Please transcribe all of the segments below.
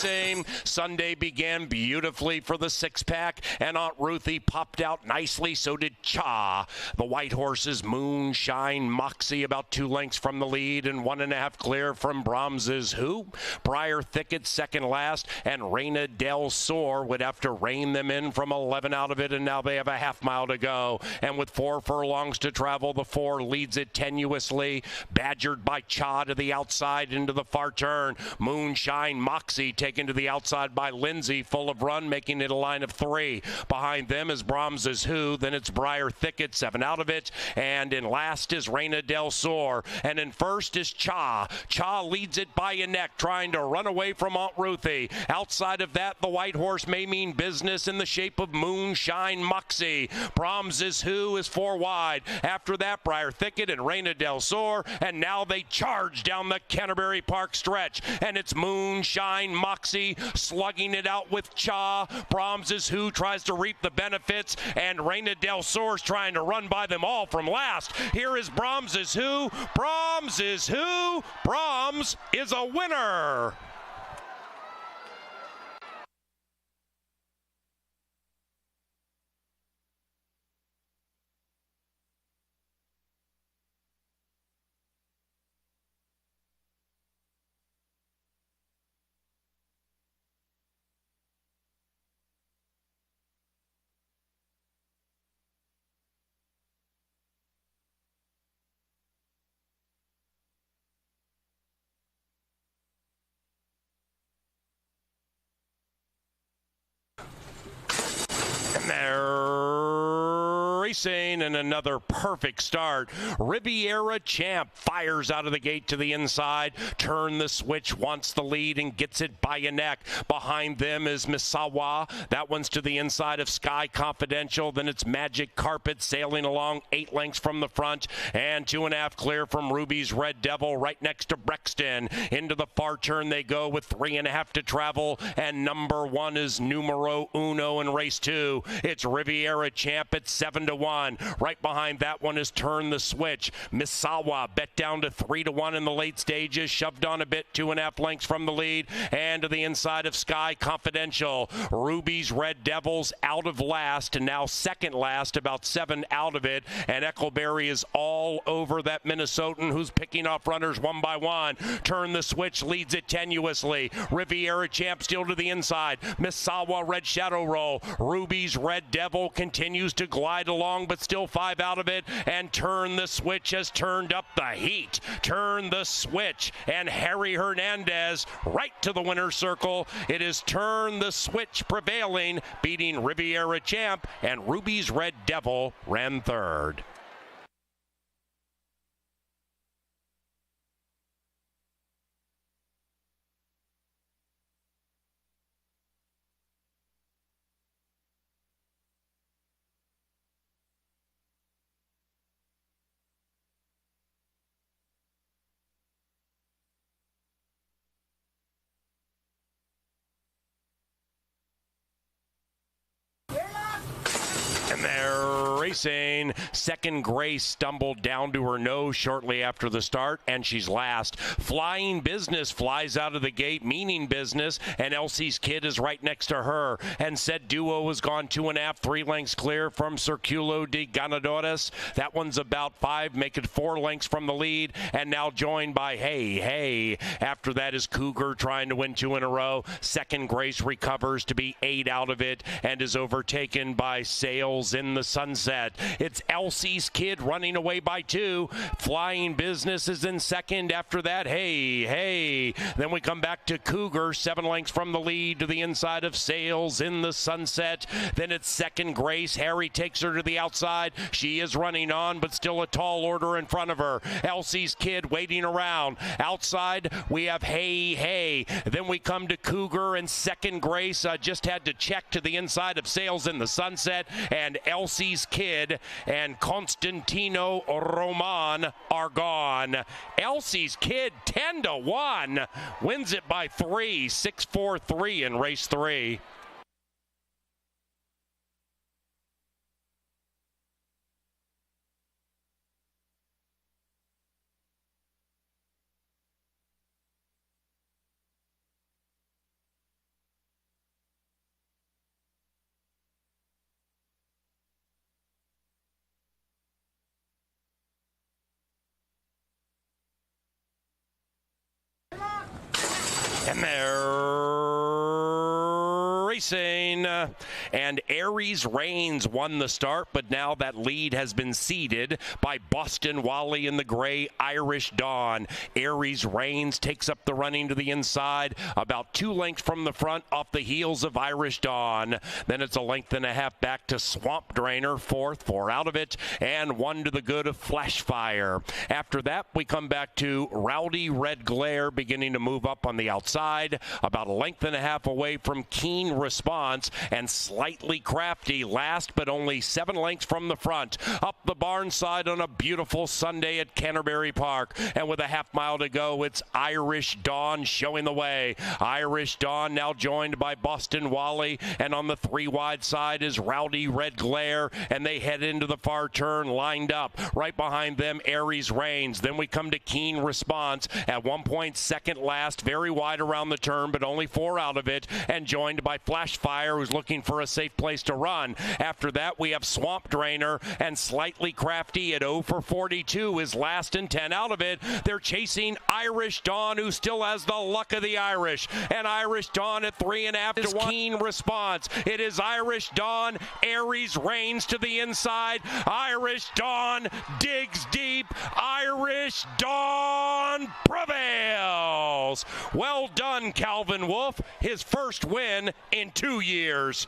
racing. Sunday began beautifully for the six-pack, and Aunt Ruthie popped out nicely. So did Cha. The white horses Moonshine, Moxie about 2 lengths from the lead and 1.5 clear from Brahms's Who. Briar Thicket second last, and Reina del Sur would have to rein them in from 11 out of it, and now they have a half mile to go. And with 4 furlongs to travel, the 4 leads it tenuously, badgered by Cha to the outside into the far turn. Moonshine Moxie taken to the outside by Lindsay, full of run, making it a line of 3. Behind them is Brahms's Who, then it's Briar Thicket, 7 out of it, and in last is Reina del Sur, and in first is Cha. Cha leads it by a neck, trying to run away from Aunt Ruthie. Outside of that, the white horse may mean business in the shape of Moonshine Moxie. Brahms's Who is 4 wide. After that, Briar Thicket and Reina del Sur, and now they charge down the Canterbury Park stretch, and it's Moonshine Moxie slugging it out with Cha. Brahms's Who tries to reap the benefits, and Reina del Sur's trying to run by them all from last. Here is Brahms's Who. Brahms's Who. Brahms is a winner. And they're racing, and another perfect start. Riviera Champ fires out of the gate to the inside. Turn the Switch wants the lead and gets it by a neck. Behind them is Misawa. That one's to the inside of Sky Confidential. Then it's Magic Carpet sailing along 8 lengths from the front, and 2.5 clear from Ruby's Red Devil right next to Brexton. Into the far turn they go with 3.5 to travel, and number 1 is Numero Uno in race 2. It's Riviera Champ at 7-1. Right behind that one is Turn the Switch. Misawa bet down to 3-1 in the late stages, shoved on a bit, 2.5 lengths from the lead, and to the inside of Sky Confidential. Ruby's Red Devils out of last, and now second last, about 7 out of it, and Eccleberry is all over that Minnesotan who's picking off runners one by one. Turn the Switch leads it tenuously. Riviera Champ still to the inside. Misawa Red Shadow Roll. Ruby's Red Devil continues to glide along, but still 5 out of it, and Turn the Switch has turned up the heat. Turn the Switch, and Harry Hernandez right to the winner's circle. It is Turn the Switch prevailing, beating Riviera Champ, and Ruby's Red Devil ran third. And they're racing. Second Grace stumbled down to her nose shortly after the start, and she's last. Flying Business flies out of the gate, meaning business, and Elsie's Kid is right next to her. And Said Duo has gone 2.5, 3 lengths clear from Circulo de Ganadores. That one's about 5, make it 4 lengths from the lead, and now joined by Hey Hey. After that is Cougar trying to win 2 in a row. Second Grace recovers to be 8 out of it and is overtaken by Sails in the Sunset. It's Elsie's Kid running away by 2. Flying Business is in second. After that, Hey Hey. Then we come back to Cougar, 7 lengths from the lead to the inside of Sails in the Sunset. Then it's Second Grace. Harry takes her to the outside. She is running on, but still a tall order in front of her. Elsie's Kid waiting around. Outside, we have Hey Hey. Then we come to Cougar, and Second Grace just had to check to the inside of Sails in the Sunset, and Elsie's Kid and Constantino Roman are gone. Elsie's Kid 10-1 wins it by 3, 6-4-3 in race 3. And they're racing. And Aries Reigns won the start, but now that lead has been ceded by Boston Wally in the gray Irish Dawn. Aries Reigns takes up the running to the inside, about 2 lengths from the front off the heels of Irish Dawn. Then it's a length and a half back to Swamp Drainer, fourth, 4 out of it, and 1 to the good of Flash Fire. After that, we come back to Rowdy Red Glare beginning to move up on the outside, about a length and a half away from Keen Response, and Slightly Crafty last, but only 7 lengths from the front. Up the barn side on a beautiful Sunday at Canterbury Park, and with a half mile to go, it's Irish Dawn showing the way. Irish Dawn now joined by Boston Wally, and on the 3 wide side is Rowdy Red Glare, and they head into the far turn lined up. Right behind them, Aries Reigns. Then we come to Keen Response at 1 point second last, very wide around the turn, but only 4 out of it, and joined by Flash Fire, who's looking for a safe place to run. After that, we have Swamp Drainer, and Slightly Crafty at 0 for 42 is last and 10 out of it. They're chasing Irish Dawn, who still has the luck of the Irish, and Irish Dawn at 3.5 to 1. Keen Response. It is Irish Dawn, Aries Reigns to the inside. Irish Dawn digs deep. Irish Dawn prevails. Well done, Calvin Wolf. His first win in 2 years.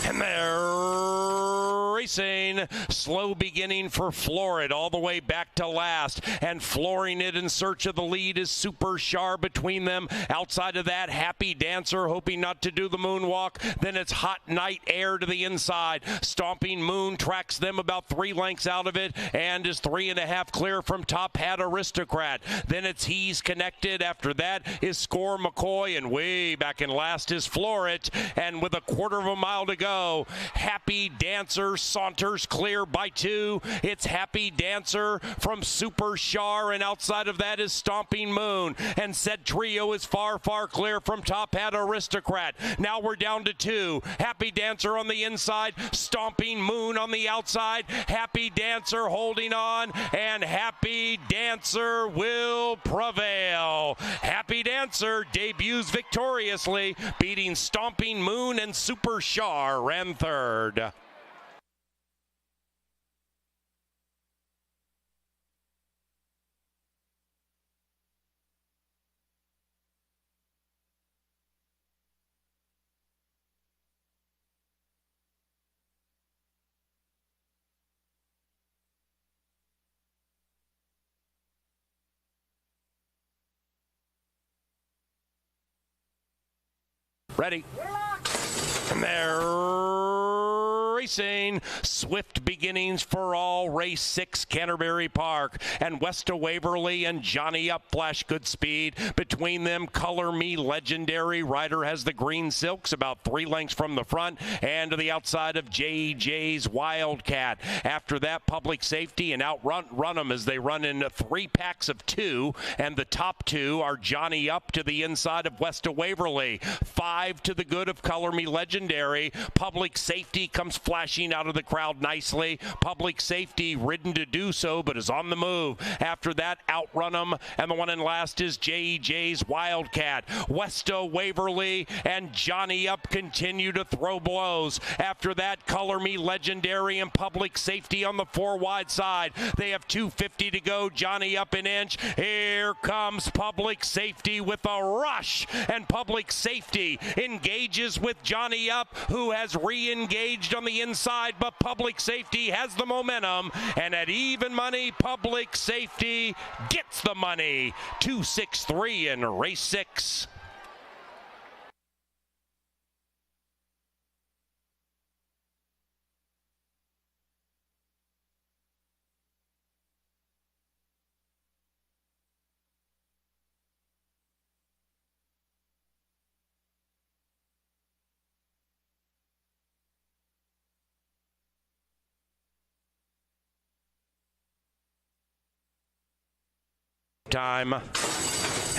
And they're racing. Slow beginning for Florid all the way back to last, and flooring it in search of the lead is Super Char between them. Outside of that, Happy Dancer hoping not to do the moonwalk. Then it's Hot Night Air to the inside. Stomping Moon tracks them about 3 lengths out of it and is 3.5 clear from Top Hat Aristocrat. Then it's He's Connected. After that is Score McCoy, and way back in last is Florit. And with a 1/4 of a mile to go, Happy Dancer saunters clear by 2. It's Happy Dancer from Super Char, and outside of that is Stomping Moon. And said trio is far, far clear from Top Hat Aristocrat. Now we're down to 2. Happy Dancer on the inside, Stomping Moon on the outside. Happy Dancer holding on, and Happy Dancer will prevail. Happy Dancer debuts victoriously, beating Stomping Moon, and Super Char ran 3rd. Ready. And they're racing. Swift beginnings for all. Race 6, Canterbury Park. And West of Waverly and Johnny Up flash good speed. Between them, Color Me Legendary. Rider has the green silks about 3 lengths from the front and to the outside of JJ's Wildcat. After that, Public Safety and Outrun them as they run in 3 packs of 2. And the top 2 are Johnny Up to the inside of West of Waverly. 5 to the good of Color Me Legendary. Public Safety comes flashing out of the crowd nicely. Public Safety ridden to do so, but is on the move. After that, Outrun them, and the one in last is JJ's Wildcat. West of Waverly and Johnny Up continue to throw blows. After that, Color Me Legendary and Public Safety on the 4 wide side. They have 2:50 to go. Johnny Up an inch. Here comes Public Safety with a rush, and Public Safety engages with Johnny Up, who has re-engaged on the inside, but Public Safety has the momentum, and at even money, Public Safety gets the money. 2-6-3 in race 6. time.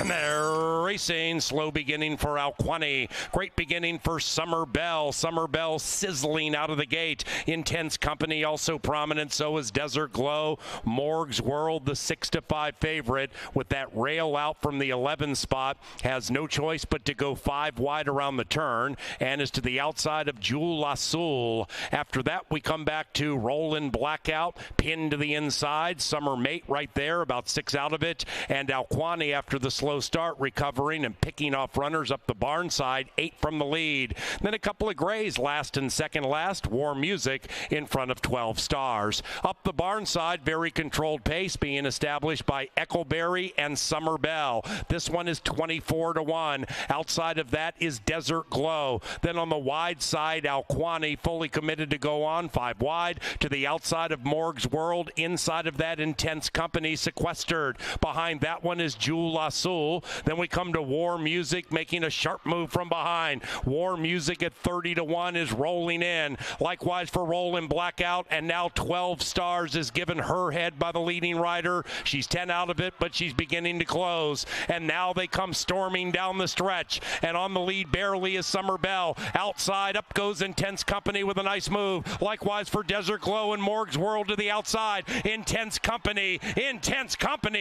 And they're racing. Slow beginning for Alquani. Great beginning for Summer Belle. Summer Belle sizzling out of the gate. Intense Company also prominent. So is Desert Glow. Morg's World, the 6-5 favorite, with that rail out from the 11 spot, has no choice but to go 5 wide around the turn and is to the outside of Jewel Azul. After that, we come back to Rollin' Blackout, pinned to the inside. Summer Mate right there, about 6 out of it. And Alquani, after the slow start, recovering and picking off runners up the barn side, 8 from the lead. Then a couple of grays, last and second last. Warm Music in front of 12 Stars. Up the barn side, very controlled pace being established by Eckleberry and Summer Belle. This one is 24-1. Outside of that is Desert Glow. Then on the wide side, Alquani fully committed to go on 5 wide. To the outside of Morg's World, inside of that Intense Company sequestered. Behind that one is Jewel Azul. Then we come to War Music making a sharp move from behind. War Music at 30-1 is rolling in. Likewise for Rollin' Blackout, and now 12 Stars is given her head by the leading rider. She's 10 out of it, but she's beginning to close. And now they come storming down the stretch. And on the lead barely is Summer Belle. Outside, up goes Intense Company with a nice move. Likewise for Desert Glow and Morg's World to the outside. Intense Company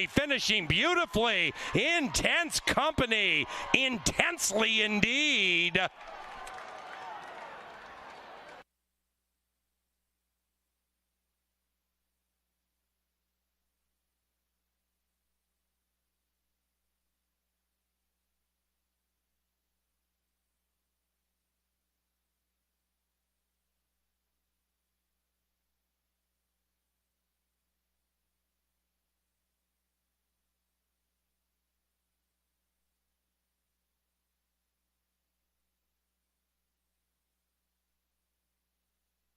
finishing beautifully. Intense Company, intensely indeed.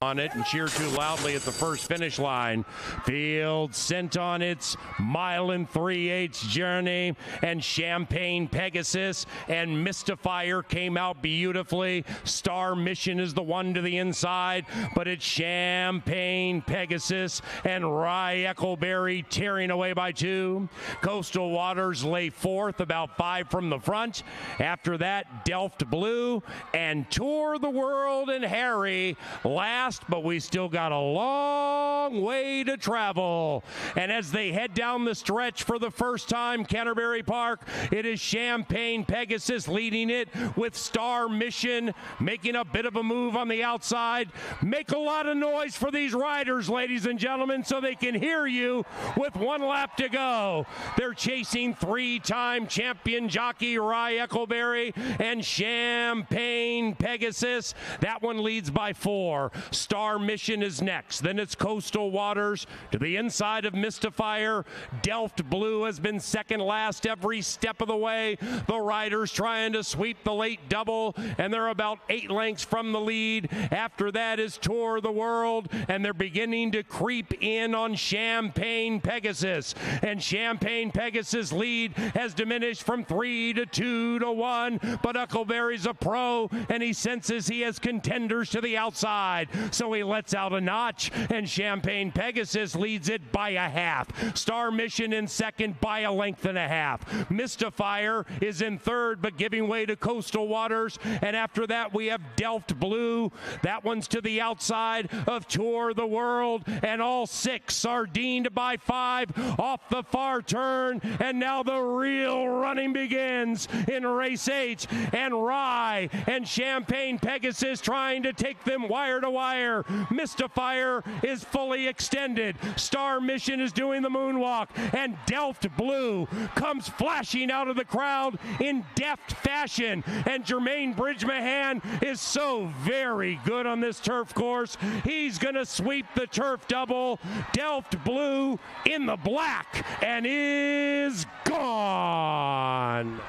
On it and cheer too loudly at the first finish line. Field sent on its 1 3/8 journey, and Champagne Pegasus and Mystifier came out beautifully. Star Mission is the one to the inside, but it's Champagne Pegasus and Rye Eckleberry tearing away by 2. Coastal Waters lay 4th, about 5 from the front. After that, Delft Blue and Tour the World and Harry last, but we still got a long way to travel. And as they head down the stretch for the first time, Canterbury Park, it is Champagne Pegasus leading it, with Star Mission making a bit of a move on the outside. Make a lot of noise for these riders, ladies and gentlemen, so they can hear you with 1 lap to go. They're chasing 3-time champion jockey Rye Eckleberry and Champagne Pegasus. That one leads by 4. Star Mission is next. Then it's Coastal Waters to the inside of Mystifier. Delft Blue has been second last every step of the way. The riders trying to sweep the late double, and they're about 8 lengths from the lead. After that is Tour the World, and they're beginning to creep in on Champagne Pegasus. And Champagne Pegasus' lead has diminished from 3 to 2 to 1, but Eckleberry's a pro, and he senses he has contenders to the outside. So he lets out a notch, and Champagne Pegasus leads it by a half. Star Mission in second by a length and a half. Mystifier is in third, but giving way to Coastal Waters. And after that, we have Delft Blue. That one's to the outside of Tour the World, and all 6 sardined by 5 off the far turn. And now the real running begins in race 8, and Rye and Champagne Pegasus trying to take them wire to wire. Mystifier is fully extended. Star Mission is doing the moonwalk, and Delft Blue comes flashing out of the crowd in deft fashion. And Jermaine Bridgemahan is so very good on this turf course. He's going to sweep the turf double. Delft Blue in the black and is gone.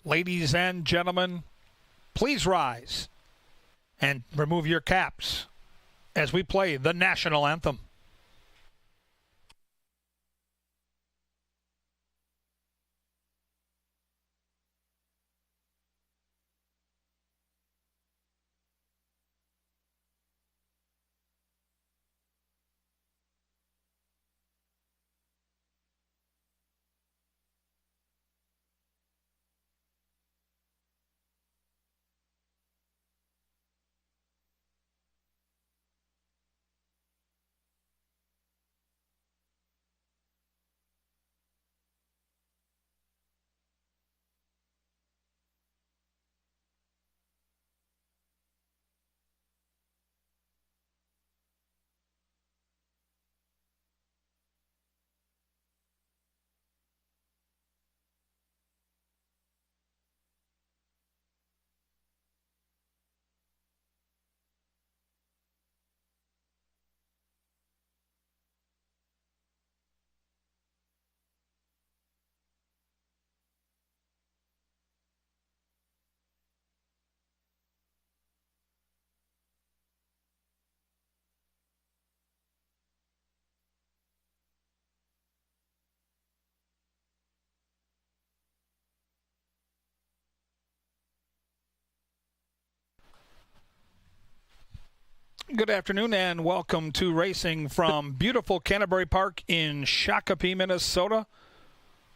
Ladies and gentlemen, please rise and remove your caps as we play the national anthem. Good afternoon and welcome to racing from beautiful Canterbury Park in Shakopee, Minnesota,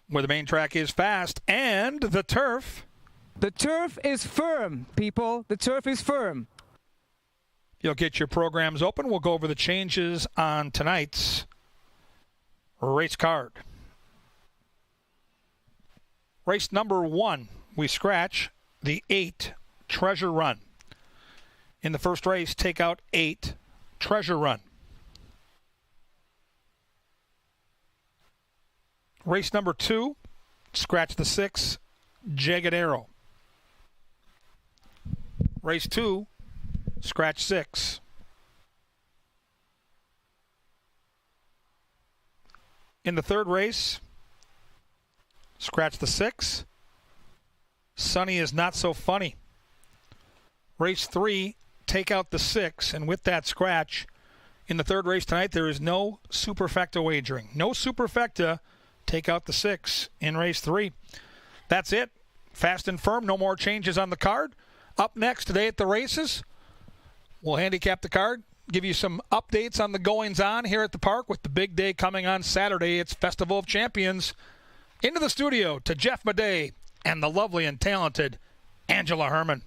where the main track is fast and the turf. The turf is firm, people. The turf is firm. You'll get your programs open. We'll go over the changes on tonight's race card. Race number 1, we scratch the 8 Treasure Run. In the first race, take out 8 Treasure Run. Race number 2, scratch the 6 Jagged Arrow. Race 2, scratch 6. In the third race, scratch the 6 Sunny is Not So Funny. Race 3, take out the 6, and with that scratch, in the third race tonight, there is no superfecta wagering. No superfecta, take out the 6 in race 3. That's it. Fast and firm, no more changes on the card. Up next today at the races, we'll handicap the card, give you some updates on the goings-on here at the park with the big day coming on Saturday. It's Festival of Champions. Into the studio to Jeff Madej and the lovely and talented Angela Herman.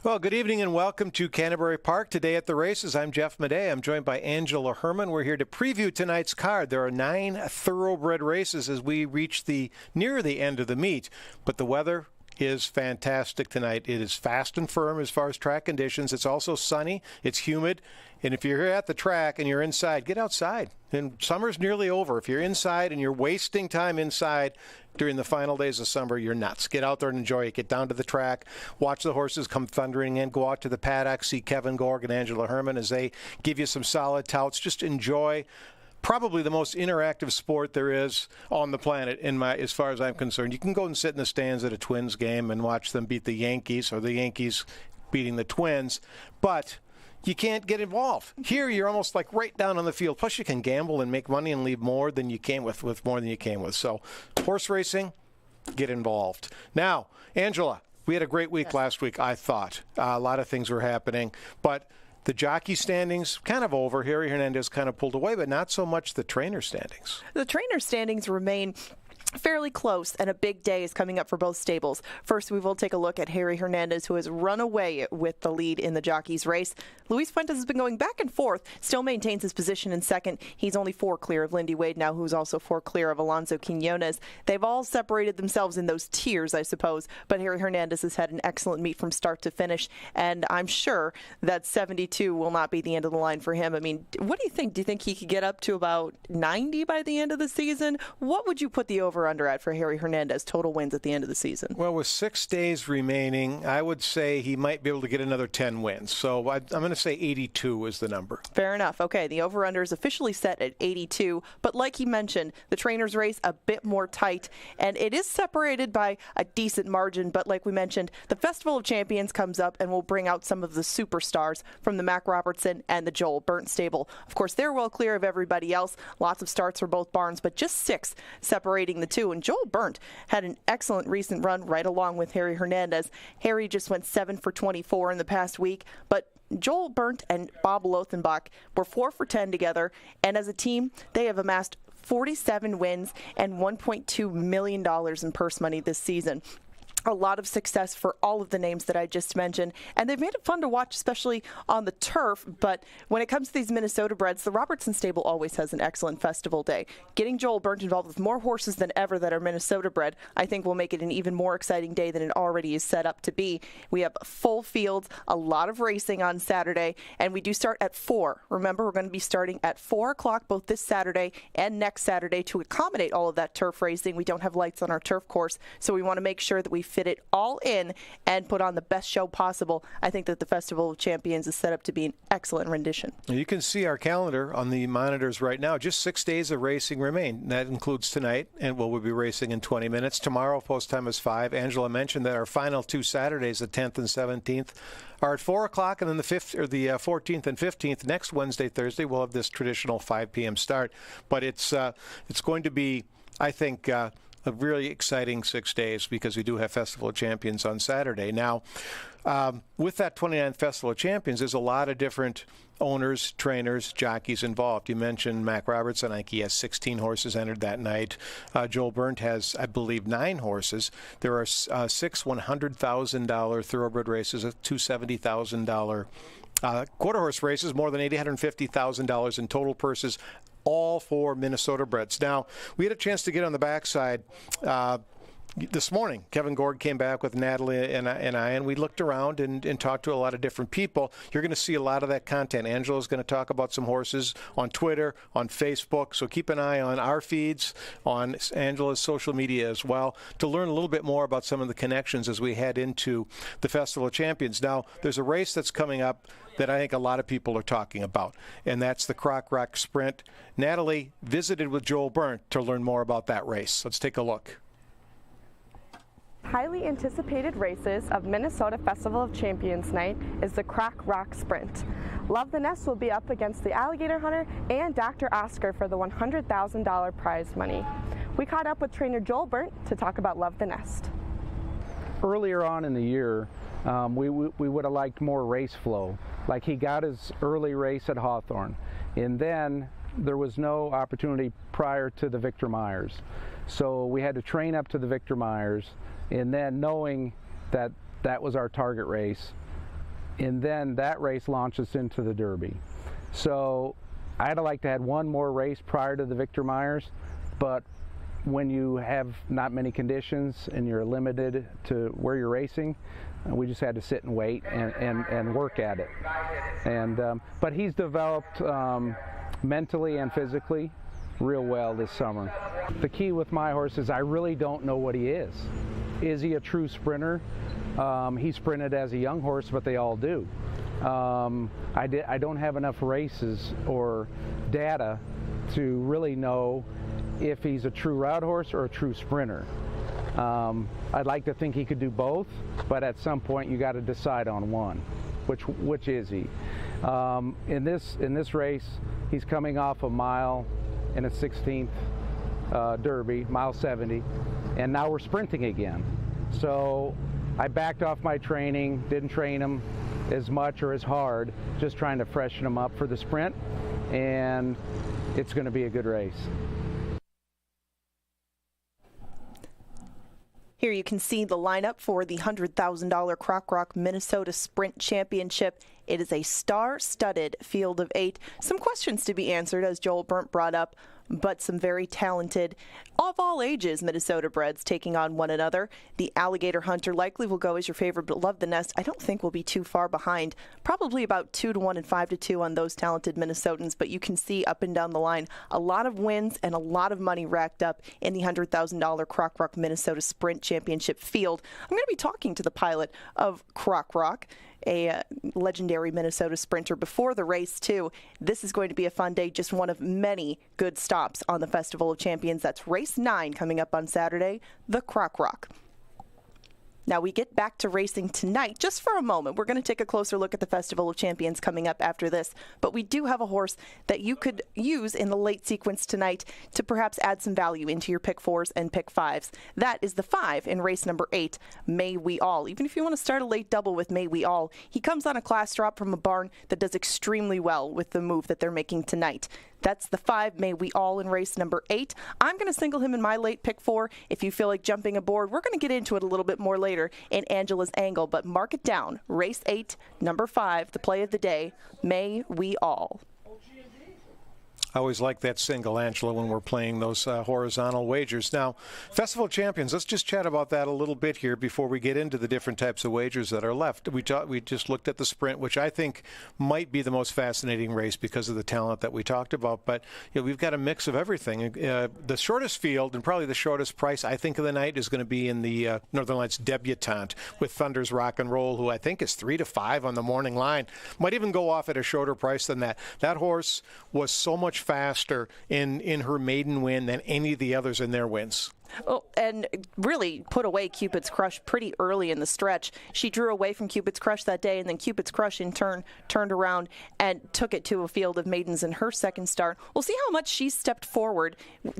Well, good evening and welcome to Canterbury Park. Today at the races, I'm Jeff Madej. I'm joined by Angela Herman. We're here to preview tonight's card. There are 9 thoroughbred races as we reach near the end of the meet, but the weather is fantastic tonight. It is fast and firm as far as track conditions. It's also sunny. It's humid. And if you're here at the track and you're inside, get outside. And summer's nearly over. If you're inside and you're wasting time inside during the final days of summer, you're nuts. Get out there and enjoy it. Get down to the track. Watch the horses come thundering in. Go out to the paddock. See Kevin Gorg and Angela Herman as they give you some solid touts. Just enjoy probably the most interactive sport there is on the planet as far as I'm concerned. You can go and sit in the stands at a Twins game and watch them beat the Yankees or the Yankees beating the Twins, but you can't get involved. Here you're almost like right down on the field. Plus you can gamble and make money and leave more than you came with more than you came with. So horse racing, get involved. Now, Angela, we had a great week last week, I thought. A lot of things were happening, but the jockey standings kind of over. Harry Hernandez kind of pulled away, but not so much the trainer standings. The trainer standings remain fairly close, and a big day is coming up for both stables. First, we will take a look at Harry Hernandez, who has run away with the lead in the jockeys race. Luis Fuentes has been going back and forth, still maintains his position in second. He's only 4 clear of Lindy Wade now, who's also 4 clear of Alonso Quinones. They've all separated themselves in those tiers, I suppose, but Harry Hernandez has had an excellent meet from start to finish, and I'm sure that 72 will not be the end of the line for him. I mean, what do you think? Do you think he could get up to about 90 by the end of the season? What would you put the over-under at for Harry Hernandez total wins at the end of the season? Well, with 6 days remaining, I would say he might be able to get another 10 wins. So I'm going to say 82 is the number. Fair enough. Okay, the over-under is officially set at 82, but like he mentioned, the trainer's race a bit more tight, and it is separated by a decent margin, but like we mentioned, the Festival of Champions comes up and will bring out some of the superstars from the Mac Robertson and the Joel Burnt stable. Of course, they're well clear of everybody else. Lots of starts for both barns, but just 6 separating the two. And Joel Burnt had an excellent recent run right along with Harry Hernandez. Harry just went 7 for 24 in the past week, but Joel Burnt and Bob Lothenbach were 4 for 10 together, and as a team, they have amassed 47 wins and $1.2 million in purse money this season. A lot of success for all of the names that I just mentioned, and they've made it fun to watch, especially on the turf. But when it comes to these Minnesota breds, the Robertson stable always has an excellent festival day. Getting Joel Burnt involved with more horses than ever that are Minnesota bred, I think will make it an even more exciting day than it already is set up to be. We have full fields, a lot of racing on Saturday, and we do start at 4. Remember, we're going to be starting at 4 o'clock both this Saturday and next Saturday to accommodate all of that turf racing. We don't have lights on our turf course, so we want to make sure that we fit it all in and put on the best show possible. I think that the Festival of Champions is set up to be an excellent rendition. You can see our calendar on the monitors right now. Just 6 days of racing remain. That includes tonight, and we'll be racing in 20 minutes. Tomorrow, post time is 5. Angela mentioned that our final 2 Saturdays, the 10th and 17th, are at 4 o'clock, and then the 14th and 15th, next Wednesday, Thursday, we'll have this traditional 5 p.m. start. But it's going to be, I think, a really exciting 6 days because we do have Festival of Champions on Saturday. Now, with that 29th Festival of Champions, there's a lot of different owners, trainers, jockeys involved. You mentioned Mac Robertson. I think he has 16 horses entered that night. Joel Burnt has, I believe, 9 horses. There are 6 $100,000 thoroughbred races, 2 $70,000 quarter horse races, more than $850,000 in total purses, all for Minnesota breds. Now, we had a chance to get on the backside this morning. Kevin Gorg came back with Natalie and I, and we looked around and talked to a lot of different people. You're going to see a lot of that content. Angela's going to talk about some horses on Twitter, on Facebook, so keep an eye on our feeds, on Angela's social media as well, to learn a little bit more about some of the connections as we head into the Festival of Champions. Now, there's a race that's coming up that I think a lot of people are talking about, and that's the Crock Rock Sprint. Natalie visited with Joel Burnt to learn more about that race. Let's take a look. Highly anticipated races of Minnesota Festival of Champions night is the Crock Rock Sprint. Love the Nest will be up against the Alligator Hunter and Dr. Oscar for the $100,000 prize money. We caught up with trainer Joel Burnt to talk about Love the Nest. Earlier on in the year, we would have liked more race flow. Like he got his early race at Hawthorne, and then there was no opportunity prior to the Victor Myers. So we had to train up to the Victor Myers, and then knowing that that was our target race, and then that race launches into the Derby. So I'd like to have one more race prior to the Victor Myers, but when you have not many conditions and you're limited to where you're racing, we just had to sit and wait and work at it. But he's developed mentally and physically real well this summer. The key with my horse is I really don't know what he is. Is he a true sprinter? He sprinted as a young horse, but they all do. I don't have enough races or data to really know if he's a true route horse or a true sprinter. I'd like to think he could do both, but at some point you got to decide on one. Which is he? In this race, he's coming off a mile in a 16th Derby, mile 70, and now we're sprinting again. So I backed off my training, didn't train him as much or as hard, just trying to freshen him up for the sprint, and it's going to be a good race. Here you can see the lineup for the $100,000 Crock Rock Minnesota Sprint Championship. It is a star-studded field of 8. Some questions to be answered, as Joel Burnt brought up, but some very talented, of all ages, Minnesota breds taking on one another. The Alligator Hunter likely will go as your favorite, but Love the Nest I don't think will be too far behind. Probably about 2-1 and 5-2 on those talented Minnesotans, but you can see up and down the line a lot of wins and a lot of money racked up in the $100,000 Crock Rock Minnesota Sprint Championship field. I'm going to be talking to the pilot of Crock Rock, a legendary Minnesota sprinter, before the race, too. This is going to be a fun day, just one of many good stops on the Festival of Champions. That's race 9 coming up on Saturday, the Crock Rock. Now we get back to racing tonight just for a moment. We're going to take a closer look at the Festival of Champions coming up after this, but we do have a horse that you could use in the late sequence tonight to perhaps add some value into your pick 4s and pick 5s. That is the 5 in race number 8, May We All. Even if you want to start a late double with May We All, he comes on a class drop from a barn that does extremely well with the move that they're making tonight. That's the 5, May We All, in race number 8. I'm going to single him in my late pick 4. If you feel like jumping aboard, we're going to get into it a little bit more later in Angela's Angle, but mark it down. Race 8, number 5, the play of the day, May We All. I always like that single, Angela, when we're playing those horizontal wagers. Now, Festival of Champions, let's just chat about that a little bit here before we get into the different types of wagers that are left. We just looked at the sprint, which I think might be the most fascinating race because of the talent that we talked about. But we've got a mix of everything. The shortest field and probably the shortest price, I think, of the night is going to be in the Northern Lights Debutante with Thunder's Rock and Roll, who I think is 3-5 on the morning line. Might even go off at a shorter price than that. That horse was so much faster in her maiden win than any of the others in their wins. Oh, and really put away Cupid's Crush pretty early in the stretch. She drew away from Cupid's Crush that day, and then Cupid's Crush in turn turned around and took it to a field of maidens in her second start. We'll see how much she stepped forward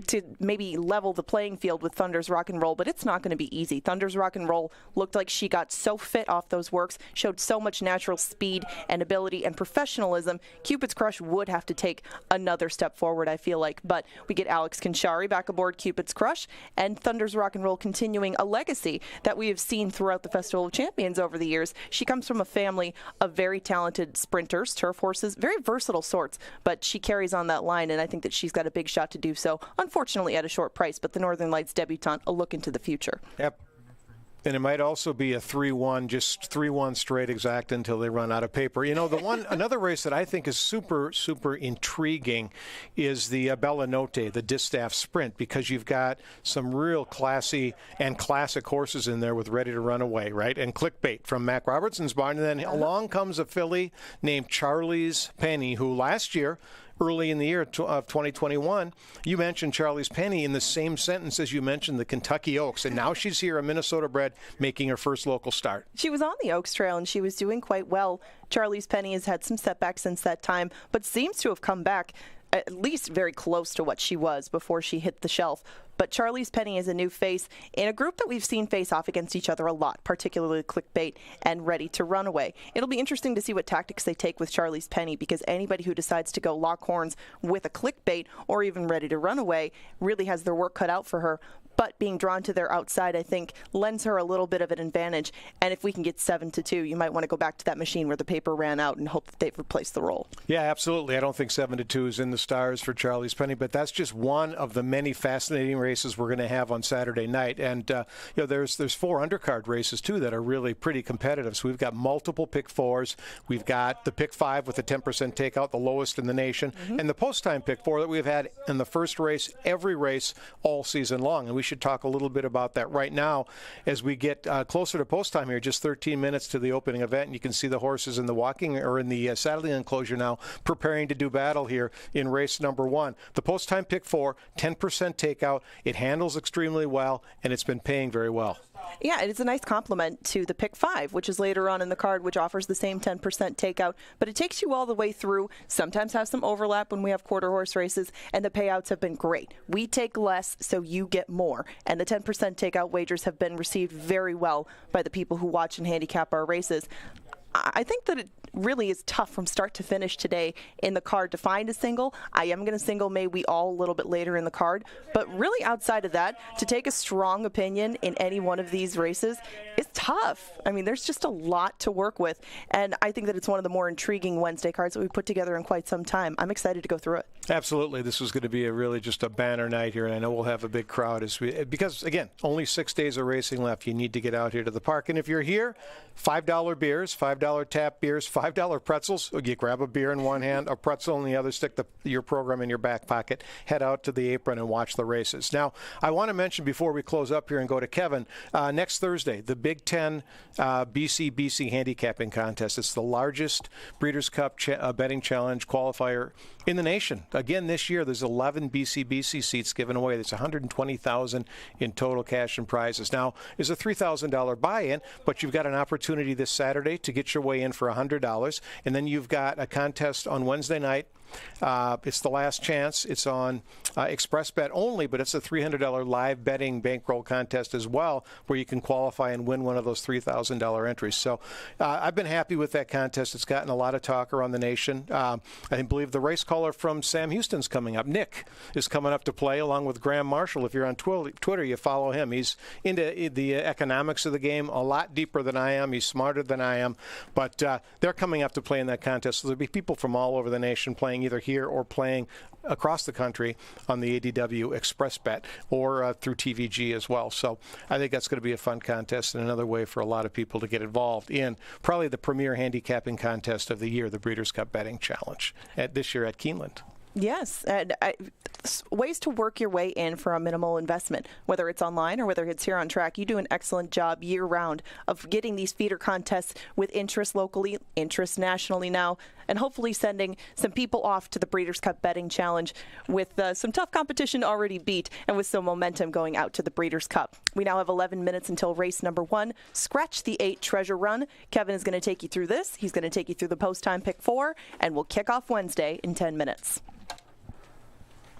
to maybe level the playing field with Thunder's Rock and Roll, but it's not going to be easy. Thunder's Rock and Roll looked like she got so fit off those works, showed so much natural speed and ability and professionalism. Cupid's Crush would have to take another step forward, I feel like, but we get Alex Kinshari back aboard Cupid's Crush, and Thunder's Rock and Roll continuing a legacy that we have seen throughout the Festival of Champions over the years. She comes from a family of very talented sprinters, turf horses, very versatile sorts, but she carries on that line, and I think that she's got a big shot to do so, unfortunately at a short price, but the Northern Lights Debutante, a look into the future. Yep. And it might also be a 3-1, just 3-1 straight exact until they run out of paper. You know, another race that I think is super, super intriguing is the Bella Notte, the Distaff Sprint, because you've got some real classy and classic horses in there with Ready to Run Away, right? And Clickbait from Mac Robertson's barn. And then along comes a filly named Charlie's Penny, who last year, early in the year of 2021, you mentioned Charlie's Penny in the same sentence as you mentioned the Kentucky Oaks, and now she's here, a Minnesota bred, making her first local start. She was on the Oaks Trail, and she was doing quite well. Charlie's Penny has had some setbacks since that time, but seems to have come back at least very close to what she was before she hit the shelf. But Charlie's Penny is a new face in a group that we've seen face off against each other a lot, particularly Clickbait and Ready to Run Away. It'll be interesting to see what tactics they take with Charlie's Penny, because anybody who decides to go lock horns with a Clickbait or even Ready to Run Away really has their work cut out for her. but being drawn to their outside, I think, lends her a little bit of an advantage. And if we can get 7-2, you might want to go back to that machine where the paper ran out and hope that they've replaced the roll. Yeah, absolutely. I don't think 7-2 is in the stars for Charlie's Penny, but that's just one of the many fascinating races we're going to have on Saturday night. And there's 4 undercard races too that are really pretty competitive. So we've got multiple pick 4s. We've got the pick 5 with a 10% takeout, the lowest in the nation, and the post time pick 4 that we've had in the first race, every race all season long. And we should talk a little bit about that right now as we get closer to post time here, just 13 minutes to the opening event. And you can see the horses in the walking or in the saddling enclosure now preparing to do battle here in race number 1. The post time pick 4, 10% takeout. It handles extremely well, and it's been paying very well. Yeah, it's a nice complement to the pick 5, which is later on in the card, which offers the same 10% takeout, but it takes you all the way through. Sometimes have some overlap when we have quarter horse races, and the payouts have been great. We take less, so you get more, and the 10% takeout wagers have been received very well by the people who watch and handicap our races. I think that it really is tough from start to finish today in the card to find a single. I am going to single May We All a little bit later in the card, but really outside of that, to take a strong opinion in any one of these races is tough. I mean, there's just a lot to work with, and I think that it's one of the more intriguing Wednesday cards that we've put together in quite some time. I'm excited to go through it. Absolutely. This is going to be really just a banner night here, and I know we'll have a big crowd because, again, only 6 days of racing left. You need to get out here to the park, and if you're here, $5 beers, $5 tap beers, $5 pretzels. You grab a beer in one hand, a pretzel in the other, stick your program in your back pocket, head out to the apron and watch the races. Now, I want to mention before we close up here and go to Kevin, next Thursday, the Big Ten BC handicapping contest. It's the largest Breeders' Cup betting challenge qualifier in the nation. Again, this year, there's 11 BC seats given away. There's $120,000 in total cash and prizes. Now, there's a $3,000 buy-in, but you've got an opportunity this Saturday to get your way in for $100, and then you've got a contest on Wednesday night. It's the last chance. It's on Express Bet only, but it's a $300 live betting bankroll contest as well, where you can qualify and win one of those $3,000 entries. So I've been happy with that contest. It's gotten a lot of talk around the nation. I believe the race caller from Sam Houston's coming up. Nick is coming up to play along with Graham Marshall. If you're on Twitter, you follow him. He's into the economics of the game a lot deeper than I am. He's smarter than I am. But they're coming up to play in that contest. So there'll be people from all over the nation playing either here or playing across the country on the ADW Express Bet or through TVG as well. So I think that's going to be a fun contest and another way for a lot of people to get involved in probably the premier handicapping contest of the year, the Breeders' Cup Betting Challenge this year at Keeneland. Yes, and ways to work your way in for a minimal investment, whether it's online or whether it's here on track. You do an excellent job year-round of getting these feeder contests with interest locally, interest nationally now, and hopefully sending some people off to the Breeders' Cup Betting Challenge with some tough competition already beat and with some momentum going out to the Breeders' Cup. We now have 11 minutes until race number 1. Scratch the 8 Treasure Run. Kevin is going to take you through this. He's going to take you through the post-time pick 4, and we'll kick off Wednesday in 10 minutes.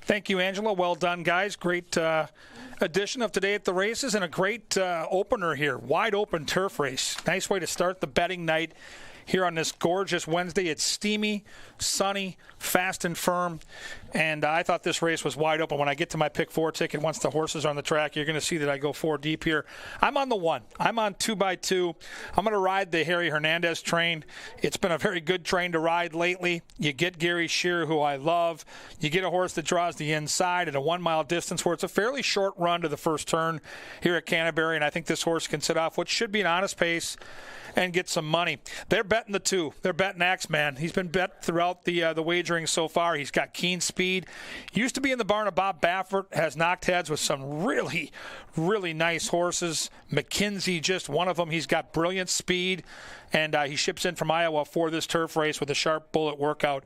Thank you, Angela. Well done, guys. Great edition of Today at the Races and a great opener here. Wide open turf race. Nice way to start the betting night here on this gorgeous Wednesday. It's steamy, sunny, fast and firm, and I thought this race was wide open. When I get to my pick 4 ticket, once the horses are on the track, you're going to see that I go 4 deep here. I'm on the 1. I'm on 2x2. I'm going to ride the Harry Hernandez train. It's been a very good train to ride lately. You get Gary Shearer, who I love. You get a horse that draws the inside at a 1-mile distance where it's a fairly short run to the first turn here at Canterbury, and I think this horse can set off what should be an honest pace and get some money. They're betting the 2. They're betting Axeman. He's been bet throughout the wagering so far. He's got keen speed. Used to be in the barn of Bob Baffert. Has knocked heads with some really, really nice horses. McKinsey, just one of them. He's got brilliant speed, and he ships in from Iowa for this turf race with a sharp bullet workout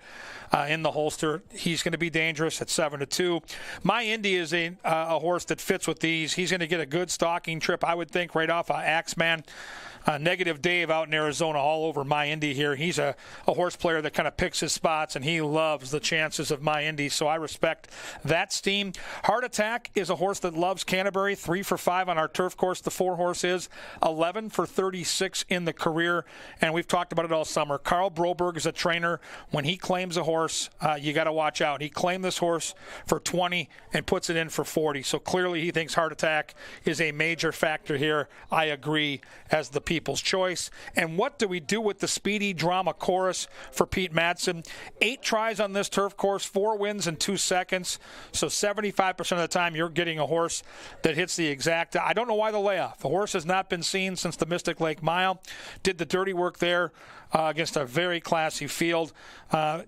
in the holster. He's going to be dangerous at 7-2. My Indy is a horse that fits with these. He's going to get a good stalking trip, I would think, right off Axeman. Negative Dave out in Arizona all over My Indy here. He's a horse player that kind of picks his spots, and he loves the chances of My Indy, so I respect that steam. Heart Attack is a horse that loves Canterbury, 3 for 5 on our turf course. The 4-horse is 11 for 36 in the career, and we've talked about it all summer. Carl Broberg is a trainer. When he claims a horse, you got to watch out. He claimed this horse for 20 and puts it in for 40, so clearly he thinks Heart Attack is a major factor here. I agree, as the people's choice. And what do we do with the Speedy Drama Chorus for Pete Madsen? 8 tries on this turf course, 4 wins in 2 seconds. So 75% of the time you're getting a horse that hits the exact. I don't know why the layoff. The horse has not been seen since the Mystic Lake Mile. Did the dirty work there against a very classy field.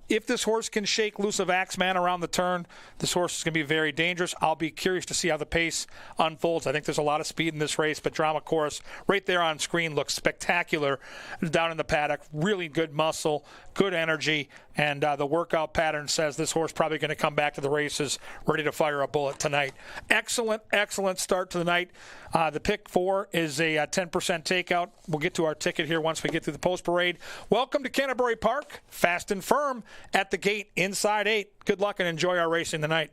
If this horse can shake loose of Axeman around the turn, this horse is going to be very dangerous. I'll be curious to see how the pace unfolds. I think there's a lot of speed in this race, but Drama Chorus right there on screen looks spectacular down in the paddock. Really good muscle, good energy, and the workout pattern says this horse probably going to come back to the races ready to fire a bullet tonight. Excellent, excellent start to the night. The pick 4 is a 10% takeout. We'll get to our ticket here once we get through the post parade. Welcome to Canterbury Park. Fast and firm at the gate, inside 8. Good luck and enjoy our racing tonight.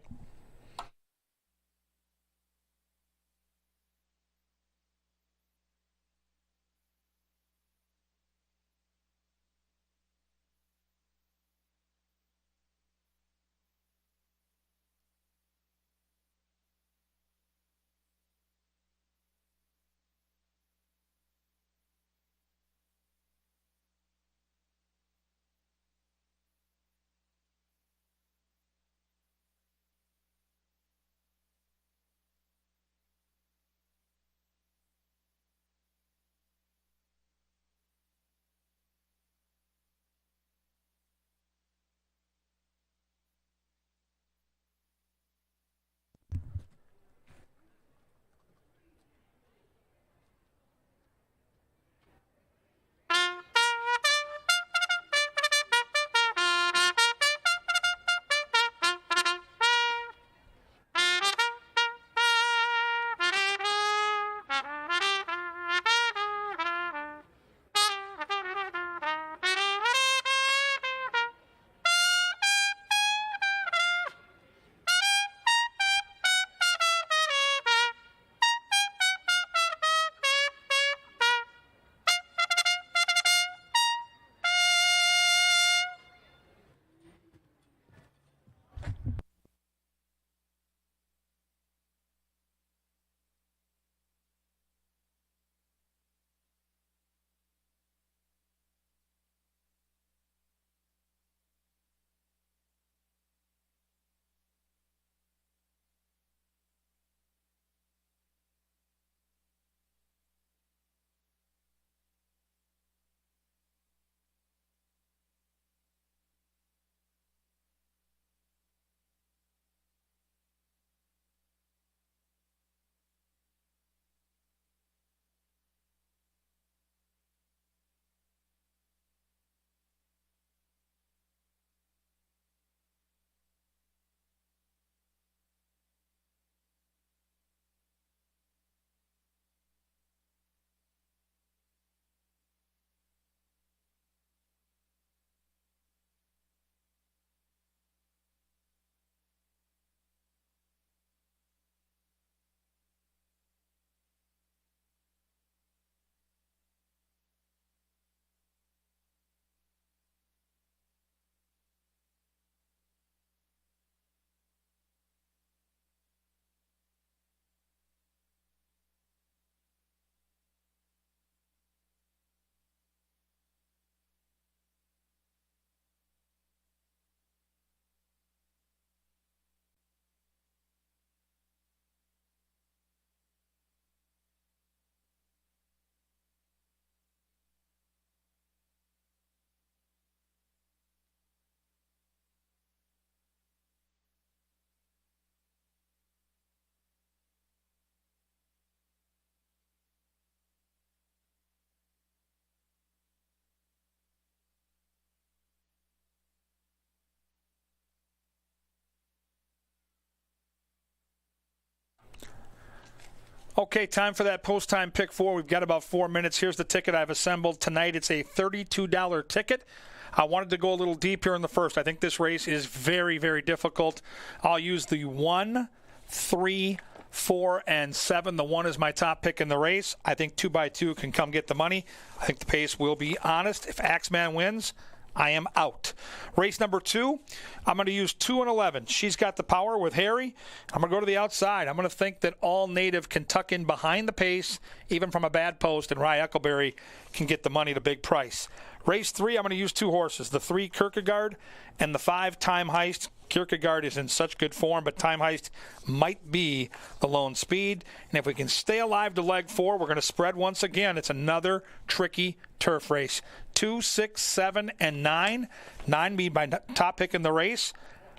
Okay, time for that post-time pick 4. We've got about 4 minutes. Here's the ticket I've assembled tonight. It's a $32 ticket. I wanted to go a little deep here in the first. I think this race is very, very difficult. I'll use the 1, 3, 4, and 7. The 1 is my top pick in the race. I think 2x2 can come get the money. I think the pace will be honest. If Axeman wins, I am out. Race number 2, I'm going to use 2 and 11. She's got the power with Harry. I'm going to go to the outside. I'm going to think that all native can tuck in behind the pace, even from a bad post, and Rye Eccleberry can get the money at a big price. Race 3, I'm going to use 2 horses, the 3 Kierkegaard and the 5 Time Heist. Kierkegaard is in such good form, but Time Heist might be the lone speed. And if we can stay alive to leg 4, we're going to spread once again. It's another tricky turf race. 2, 6, 7, and 9. 9 being my top pick in the race.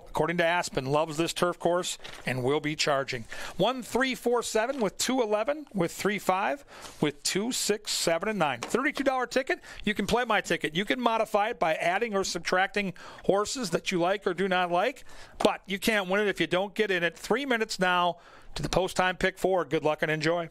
According to Aspen, loves this turf course and will be charging. 1, 3, 4, 7 with 2, 11 with 3, 5 with 2, 6, 7, and 9. $32 ticket. You can play my ticket. You can modify it by adding or subtracting horses that you like or do not like, but you can't win it if you don't get in it. 3 minutes now to the post-time pick 4. Good luck and enjoy.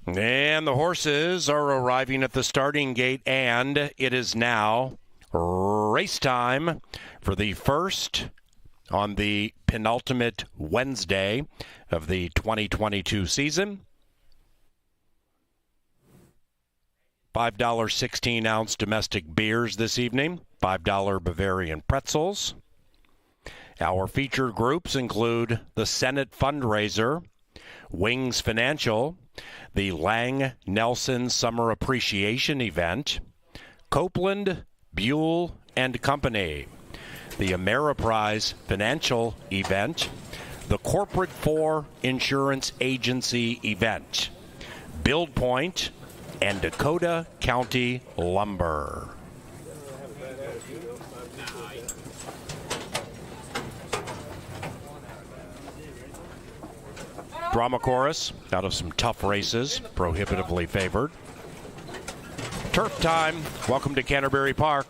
And the horses are arriving at the starting gate, and it is now race time for the first on the penultimate Wednesday of the 2022 season. $5 16-ounce domestic beers this evening, $5 Bavarian pretzels. Our featured groups include the Senate Fundraiser, Wings Financial, the Lang Nelson Summer Appreciation Event, Copeland, Buell and Company, the Ameriprise Financial Event, the Corporate 4 Insurance Agency Event, Build Point, and Dakota County Lumber. Drama chorus out of some tough races, prohibitively favored. Turf time. Welcome to Canterbury Park.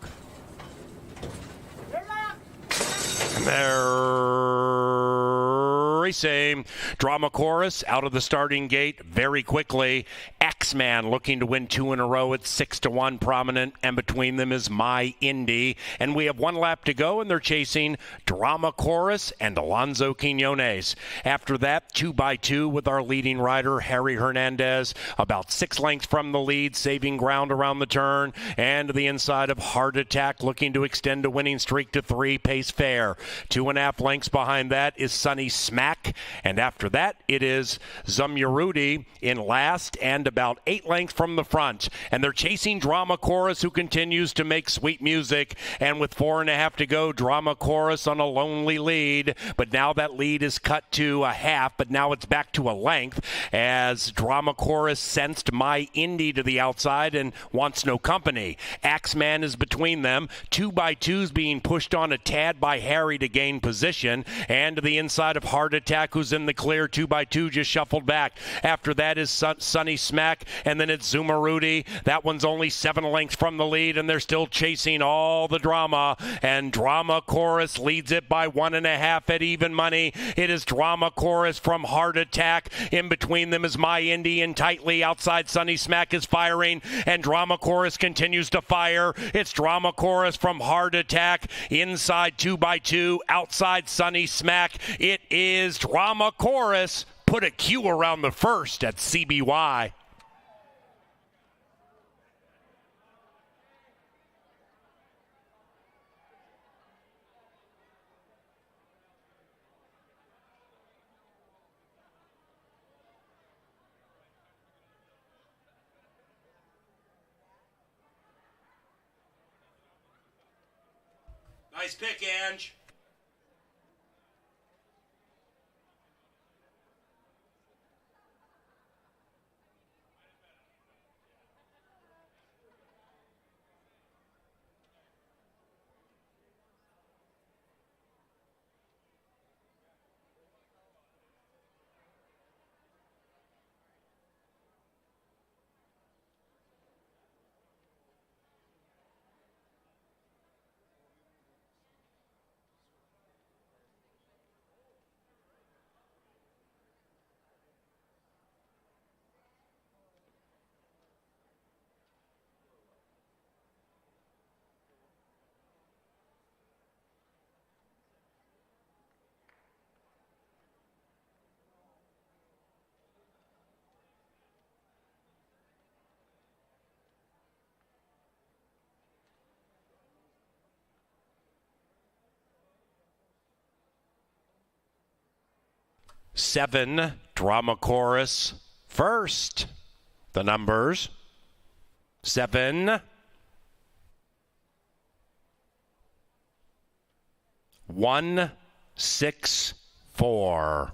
Racing. Drama chorus out of the starting gate very quickly. X-Man looking to win 2 in a row at 6-1 prominent, and between them is My Indy. And we have 1 lap to go, and they're chasing Drama Chorus and Alonso Quinones. After that, 2x2 with our leading rider, Harry Hernandez, about 6 lengths from the lead, saving ground around the turn, and to the inside of Heart Attack, looking to extend a winning streak to 3, Pace Fair. 2.5 lengths behind that is Sunny Smack, and after that, it is Zumurudi in last, and about 8 lengths from the front. And they're chasing Drama Chorus, who continues to make sweet music. And with 4.5 to go, Drama Chorus on a lonely lead. But now that lead is cut to a half, but now it's back to a length as Drama Chorus sensed My Indy to the outside and wants no company. Axeman is between them. 2x2's being pushed on a tad by Harry to gain position. And to the inside of Heart Attack, who's in the clear. 2x2 just shuffled back. After that is Sunny Smack, and then it's Zumurudi. That one's only 7 lengths from the lead, and they're still chasing all the drama. And Drama Chorus leads it by 1.5 at even money. It is Drama Chorus from Heart Attack. In between them is My Indy, and tightly outside Sunny Smack is firing, and Drama Chorus continues to fire. It's Drama Chorus from Heart Attack. Inside 2x2, outside Sunny Smack. It is Drama Chorus. Put a Q around the first at CBY. Nice pick, Ange. Seven, Drama Chorus first. The numbers 7, 1, 6, 4.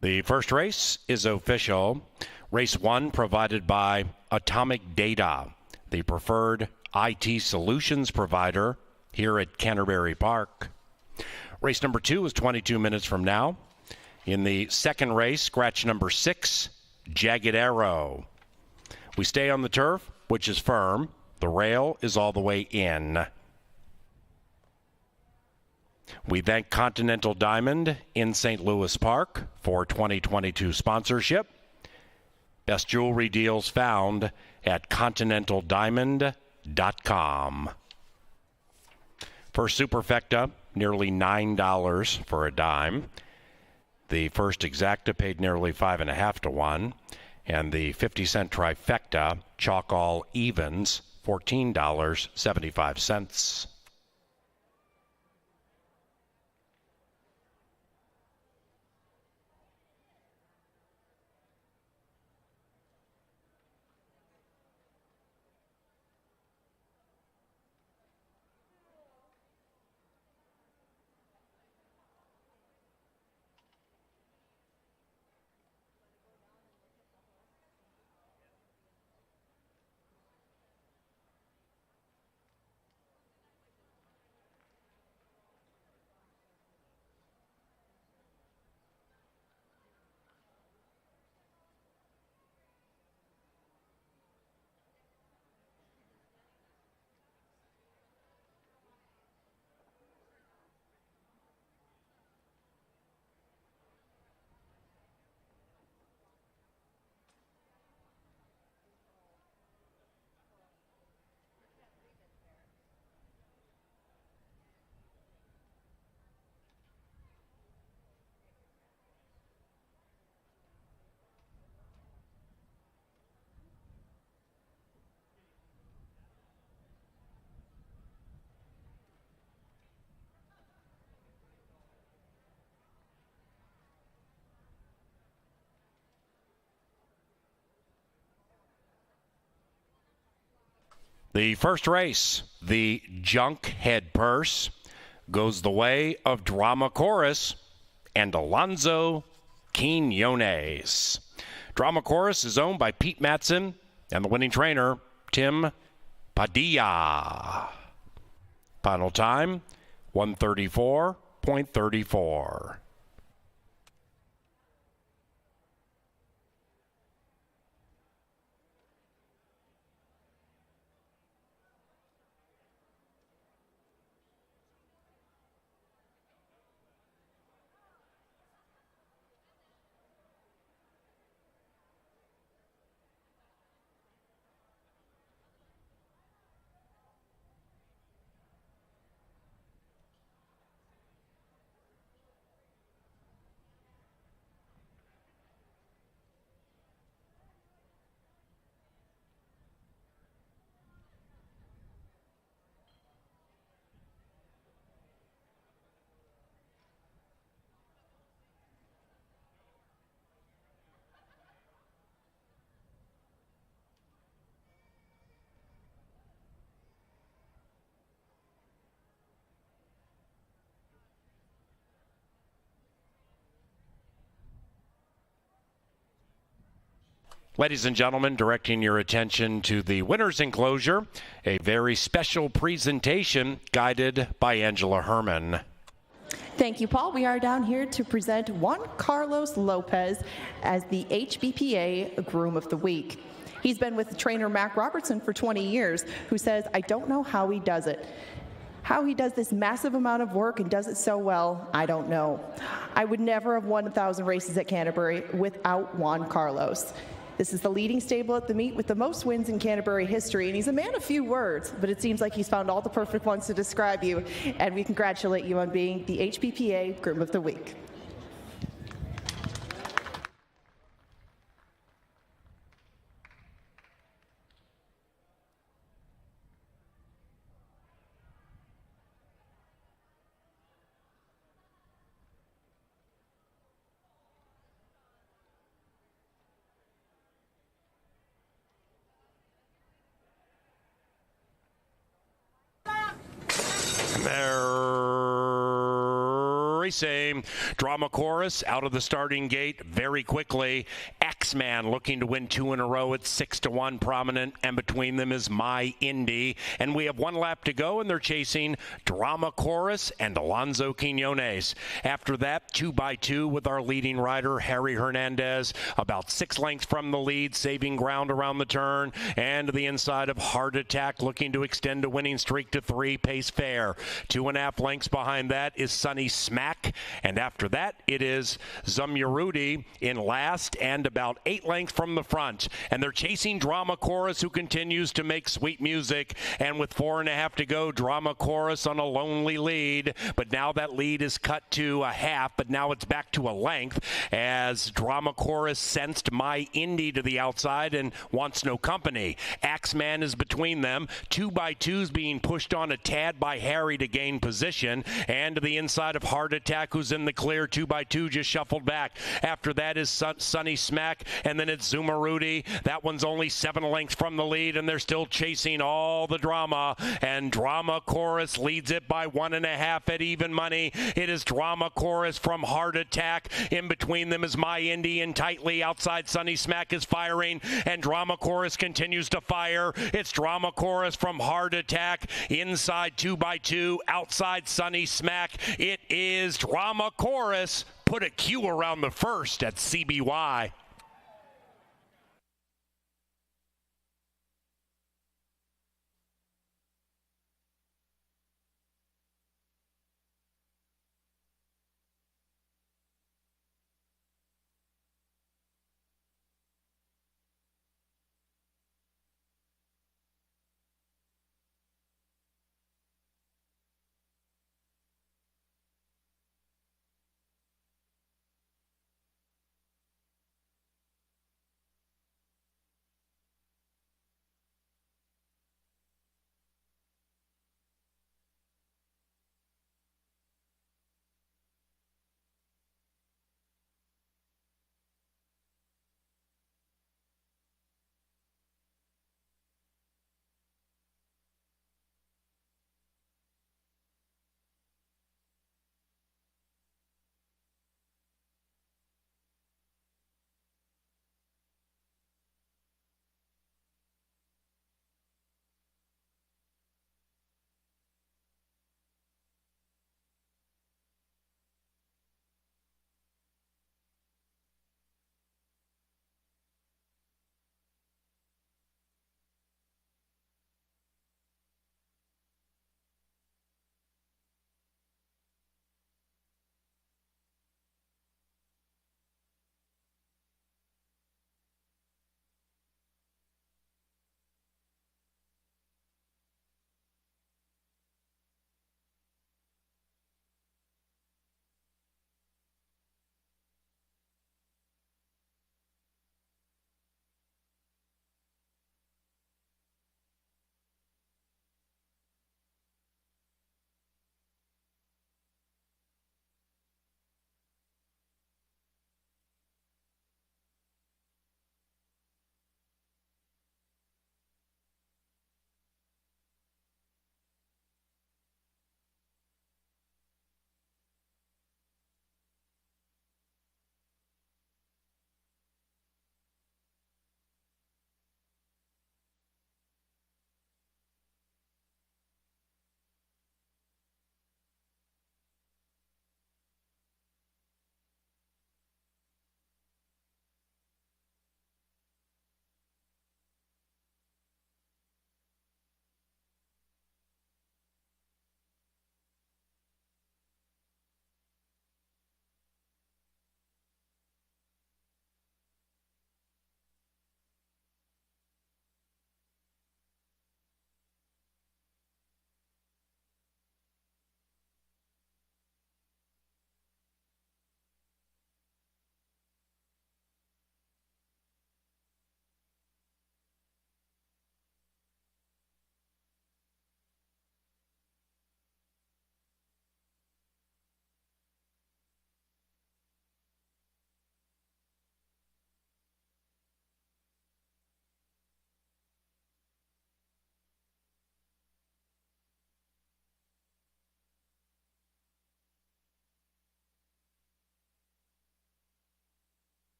The first race is official. Race 1 provided by Atomic Data, the preferred IT solutions provider here at Canterbury Park. Race number 2 is 22 minutes from now. In the second race, scratch number 6, Jagged Arrow. We stay on the turf, which is firm. The rail is all the way in. We thank Continental Diamond in St. Louis Park for 2022 sponsorship. Best jewelry deals found at continentaldiamond.com. First superfecta, nearly $9 for a dime. The first exacta paid nearly 5.5 to 1. And the 50-cent trifecta, chalk all evens, $14.75. The first race, the Junk Head Purse, goes the way of Drama Chorus and Alonzo Quinones. Drama Chorus is owned by Pete Matson and the winning trainer, Tim Padilla. Final time, 134.34. Ladies and gentlemen, directing your attention to the winner's enclosure, a very special presentation guided by Angela Herman. Thank you, Paul. We are down here to present Juan Carlos Lopez as the HBPA Groom of the Week. He's been with trainer Mac Robertson for 20 years, who says, I don't know how he does it. How he does this massive amount of work and does it so well, I don't know. I would never have won 1,000 races at Canterbury without Juan Carlos. This is the leading stable at the meet with the most wins in Canterbury history, and he's a man of few words, but it seems like he's found all the perfect ones to describe you, and we congratulate you on being the HBPA Groom of the Week. racing. Drama Chorus out of the starting gate very quickly. X-Man looking to win 2 in a row at 6-1 prominent, and between them is My Indy. And we have 1 lap to go, and they're chasing Drama Chorus and Alonso Quinones. After that, 2x2 with our leading rider, Harry Hernandez, about 6 lengths from the lead, saving ground around the turn, and to the inside of Heart Attack, looking to extend a winning streak to 3, Pace Fair. 2.5 lengths behind that is Sunny Smack, and after that, it is Zumurudi in last and about 8 lengths from the front. And they're chasing Drama Chorus, who continues to make sweet music, and with 4.5 to go, Drama Chorus on a lonely lead, but now that lead is cut to a half, but now it's back to a length as Drama Chorus sensed My Indy to the outside and wants no company. Axeman is between them. 2x2s being pushed on a tad by Harry to gain position, and to the inside of Heart Attack, who's in the clear. 2x2 just shuffled back. After that is Sunny Smack, and then it's Zumurudi. That one's only 7 lengths from the lead, and they're still chasing all the drama, and Drama Chorus leads it by 1.5 at even money. It is Drama Chorus from Heart Attack. In between them is My Indy, and tightly outside Sunny Smack is firing, and Drama Chorus continues to fire. It's Drama Chorus from Heart Attack. Inside 2x2, outside Sunny Smack. It is Drama Chorus. Put a Q around the first at CBY.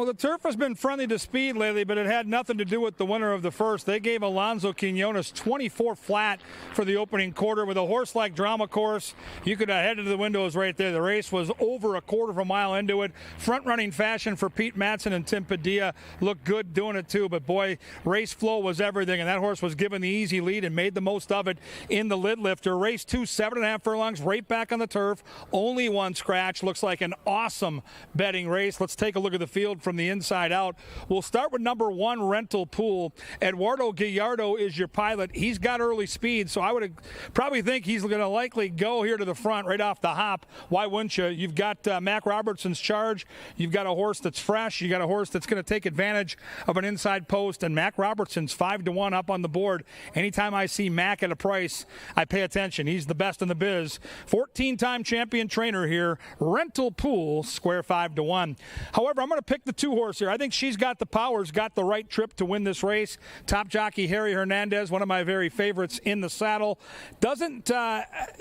the turf has been friendly to speed lately, but it had nothing to do with the winner of the first. They gave Alonzo Quinones 24 flat for the opening quarter. With a horse-like drama course, you could have headed to the windows right there. The race was over a quarter of a mile into it. Front-running fashion for Pete Madsen and Tim Padilla looked good doing it too, but boy, race flow was everything, and that horse was given the easy lead and made the most of it in the lid lifter. Race 2, 7.5 furlongs, right back on the turf. Only one scratch. Looks like an awesome betting race. Let's take a look at the field from the inside out. We'll start with number 1, Rental Pool. Eduardo Gallardo is your pilot. He's got early speed, so I would probably think he's going to likely go here to the front right off the hop. Why wouldn't you? You've got Mac Robertson's Charge. You've got a horse that's fresh. You got a horse that's going to take advantage of an inside post, and Mac Robertson's 5-1 up on the board. Anytime I see Mac at a price, I pay attention. He's the best in the biz. 14-time champion trainer here. Rental Pool, square 5-1. However, I'm going to pick the 2 horse here. I think she's got the powers, got the right trip to win this race. Top jockey Harry Hernandez, one of my very favorites in the saddle. Doesn't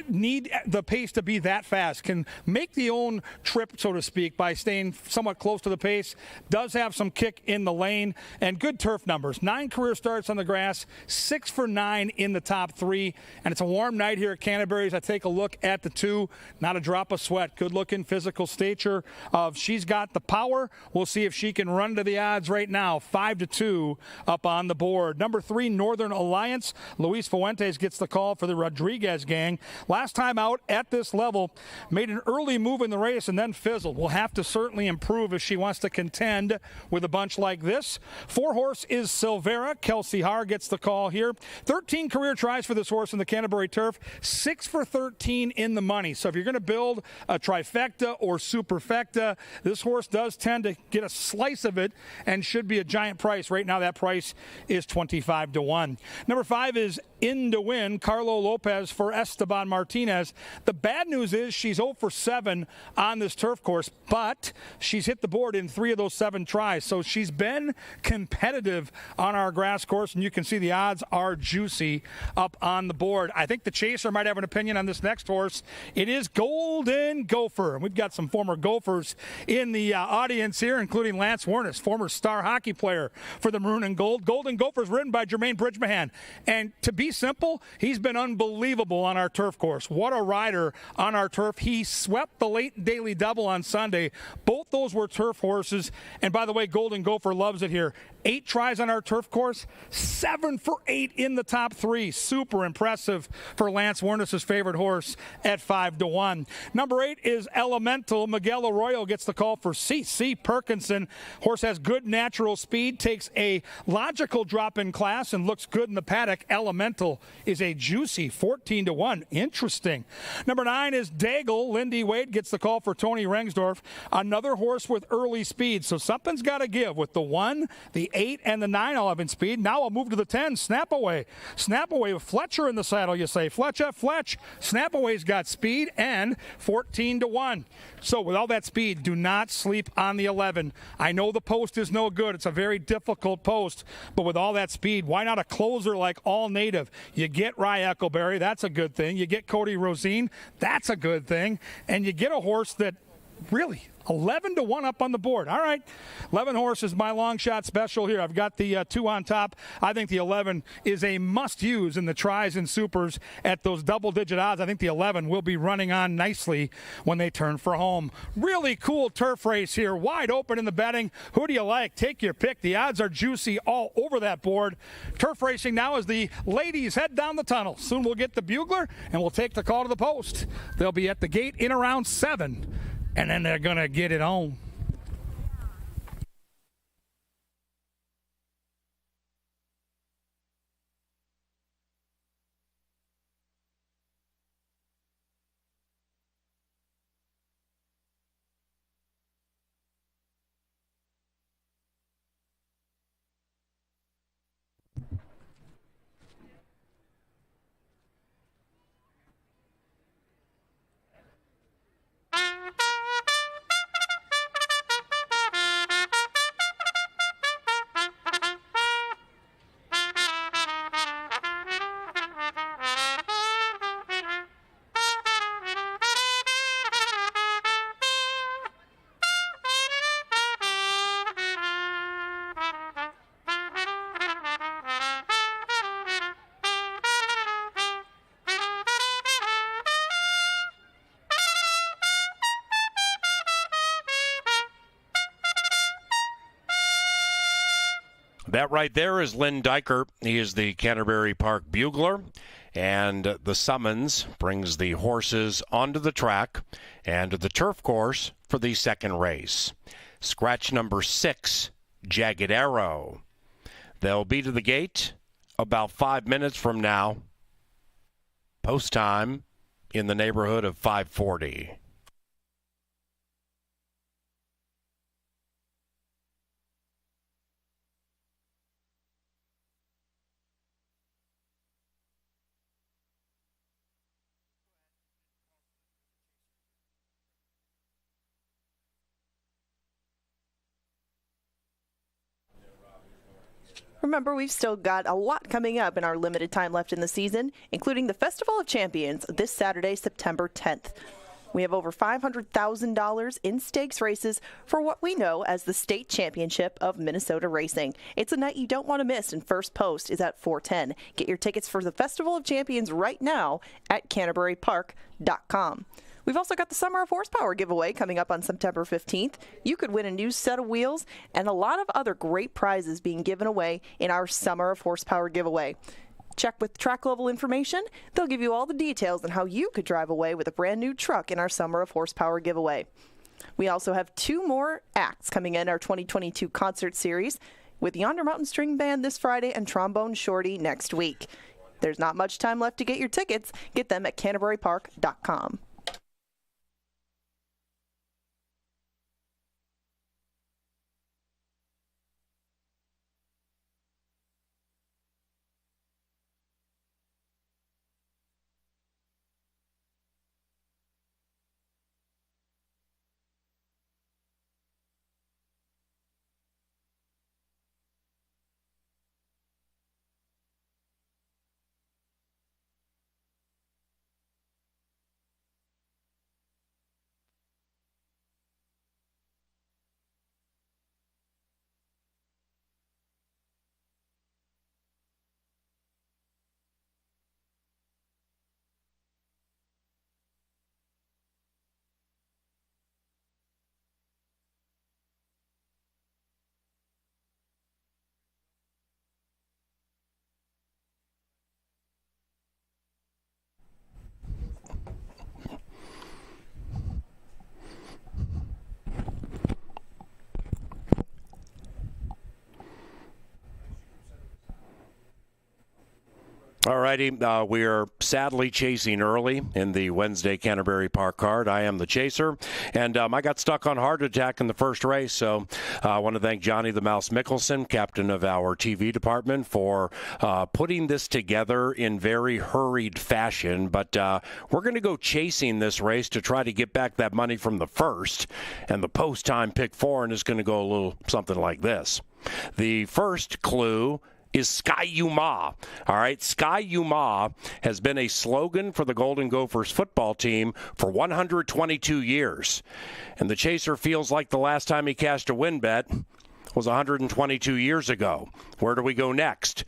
need the pace to be that fast. Can make the own trip, so to speak, by staying somewhat close to the pace. Does have some kick in the lane and good turf numbers. 9 career starts on the grass, 6 for 9 in the top 3. And it's a warm night here at Canterbury as I take a look at the 2. Not a drop of sweat. Good looking physical stature of she's got the power. We'll see if she can run to the odds right now. 5-2 up on the board. Number 3, Northern Alliance. Luis Fuentes gets the call for the Rodriguez gang. Last time out at this level, made an early move in the race and then fizzled. Will have to certainly improve if she wants to contend with a bunch like this. 4 horse is Silvera. Kelsey Haar gets the call here. 13 career tries for this horse in the Canterbury turf. 6 for 13 in the money. So if you're going to build a trifecta or superfecta, this horse does tend to get a slice of it and should be a giant price. Right now that price is 25-1. Number 5 is In to Win. Carlo Lopez for Esteban Martinez. The bad news is she's 0 for 7 on this turf course, but she's hit the board in 3 of those 7 tries. So she's been competitive on our grass course, and you can see the odds are juicy up on the board. I think the chaser might have an opinion on this next horse. It is Golden Gopher. And we've got some former Gophers in the audience here, including Lance Warnes, former star hockey player for the Maroon and Gold. Golden Gopher's ridden by Jermaine Bridgemahan. And to be simple, he's been unbelievable on our turf course. What a rider on our turf. He swept the late daily double on Sunday. Both those were turf horses. And by the way, Golden Gopher loves it here. 8 tries on our turf course, 7 for 8 in the top 3. Super impressive for Lance Warnes' favorite horse at 5-1. Number 8 is Elemental. Miguel Arroyo gets the call for C.C. Perkinson. Horse has good natural speed, takes a logical drop in class, and looks good in the paddock. Elemental is a juicy 14-1. Interesting. Number 9 is Daigle. Lindy Wade gets the call for Tony Rengsdorf. Another horse with early speed, so something's got to give with the 1, the 8, and the 9 all having speed. Now I'll move to the 10, Snap Away. Snap Away with Fletcher in the saddle, you say. Fletch. Snap Away's got speed and 14-1. So with all that speed, do not sleep on the 11. I know the post is no good. It's a very difficult post, but with all that speed, why not a closer like All Native? You get Rye Eccleberry, that's a good thing. You get Cody Rosine, that's a good thing. And you get a horse that really 11-1 up on the board. All right, 11 horse is my long shot special here. I've got the 2 on top. I think the 11 is a must use in the tries and supers at those double-digit odds. I think the 11 will be running on nicely when they turn for home. Really cool turf race here, wide open in the betting. Who do you like? Take your pick. The odds are juicy all over that board. Turf racing now as the ladies head down the tunnel. Soon we'll get the bugler and we'll take the call to the post. They'll be at the gate in around 7. And then they're going to get it on. That right there is Lynn Diker. He is the Canterbury Park bugler. And the summons brings the horses onto the track and to the turf course for the second race. Scratch number 6, Jagged Arrow. They'll be to the gate about 5 minutes from now. Post time in the neighborhood of 5:40. Remember, we've still got a lot coming up in our limited time left in the season, including the Festival of Champions this Saturday, September 10th. We have over $500,000 in stakes races for what we know as the State Championship of Minnesota Racing. It's a night you don't want to miss, and first post is at 4:10. Get your tickets for the Festival of Champions right now at CanterburyPark.com. We've also got the Summer of Horsepower giveaway coming up on September 15th. You could win a new set of wheels and a lot of other great prizes being given away in our Summer of Horsepower giveaway. Check with Track Level Information. They'll give you all the details on how you could drive away with a brand new truck in our Summer of Horsepower giveaway. We also have 2 more acts coming in our 2022 concert series with Yonder Mountain String Band this Friday and Trombone Shorty next week. There's not much time left to get your tickets. Get them at CanterburyPark.com. All righty, we are sadly chasing early in the Wednesday Canterbury Park card. I am the chaser, and I got stuck on heart attack in the first race, so I want to thank Johnny the Mouse Mickelson, captain of our TV department, for putting this together in very hurried fashion, but we're going to go chasing this race to try to get back that money from the first, and the post-time pick 4 and is going to go a little something like this. The first clue is Sky Yuma. All right, Sky Yuma has been a slogan for the Golden Gophers football team for 122 years. And the chaser feels like the last time he cashed a win bet was 122 years ago. Where do we go next?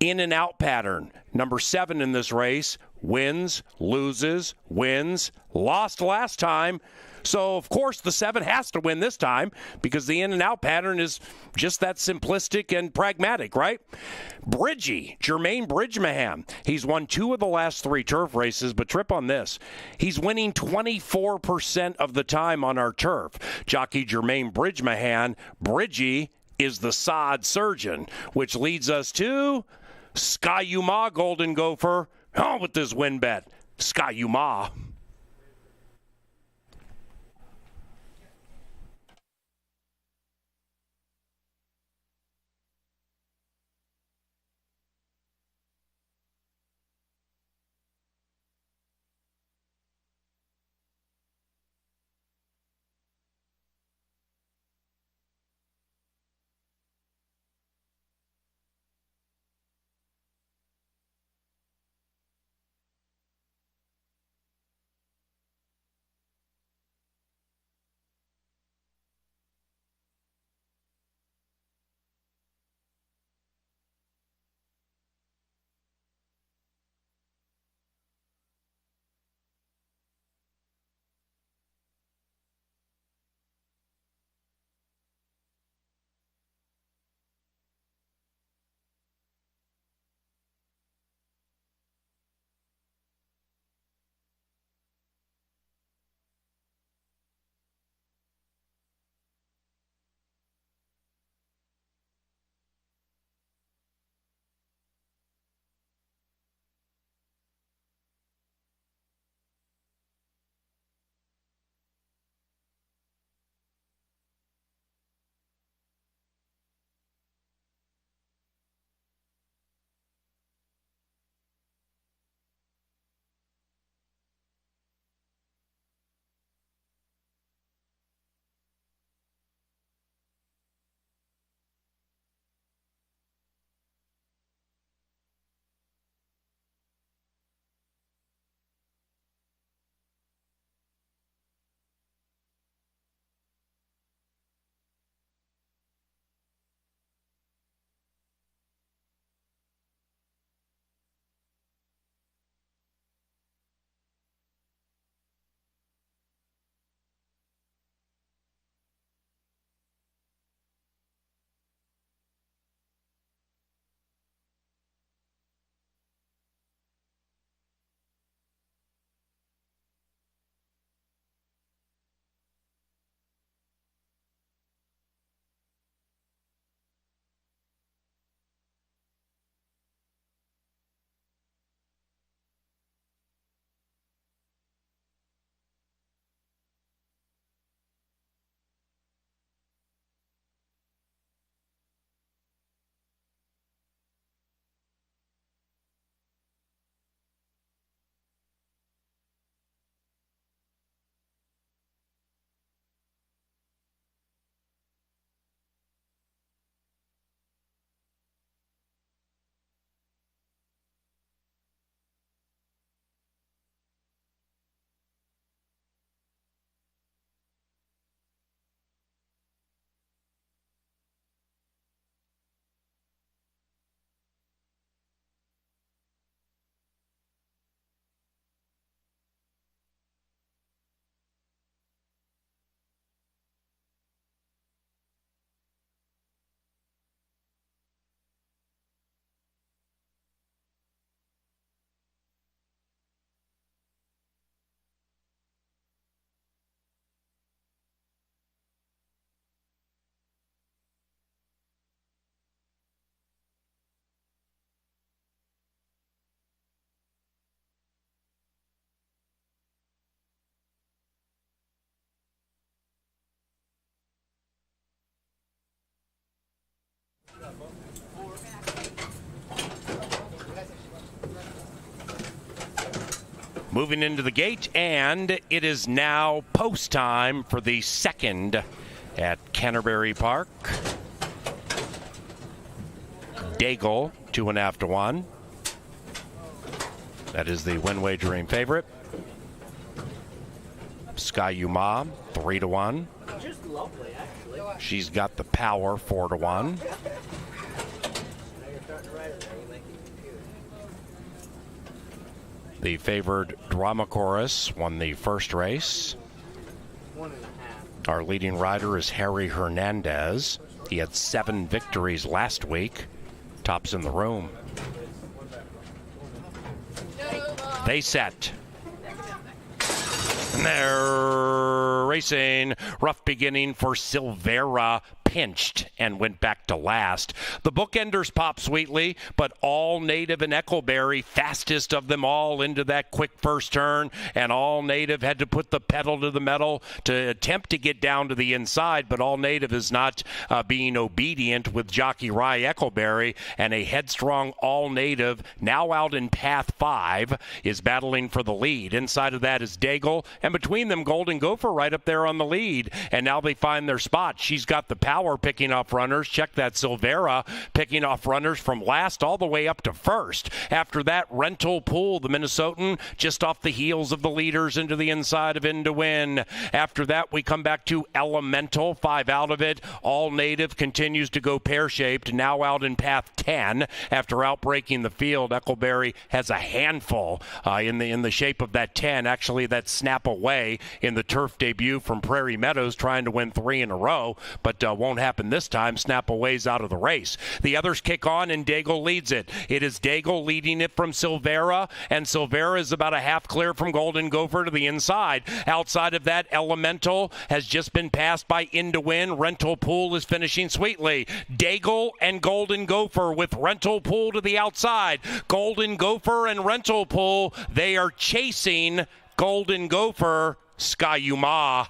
In and out pattern. Number 7 in this race. Wins, loses, wins, lost last time. So, of course, the 7 has to win this time because the in and out pattern is just that simplistic and pragmatic, right? Jermaine Bridgmahan. He's won 2 of the last 3 turf races, but trip on this. He's winning 24% of the time on our turf. Jockey Jermaine Bridgmahan. Bridgie is the sod surgeon, which leads us to Sky Yuma Golden Gopher. Oh, with this win bet. Sky Yuma. moving into the gate, and it is now post time for the second at Canterbury Park. Daigle, 2.5 to 1. That is the win wagering favorite. Sky Yuma, 3 to 1. Just lovely, actually. She's got the power, 4 to 1. The favored Drama Chorus won the first race. 1.5. Our leading rider is Harry Hernandez. He had 7 victories last week. Tops in the room. They set. And they're racing. Rough beginning for Silvera. Pinched and went back to last. The bookenders pop sweetly, but All Native and Eckleberry, fastest of them all, into that quick first turn, and All Native had to put the pedal to the metal to attempt to get down to the inside, but All Native is not being obedient with jockey Rye Eckleberry, and a headstrong All Native, now out in path 5, is battling for the lead. Inside of that is Daigle, and between them Golden Gopher right up there on the lead, and now they find their spot. She's got the power picking off runners. Check that, Silvera picking off runners from last all the way up to first. After that, Rental Pool, the Minnesotan, just off the heels of the leaders into the inside of In to Win. After that, we come back to Elemental, 5 out of it. All Native continues to go pear-shaped, now out in path 10 after outbreaking the field. Eckleberry has a handful in the shape of that 10. Actually, that snap away in the turf debut from Prairie Meadows, trying to win 3 in a row, but won't happen this time. Snap away's out of the race. The others kick on, and Daigle leads it. It is Daigle leading it from Silvera, and Silvera is about a half clear from Golden Gopher to the inside. Outside of that, Elemental has just been passed by In to Win. Rental Pool is finishing sweetly. Daigle and Golden Gopher with Rental Pool to the outside. Golden Gopher and Rental Pool, they are chasing Golden Gopher. Sky Yuma.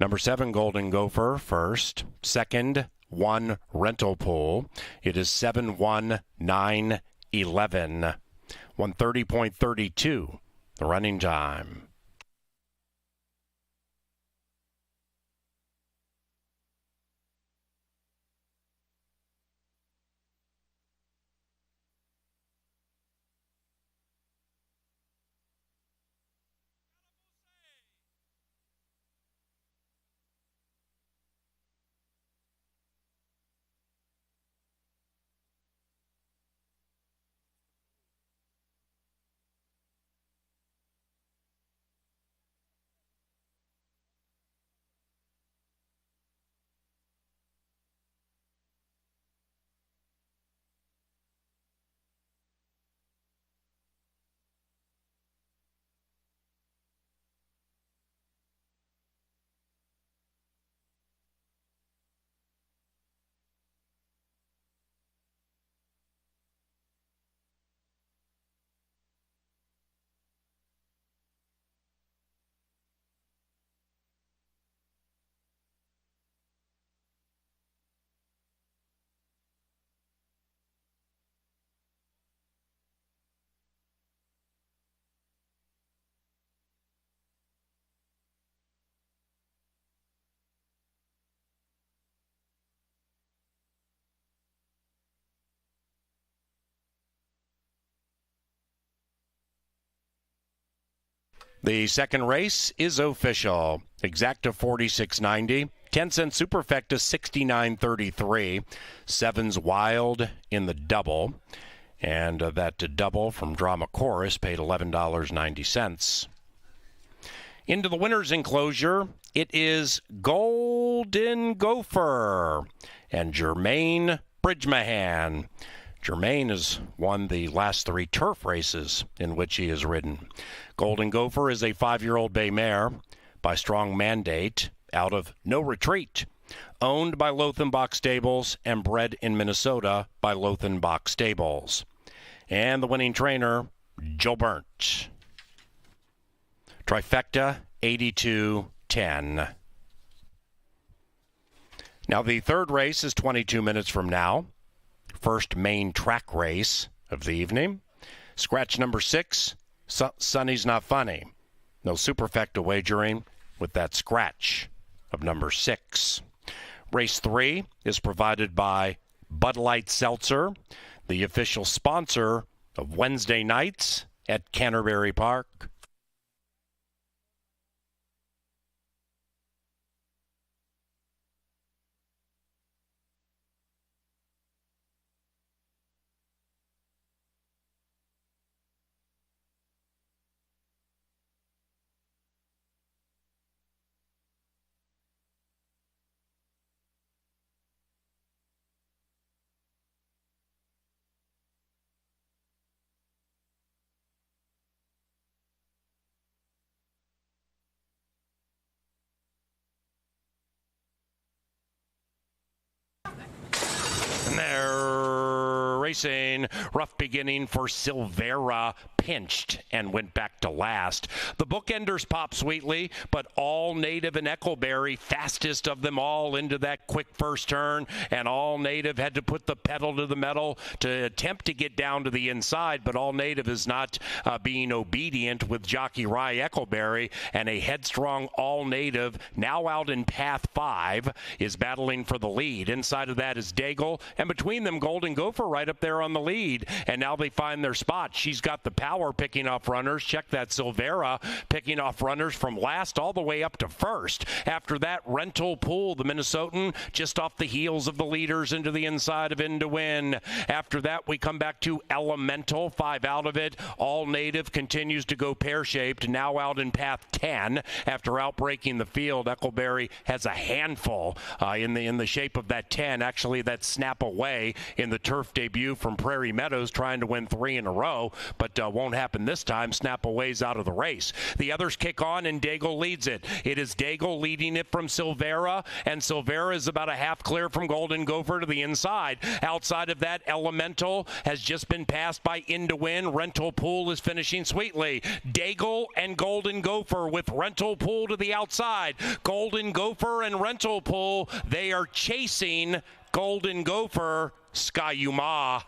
Number 7, Golden Gopher, first. Second, 1 Rental Pool. It is 7-1-9-11. 130.32, the running time. The second race is official. Exacta 46.90. 10-cent Superfecta 69.33. 7's Wild in the double. And that double from Drama Chorus paid $11.90. Into the winner's enclosure, it is Golden Gopher and Jermaine Bridgemahan. Jermaine has won the last 3 turf races in which he has ridden. Golden Gopher is a 5-year-old bay mare by strong mandate out of No Retreat, owned by Lothenbach Stables and bred in Minnesota by Lothenbach Stables. And the winning trainer, Joe Burnt. Trifecta 82.10. Now the third race is 22 minutes from now. First main track race of the evening. Scratch number 6, Sonny's Not Funny. No Superfecta wagering with that scratch of number 6. Race 3 is provided by Bud Light Seltzer, the official sponsor of Wednesday nights at Canterbury Park. And they're racing. Rough beginning for Silvera. Pinched and went back to last. The bookenders pop sweetly, but All Native and Eckleberry, fastest of them all, into that quick first turn, and All Native had to put the pedal to the metal to attempt to get down to the inside, but All Native is not being obedient with jockey Rye Eckleberry, and a headstrong All Native, now out in path 5, is battling for the lead. Inside of that is Daigle, and between them Golden Gopher right up there on the lead, and now they find their spot. She's got the power picking off runners. Check that, Silvera picking off runners from last all the way up to first. After that, Rental Pool, the Minnesotan, just off the heels of the leaders into the inside of In to Win. After that, we come back to Elemental, 5 out of it. All Native continues to go pear-shaped, now out in path 10 after outbreaking the field. Eckleberry has a handful in the shape of that 10. Actually, that snap away in the turf debut from Prairie Meadows, trying to win 3 in a row, but won't happen this time. Snap-away's out of the race. The others kick on, and Daigle leads it. It is Daigle leading it from Silvera, and Silvera is about a half clear from Golden Gopher to the inside. Outside of that, Elemental has just been passed by Into Win. Rental Pool is finishing sweetly. Daigle and Golden Gopher with Rental Pool to the outside. Golden Gopher and Rental Pool, they are chasing Golden Gopher. Skyuma.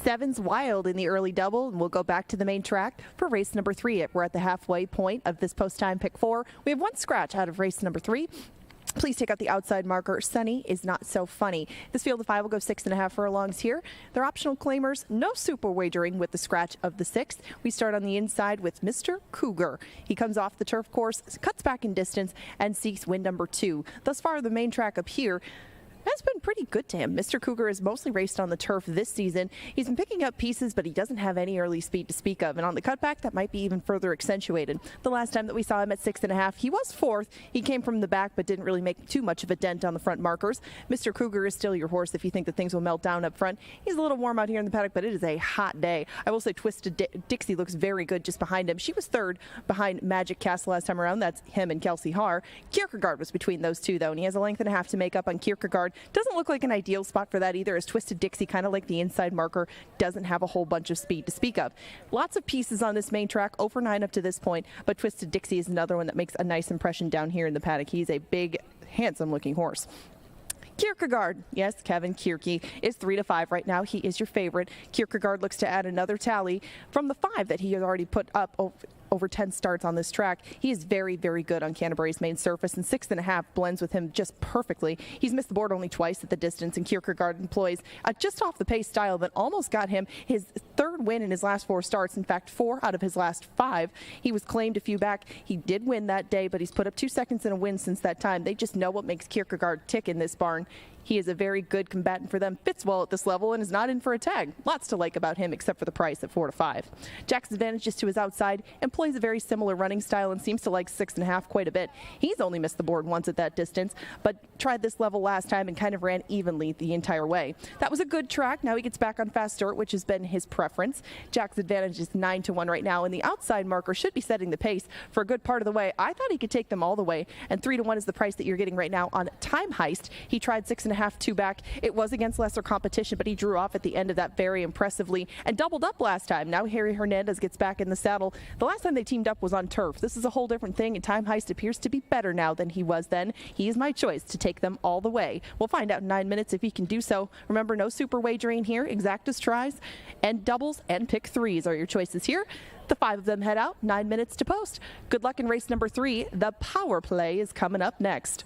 Seven's wild in the early double, and we'll go back to the main track for race number 3. We're at the halfway point of this post-time pick 4. We have one scratch out of race number 3. Please take out the outside marker. Sunny is not so funny. This field of 5 will go 6.5 furlongs here. They're optional claimers. No super wagering with the scratch of the 6th. We start on the inside with Mr. Cougar. He comes off the turf course, cuts back in distance, and seeks win number 2. Thus far, the main track up here has been pretty good to him. Mr. Cougar has mostly raced on the turf this season. He's been picking up pieces, but he doesn't have any early speed to speak of. And on the cutback, that might be even further accentuated. The last time that we saw him at 6.5, he was 4th. He came from the back, but didn't really make too much of a dent on the front markers. Mr. Cougar is still your horse if you think that things will melt down up front. He's a little warm out here in the paddock, but it is a hot day. I will say Twisted Dixie looks very good just behind him. She was 3rd behind Magic Castle last time around. That's him and Kelsey Haar. Kierkegaard was between those two, though, and he has a length and a half to make up on Kierkegaard. Doesn't look like an ideal spot for that either, as Twisted Dixie, kind of like the inside marker, doesn't have a whole bunch of speed to speak of. Lots of pieces on this main track, over 9 up to this point, but Twisted Dixie is another one that makes a nice impression down here in the paddock. He's a big, handsome looking horse. Kierkegaard, yes, Kevin Kierke is 3-5 right now. He is your favorite. Kierkegaard looks to add another tally from the 5 that he has already put up over 10 starts on this track. He is very, very good on Canterbury's main surface, and 6.5 blends with him just perfectly. He's missed the board only twice at the distance, and Kierkegaard employs a just off the pace style that almost got him his 3rd win in his last 4 starts. In fact, 4 out of his last 5. He was claimed a few back. He did win that day, but he's put up 2 seconds in a win since that time. They just know what makes Kierkegaard tick in this barn. He is a very good combatant for them, fits well at this level, and is not in for a tag. Lots to like about him, except for the price at 4-5. Jack's advantage is to his outside, employs a very similar running style, and seems to like 6.5 quite a bit. He's only missed the board once at that distance, but tried this level last time and kind of ran evenly the entire way. That was a good track. Now he gets back on fast dirt, which has been his preference. Jack's advantage is 9-1 right now, and the outside marker should be setting the pace for a good part of the way. I thought he could take them all the way, and 3-1 is the price that you're getting right now on Time Heist. He tried 6.5 2 back. It was against lesser competition, but he drew off at the end of that very impressively and doubled up last time. Now Harry Hernandez gets back in the saddle. The last time they teamed up was on turf. This is a whole different thing, and Time Heist appears to be better now than he was then. He is my choice to take them all the way. We'll find out in 9 minutes if he can do so. Remember, no super wagering here. Exactas tries and doubles and pick 3s are your choices here. The 5 of them head out. 9 minutes to post. Good luck in race number 3. The power play is coming up next.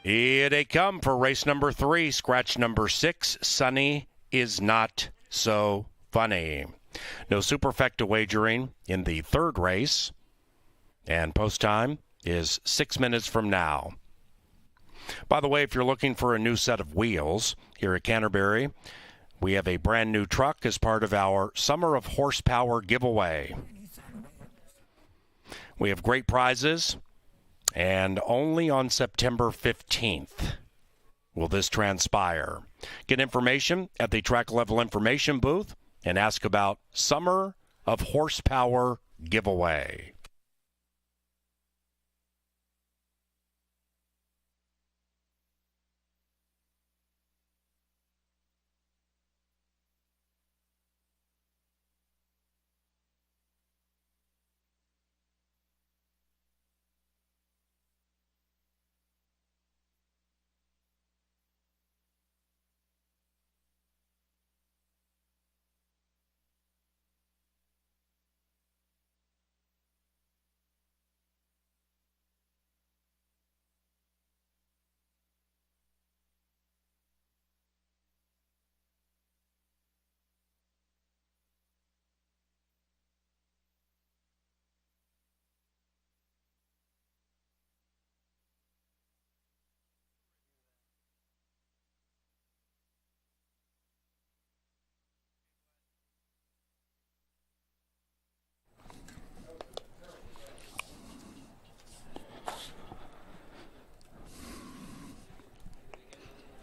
Here they come for race number 3, scratch number 6. Sunny is not so funny. No superfecta wagering in the 3rd race, and post time is 6 minutes from now. By the way, if you're looking for a new set of wheels here at Canterbury, we have a brand new truck as part of our Summer of Horsepower giveaway. We have great prizes. And only on September 15th will this transpire? Get information at the track level information booth and ask about Summer of Horsepower giveaway.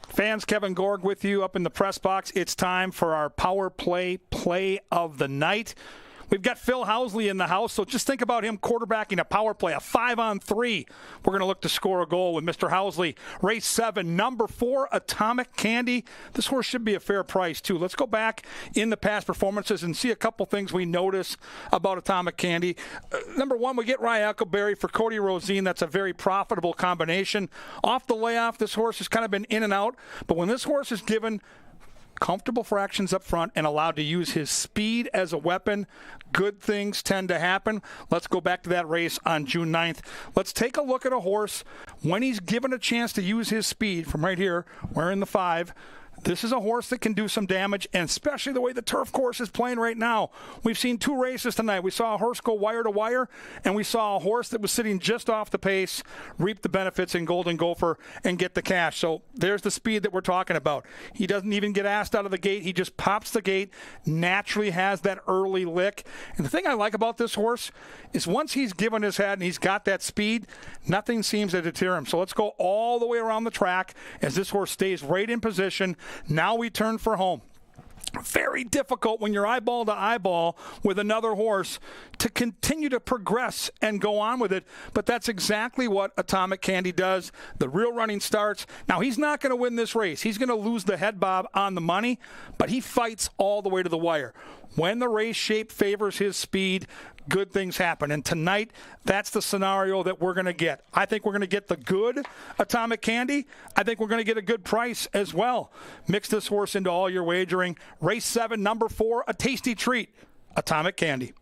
Fans, Kevin Gorg with you up in the press box. It's time for our power play of the night. We've got Phil Housley in the house, so just think about him quarterbacking a power play, a 5-on-3. We're going to look to score a goal with Mr. Housley. Race 7, number 4, Atomic Candy. This horse should be a fair price, too. Let's go back in the past performances and see a couple things we notice about Atomic Candy. Number 1, we get Rye Eckleberry for Cody Rosine. That's a very profitable combination. Off the layoff, this horse has kind of been in and out, but when this horse is given comfortable fractions up front and allowed to use his speed as a weapon, good things tend to happen. Let's go back to that race on June 9th. Let's take a look at a horse when he's given a chance to use his speed from right here, wearing the 5. This is a horse that can do some damage, and especially the way the turf course is playing right now. We've seen 2 races tonight. We saw a horse go wire to wire, and we saw a horse that was sitting just off the pace reap the benefits in Golden Gopher and get the cash. So there's the speed that we're talking about. He doesn't even get asked out of the gate. He just pops the gate, naturally has that early lick. And the thing I like about this horse is once he's given his head and he's got that speed, nothing seems to deter him. So let's go all the way around the track as this horse stays right in position. Now we turn for home. Very difficult when you're eyeball to eyeball with another horse to continue to progress and go on with it, but that's exactly what Atomic Candy does. The real running starts. Now, he's not going to win this race. He's going to lose the head bob on the money, but he fights all the way to the wire. When the race shape favors his speed, good things happen. And tonight, that's the scenario that we're going to get. I think we're going to get the good Atomic Candy. I think we're going to get a good price as well. Mix this horse into all your wagering. Race 7, number 4, a tasty treat, Atomic Candy.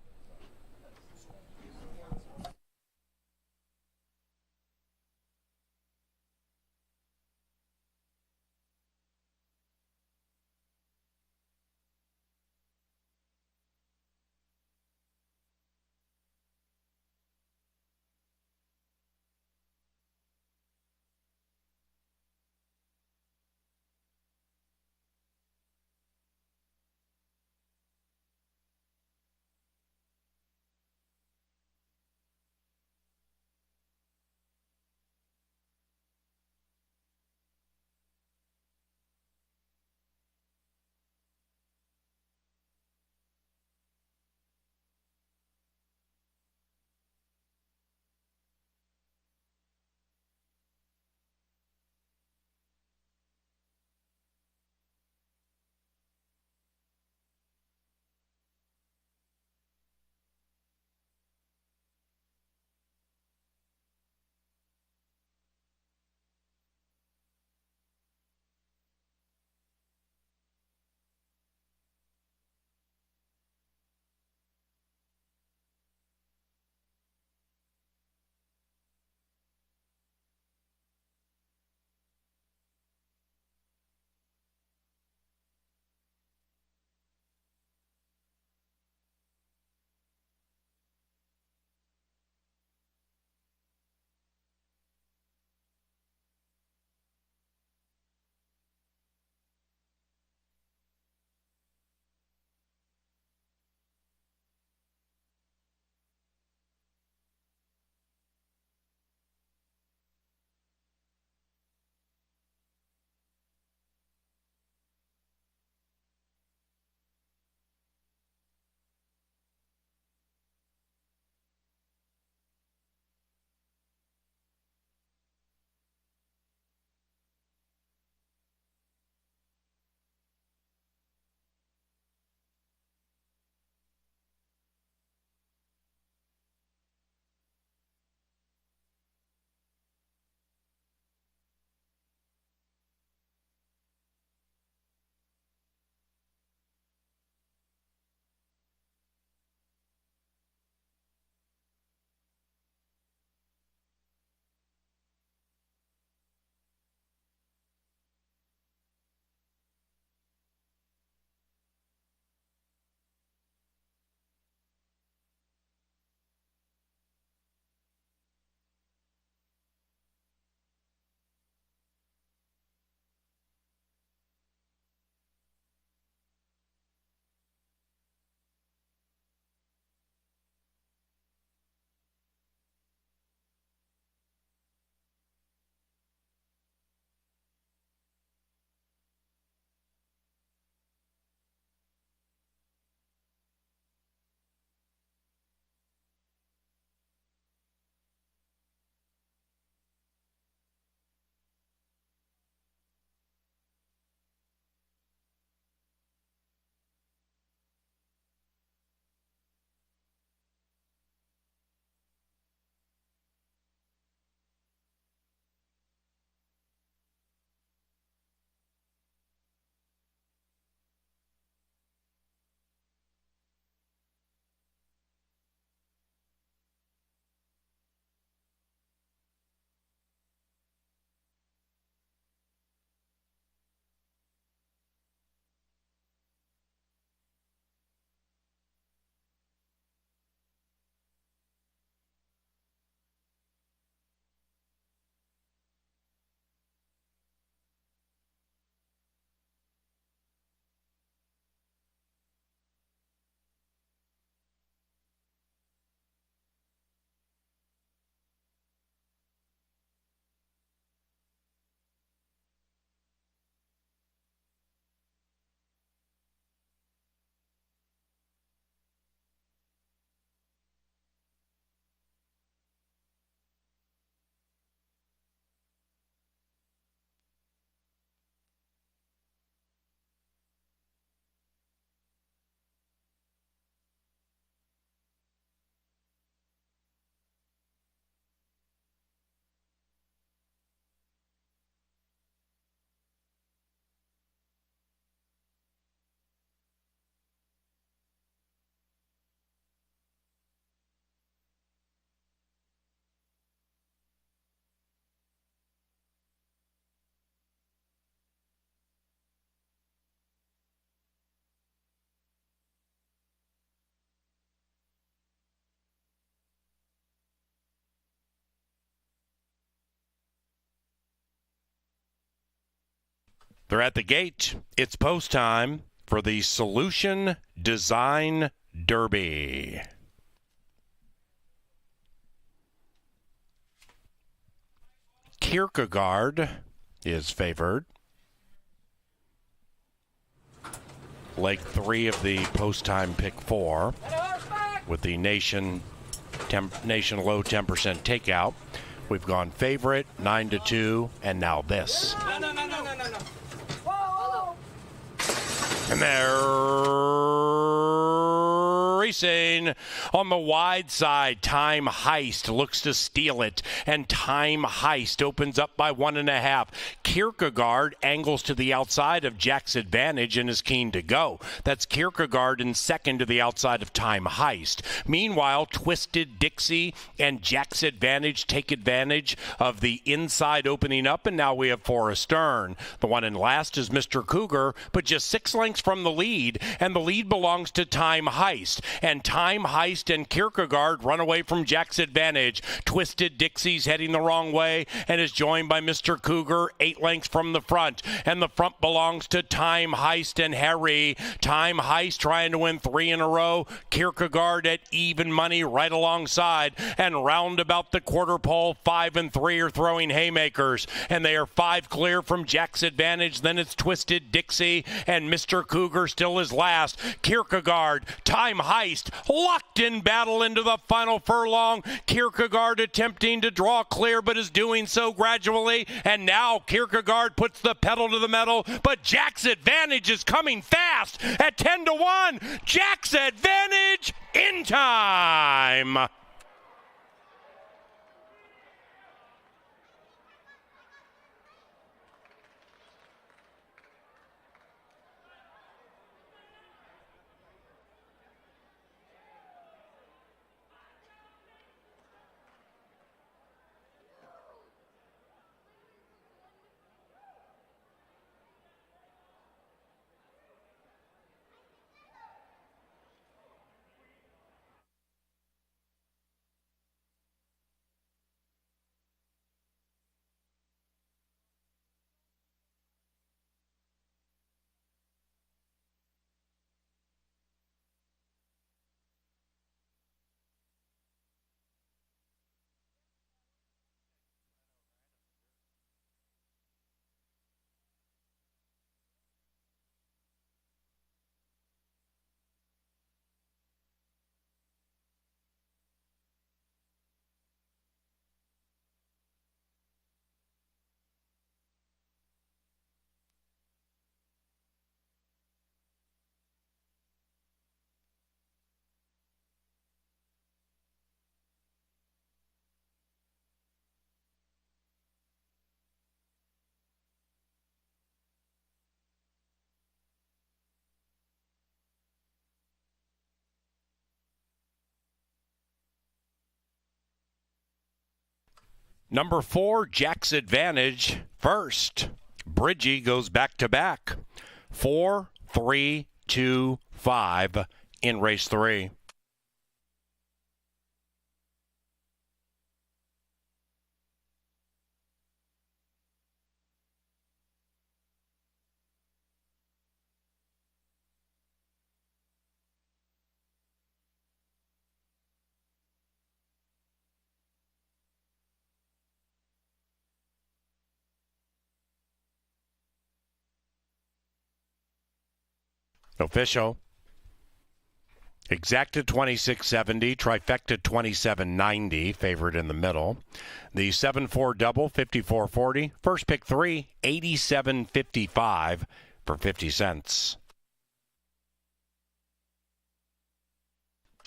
They're at the gate. It's post time for the Solution Design Derby. Kierkegaard is favored. Leg 3 of the post-time pick 4 with the nation low 10% takeout. We've gone favorite, 9-2, and now this. No. And they're racing on the wide side. Time Heist looks to steal it, and Time Heist opens up by 1.5. Kierkegaard angles to the outside of Jack's Advantage and is keen to go. That's Kierkegaard in second to the outside of Time Heist. Meanwhile, Twisted Dixie and Jack's Advantage take advantage of the inside opening up, and now we have Forrest Stern. The one in last is Mr. Cougar, but just 6 lengths from the lead, and the lead belongs to Time Heist. And Time Heist and Kierkegaard run away from Jack's Advantage. Twisted Dixie's heading the wrong way and is joined by Mr. Cougar 8 lengths from the front, and the front belongs to Time Heist and Harry. Time Heist trying to win 3 in a row. Kierkegaard at even money right alongside, and round about the quarter pole, 5 and 3 are throwing haymakers, and they are 5 clear from Jack's Advantage. Then it's Twisted Dixie, and Mr. Cougar still is last. Kierkegaard, Time Heist locked in battle into the final furlong. Kierkegaard attempting to draw clear, but is doing so gradually, and now Kierkegaard puts the pedal to the metal, but Jack's Advantage is coming fast at 10-1. Jack's Advantage in time. Number 4, Jack's Advantage first. Bridgie goes back to back. 4, 3, 2, 5 in race 3. Official. Exacted 2670, trifecta 2790, favored in the middle. The 7-4 double 5440. First pick 3, 8755 for 50 cents.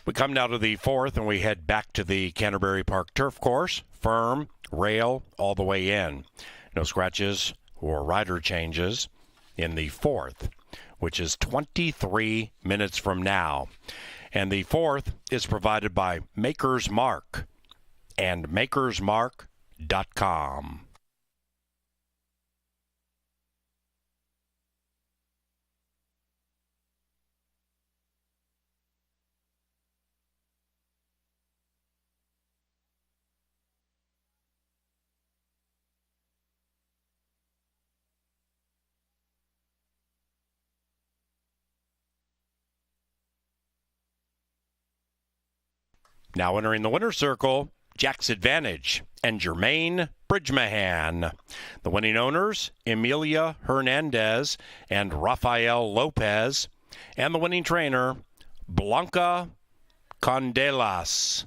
We come now to the 4th and we head back to the Canterbury Park turf course. Firm, rail, all the way in. No scratches or rider changes in the 4th, which is 23 minutes from now. And the 4th is provided by Maker's Mark and makersmark.com. Now entering the winner's circle, Jack's Advantage and Jermaine Bridgemahan. The winning owners, Emilia Hernandez and Rafael Lopez. And the winning trainer, Blanca Condelas.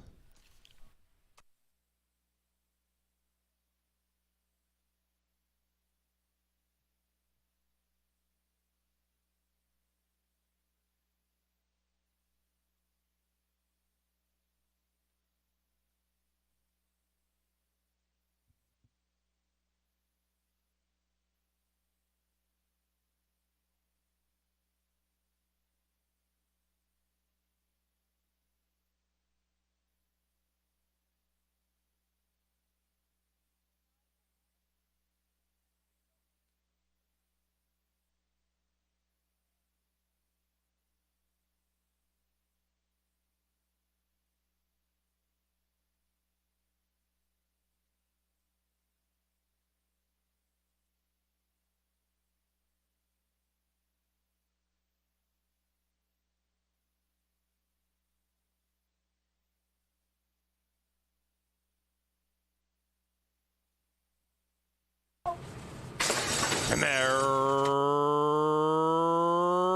And they're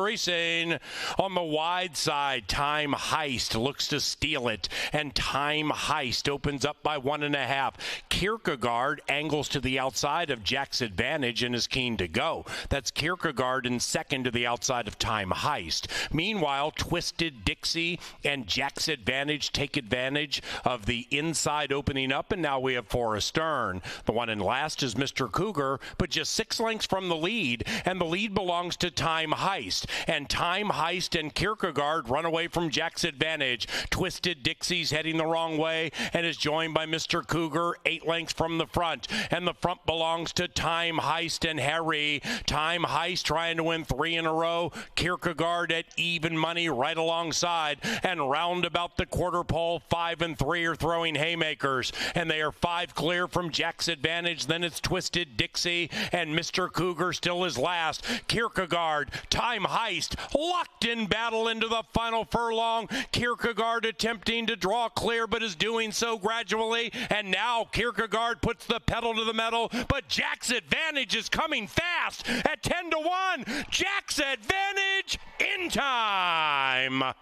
racing on the wide side. Time Heist looks to steal it, and Time Heist opens up by 1.5. Kierkegaard angles to the outside of Jack's Advantage and is keen to go. That's Kierkegaard in second to the outside of Time Heist. Meanwhile, Twisted Dixie and Jack's Advantage take advantage of the inside opening up, and now we have Forrest Stern. The one in last is Mr. Cougar, but just 6 lengths from the lead, and the lead belongs to Time Heist. And Time Heist and Kierkegaard run away from Jack's Advantage. Twisted Dixie's heading the wrong way and is joined by Mr. Cougar 8 lengths from the front. And the front belongs to Time Heist and Harry. Time Heist trying to win 3 in a row. Kierkegaard at even money right alongside. And round about the quarter pole, 5 and 3 are throwing haymakers. And they are 5 clear from Jack's Advantage. Then it's Twisted Dixie and Mr. Cougar still is last. Kierkegaard, Time Heist, locked in battle into the final furlong. Kierkegaard attempting to draw clear, but is doing so gradually. And now Kierkegaard puts the pedal to the metal, but Jack's Advantage is coming fast at 10-1. Jack's Advantage in time.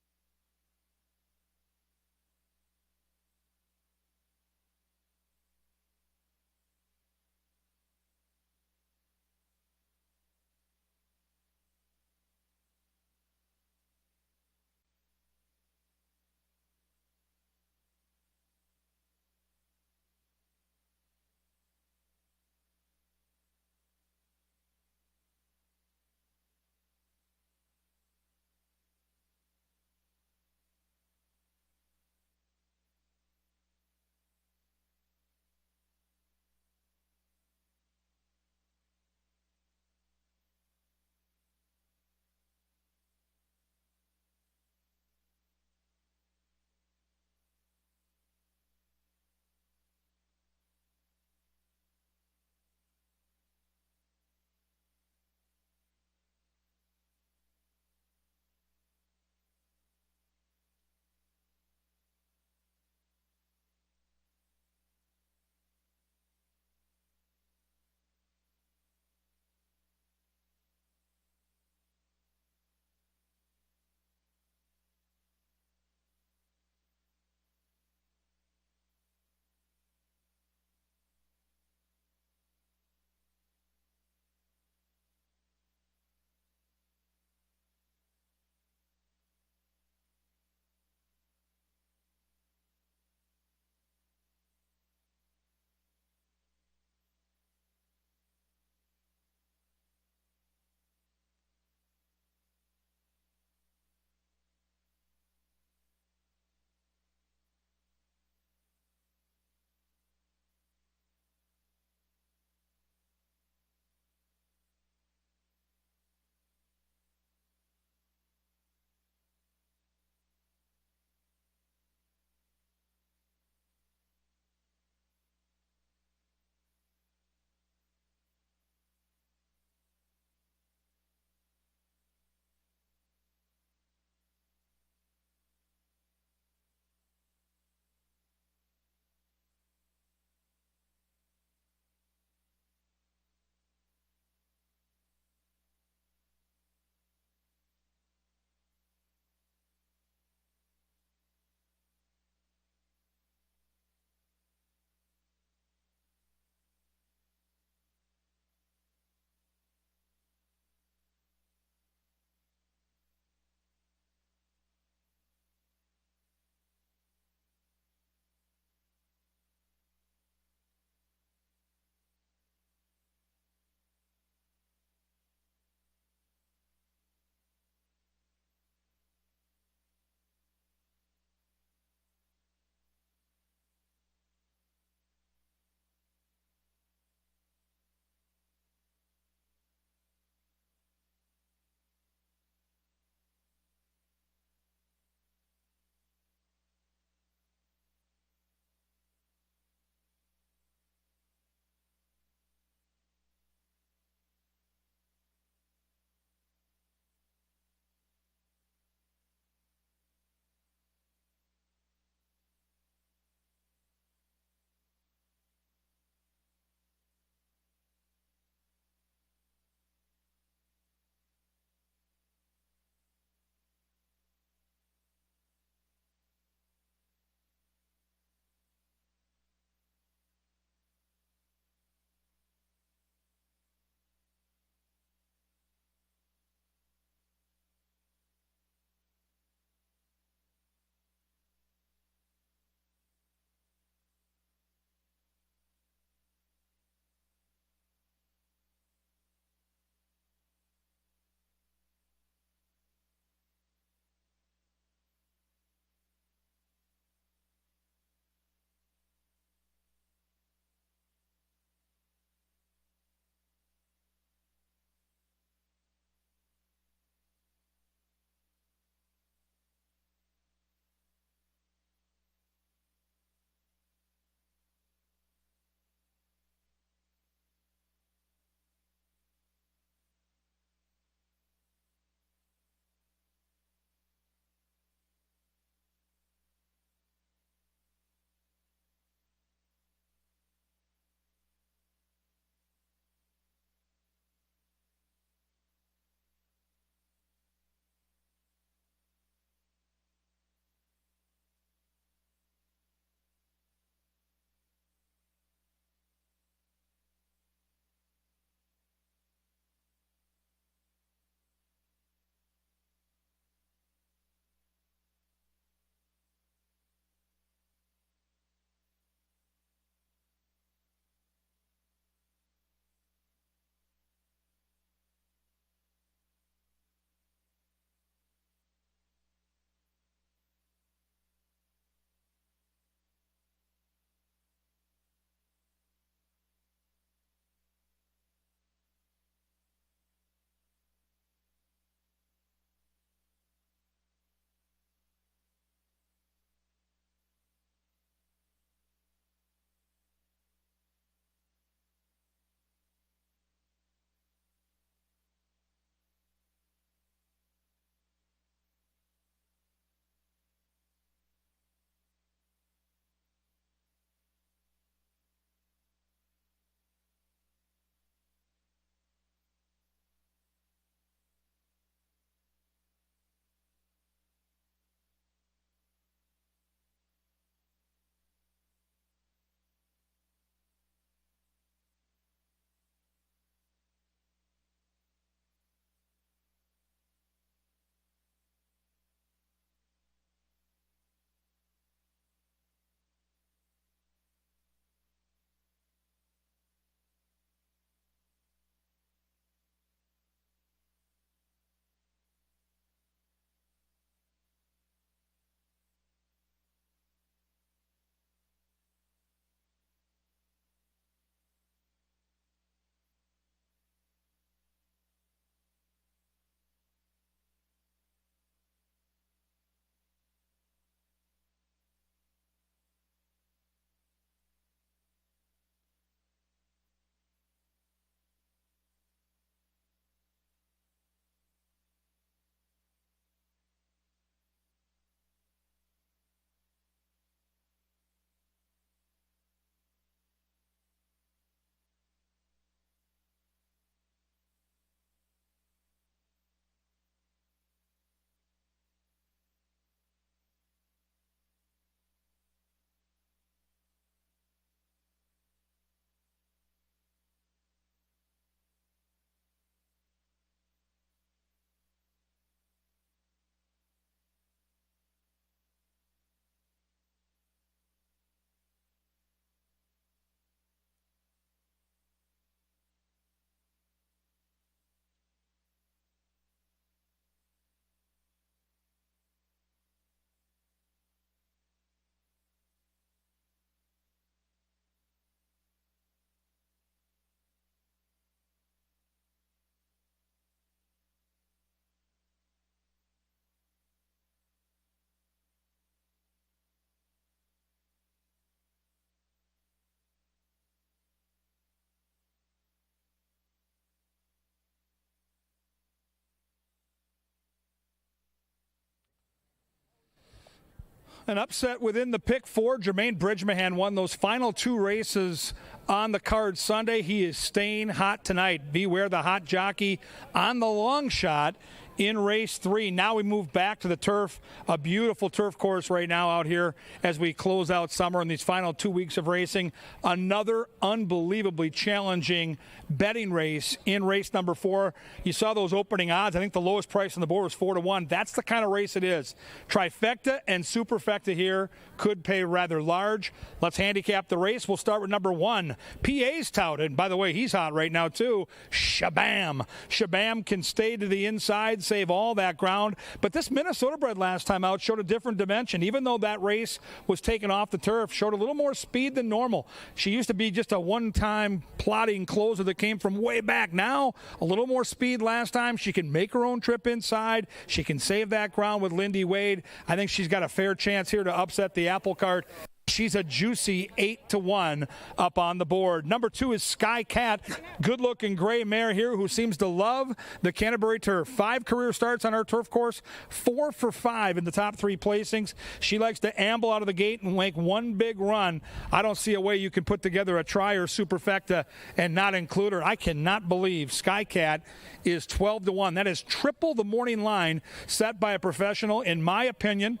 An upset within the pick four. Jermaine Bridgemahan won those final 2 races on the card Sunday. He is staying hot tonight. Beware the hot jockey on the long shot in race 3. Now we move back to the turf, a beautiful turf course right now out here as we close out summer in these final 2 weeks of racing. Another unbelievably challenging betting race in race number 4. You saw those opening odds. I think the lowest price on the board was 4-1. That's the kind of race it is. Trifecta and superfecta here could pay rather large. Let's handicap the race. We'll start with number 1. PA's touted. By the way, he's hot right now too. Shabam. Shabam can stay to the inside, save all that ground. But this Minnesota bred last time out showed a different dimension. Even though that race was taken off the turf, showed a little more speed than normal. She used to be just a one-time plotting closer that came from way back. Now, a little more speed last time. She can make her own trip inside. She can save that ground with Lindy Wade. I think she's got a fair chance here to upset the apple cart. She's a juicy 8-1 up on the board. Number 2 is Sky Cat, good-looking gray mare here who seems to love the Canterbury turf. 5 career starts on our turf course, 4 for 5 in the top 3 placings. She likes to amble out of the gate and make one big run. I don't see a way you can put together a tri or superfecta and not include her. I cannot believe Sky Cat is 12-1. That is triple the morning line set by a professional, in my opinion.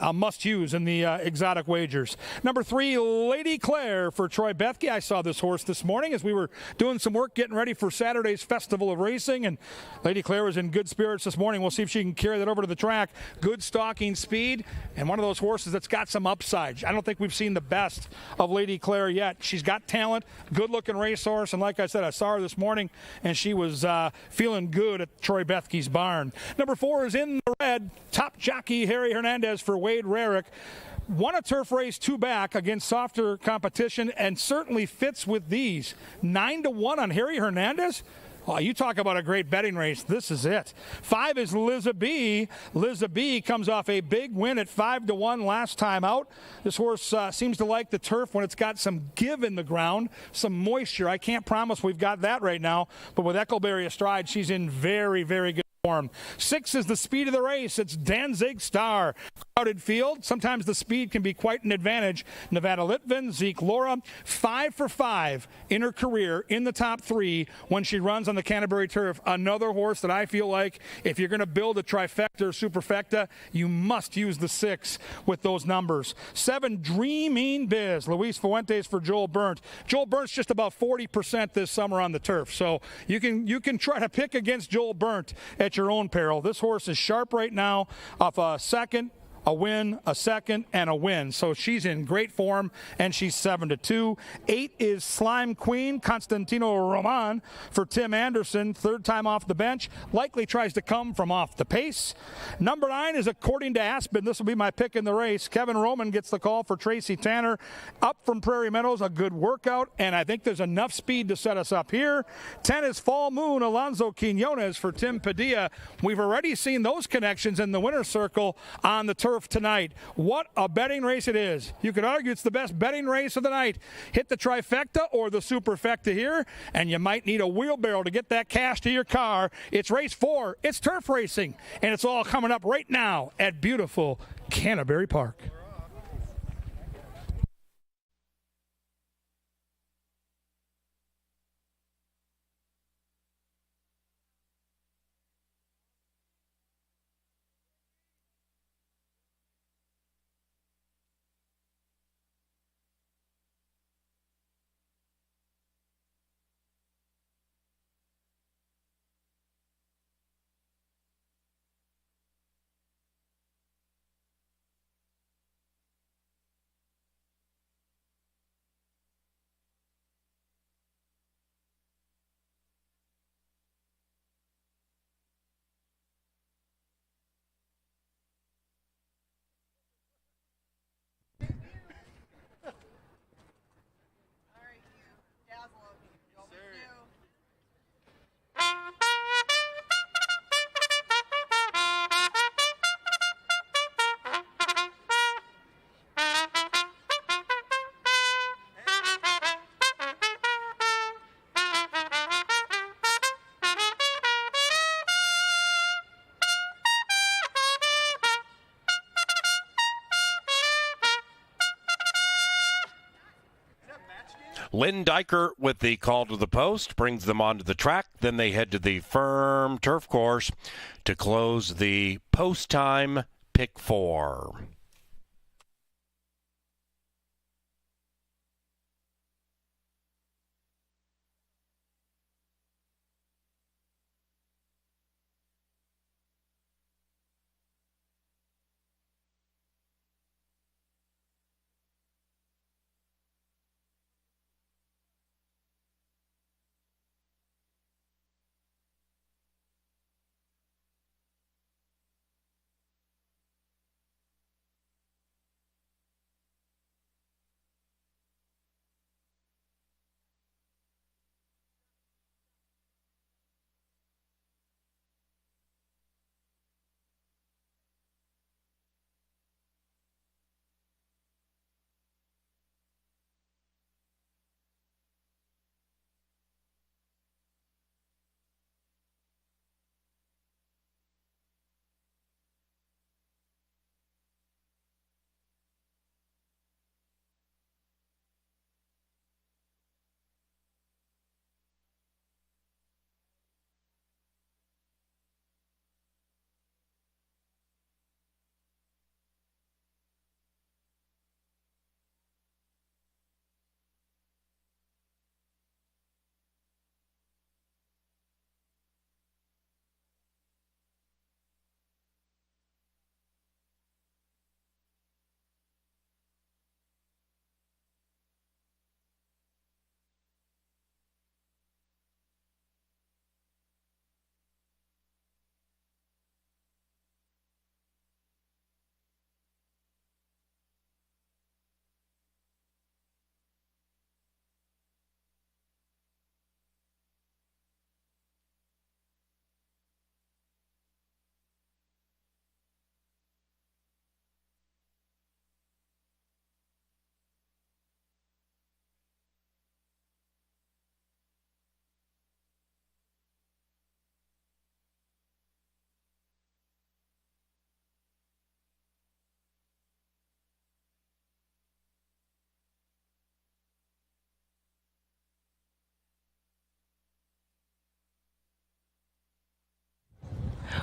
A must-use in the exotic wagers. Number 3, Lady Claire for Troy Bethke. I saw this horse this morning as we were doing some work getting ready for Saturday's Festival of Racing, and Lady Claire was in good spirits this morning. We'll see if she can carry that over to the track. Good stalking speed, and one of those horses that's got some upside. I don't think we've seen the best of Lady Claire yet. She's got talent, good-looking racehorse, and like I said, I saw her this morning, and she was feeling good at Troy Bethke's barn. Number 4 is in the red. Top jockey Harry Hernandez for Wade Rarick. Won a turf race 2 back against softer competition and certainly fits with these. 9-1 on Harry Hernandez. Oh, you talk about a great betting race. This is it. 5 is Liza B. Liza B comes off a big win at 5-1 last time out. This horse seems to like the turf when it's got some give in the ground, some moisture. I can't promise we've got that right now, but with Eckleberry astride, she's in very, very good form. 6 is the speed of the race. It's Danzig Star. Crowded field. Sometimes the speed can be quite an advantage. Nevada Litvin, Zeke Laura, 5 for 5 in her career in the top 3 when she runs on the Canterbury turf. Another horse that I feel like if you're going to build a trifecta or superfecta, you must use the 6 with those numbers. 7, Dreaming Biz. Luis Fuentes for Joel Burnt. Joel Burnt's just about 40% this summer on the turf, so you can try to pick against Joel Burnt at your own peril. This horse is sharp right now off a second, a win, a second, and a win. So she's in great form, and she's 7-2. 8 is Slime Queen, Constantino Roman for Tim Anderson. 3rd time off the bench. Likely tries to come from off the pace. Number 9 is According to Aspen. This will be my pick in the race. Kevin Roman gets the call for Tracy Tanner. Up from Prairie Meadows, a good workout, and I think there's enough speed to set us up here. 10 is Fall Moon, Alonso Quinones for Tim Padilla. We've already seen those connections in the winner's circle on the turf tonight. What a betting race it is. You could argue it's the best betting race of the night. Hit the trifecta or the superfecta here, and you might need a wheelbarrow to get that cash to your car. It's race 4. It's turf racing, and it's all coming up right now at beautiful Canterbury Park. Lynn Diker with the call to the post brings them onto the track. Then they head to the firm turf course to close the post time pick 4.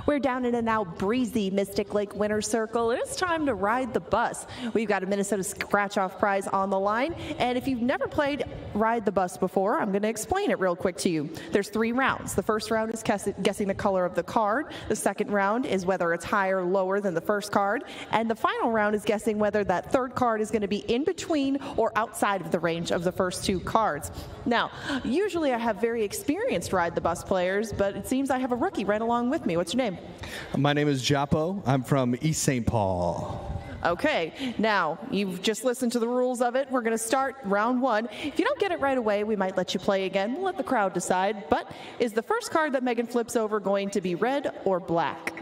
We're down in a now breezy Mystic Lake Winter Circle. It's time to ride the bus. We've got a Minnesota scratch-off prize on the line, and if you've never played Ride the Bus before, I'm going to explain it real quick to you. There's 3 rounds. The first round is guessing the color of the card. The second round is whether it's higher or lower than the first card, and the final round is guessing whether that third card is going to be in between or outside of the range of the first 2 cards. Now, usually I have very experienced Ride the Bus players, but it seems I have a rookie right along with me. What's your name? My name is Japo. I'm from East St. Paul. Okay, now you've just listened to the rules of it. We're going to start round 1. If you don't get it right away, we might let you play again. We'll let the crowd decide. But is the first card that Megan flips over going to be red or black?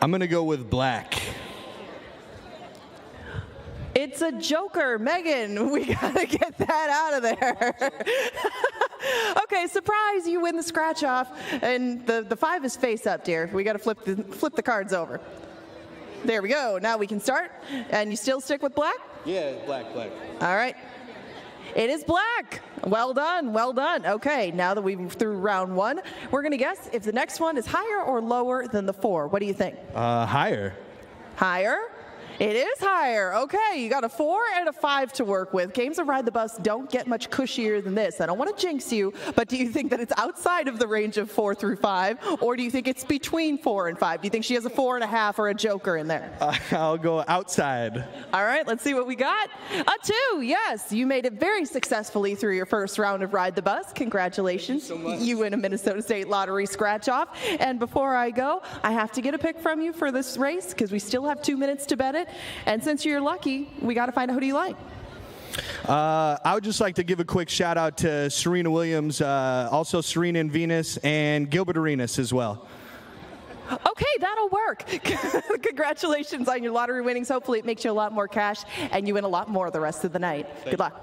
I'm going to go with black. It's a joker. Megan, we got to get that out of there. Okay, surprise, you win the scratch off. And the 5 is face up, dear. We got to flip the cards over. There we go. Now we can start. And you still stick with black? Yeah, black. All right. It is black. Well done, well done. Okay, now that we've through round 1, we're going to guess if the next one is higher or lower than the 4. What do you think? Higher. Higher? It is higher. Okay, you got a 4 and a 5 to work with. Games of Ride the Bus don't get much cushier than this. I don't want to jinx you, but do you think that it's outside of the range of 4 through 5, or do you think it's between 4 and 5? Do you think she has a 4.5 or a joker in there? I'll go outside. All right, let's see what we got. A 2, yes. You made it very successfully through your first round of Ride the Bus. Congratulations. Thank you so much. You win a Minnesota State Lottery scratch-off. And before I go, I have to get a pick from you for this race because we still have 2 minutes to bet it. And since you're lucky, we got to find out who do you like. I would just like to give a quick shout out to Serena Williams, also Serena and Venus, and Gilbert Arenas as well. Okay, that'll work. Congratulations on your lottery winnings. Hopefully it makes you a lot more cash and you win a lot more the rest of the night. Good luck.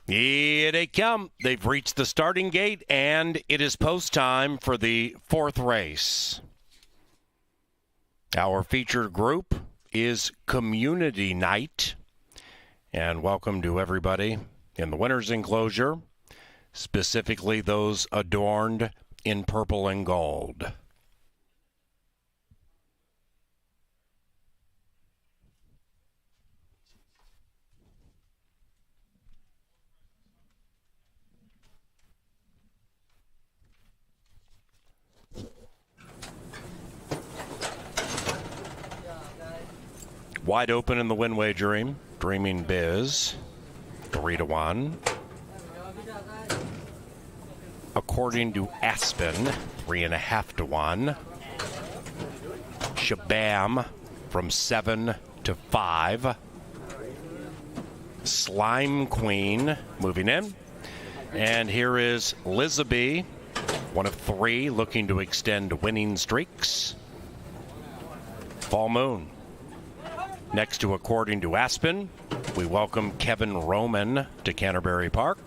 Here they come. They've reached the starting gate, and it is post time for the fourth race. Our featured group is Community Night. And welcome to everybody in the winner's enclosure, specifically those adorned in purple and gold. Wide open in the win wagering. Dreaming Biz, 3-1. According to Aspen, 3.5-1. Shabam from 7 to 5. Slime Queen moving in. And here is Lizabee, one of 3, looking to extend winning streaks. Fall Moon. Next to According to Aspen, we welcome Kevin Roman to Canterbury Park.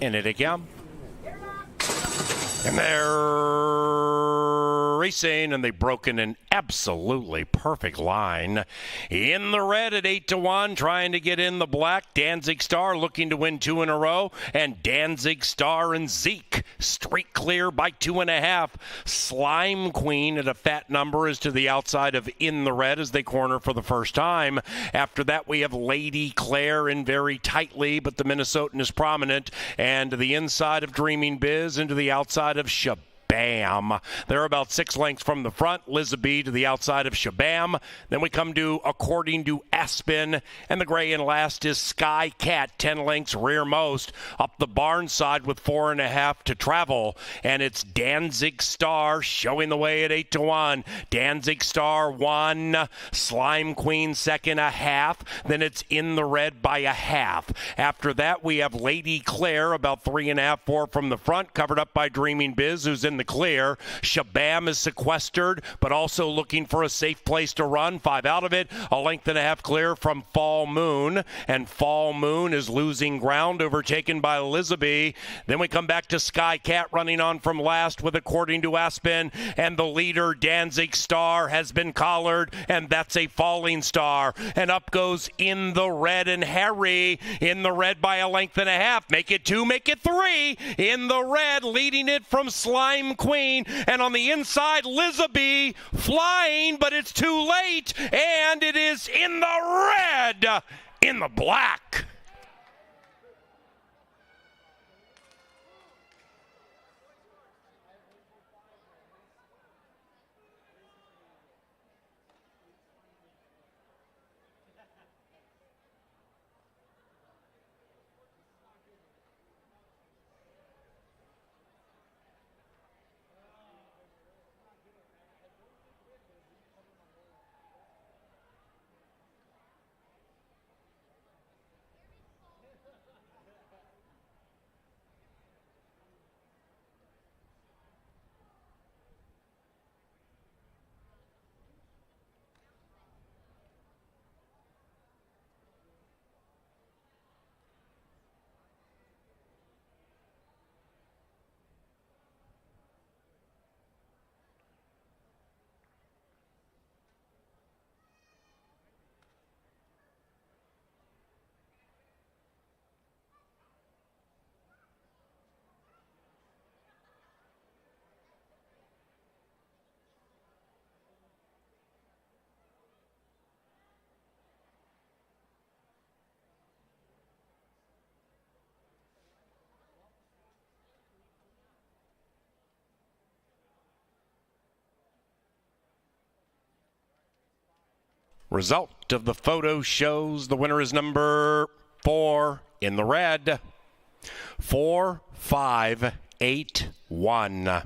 And it again. And they're racing, and they've broken an absolutely perfect line. In the red at 8-1, trying to get in the black. Danzig Star looking to win 2 in a row. And Danzig Star and Zeke straight clear by 2.5. Slime Queen at a fat number is to the outside of In the Red as they corner for the first time. After that, we have Lady Claire in very tightly, but the Minnesotan is prominent. And to the inside of Dreaming Biz and to the outside of Shabam. They're about 6 lengths from the front. Lizabee to the outside of Shabam. Then we come to According to Aspen. And the gray and last is Sky Cat, 10 lengths rearmost. Up the barn side with 4.5 to travel. And it's Danzig Star showing the way at 8-1. Danzig Star 1. Slime Queen second, 1/2. Then it's In the Red by 1/2. After that, we have Lady Claire about 3.5, 4 from the front, covered up by Dreaming Biz, who's in the clear. Shabam is sequestered, but also looking for a safe place to run. 5 out of it. A length and a half clear from Fall Moon. And Fall Moon is losing ground, overtaken by Lizabee. Then we come back to Sky Cat running on from last with According to Aspen. And the leader, Danzig Star, has been collared, and that's a falling star. And up goes In the Red and Harry. In the Red by a length and a half. Make it 2, make it 3. In the Red leading it from Slime Queen, and on the inside Lizabee flying, but it's too late, and it is In the Red in the black. Result of the photo shows the winner is number 4 in the red. 4, 5, 8, 1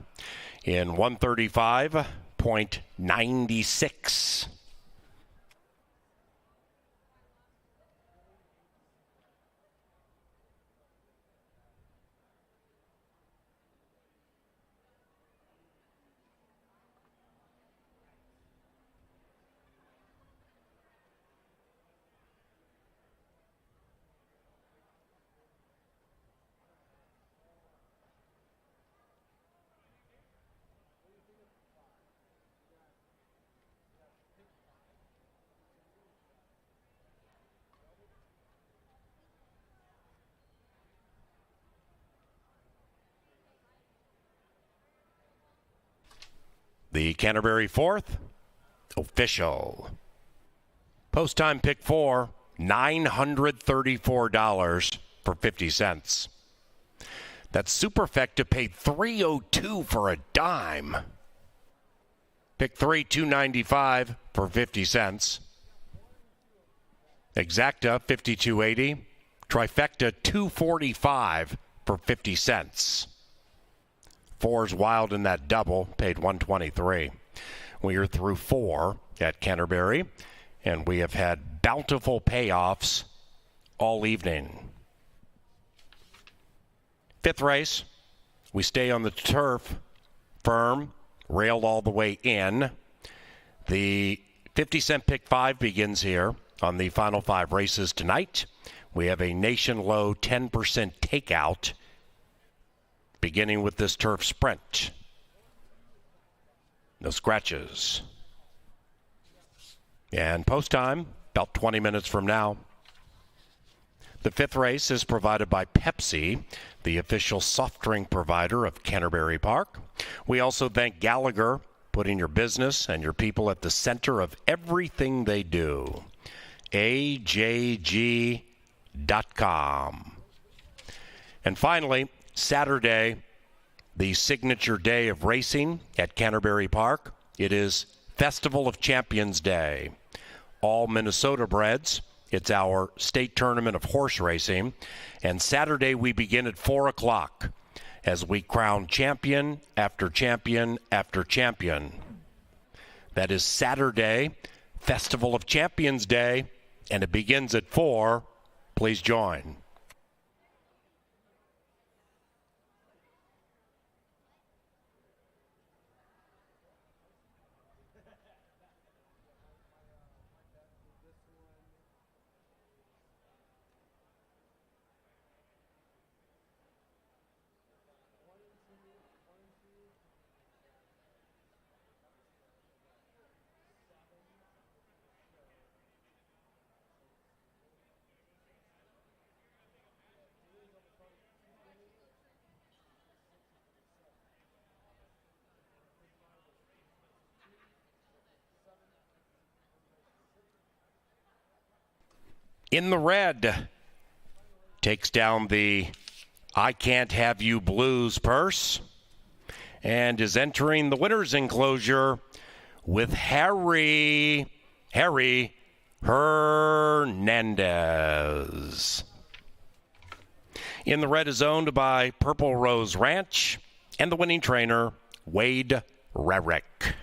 in 135.96. The Canterbury fourth, official. Post time pick 4, $934 for 50 cents. That superfecta paid $302 for a dime. Pick 3, $295 for 50 cents. Exacta, $52.80. Trifecta, $245 for 50 cents. 4's wild in that double, paid $123. We are through 4 at Canterbury, and we have had bountiful payoffs all evening. 5th race, we stay on the turf, firm, railed all the way in. The 50-cent pick 5 begins here on the final 5 races tonight. We have a nation low 10% takeout beginning with this turf sprint. No scratches. And post time, about 20 minutes from now. The 5th race is provided by Pepsi, the official soft drink provider of Canterbury Park. We also thank Gallagher, putting your business and your people at the center of everything they do. AJG.com. And finally, Saturday, the signature day of racing at Canterbury Park. It is Festival of Champions Day. All Minnesota breds. It's our state tournament of horse racing. And Saturday we begin at 4 o'clock as we crown champion after champion after champion. That is Saturday, Festival of Champions Day, and it begins at 4. Please join. In the red, takes down the I Can't Have You Blues purse and is entering the winner's enclosure with Harry Hernandez. In the red is owned by Purple Rose Ranch and the winning trainer, Wade Rarick.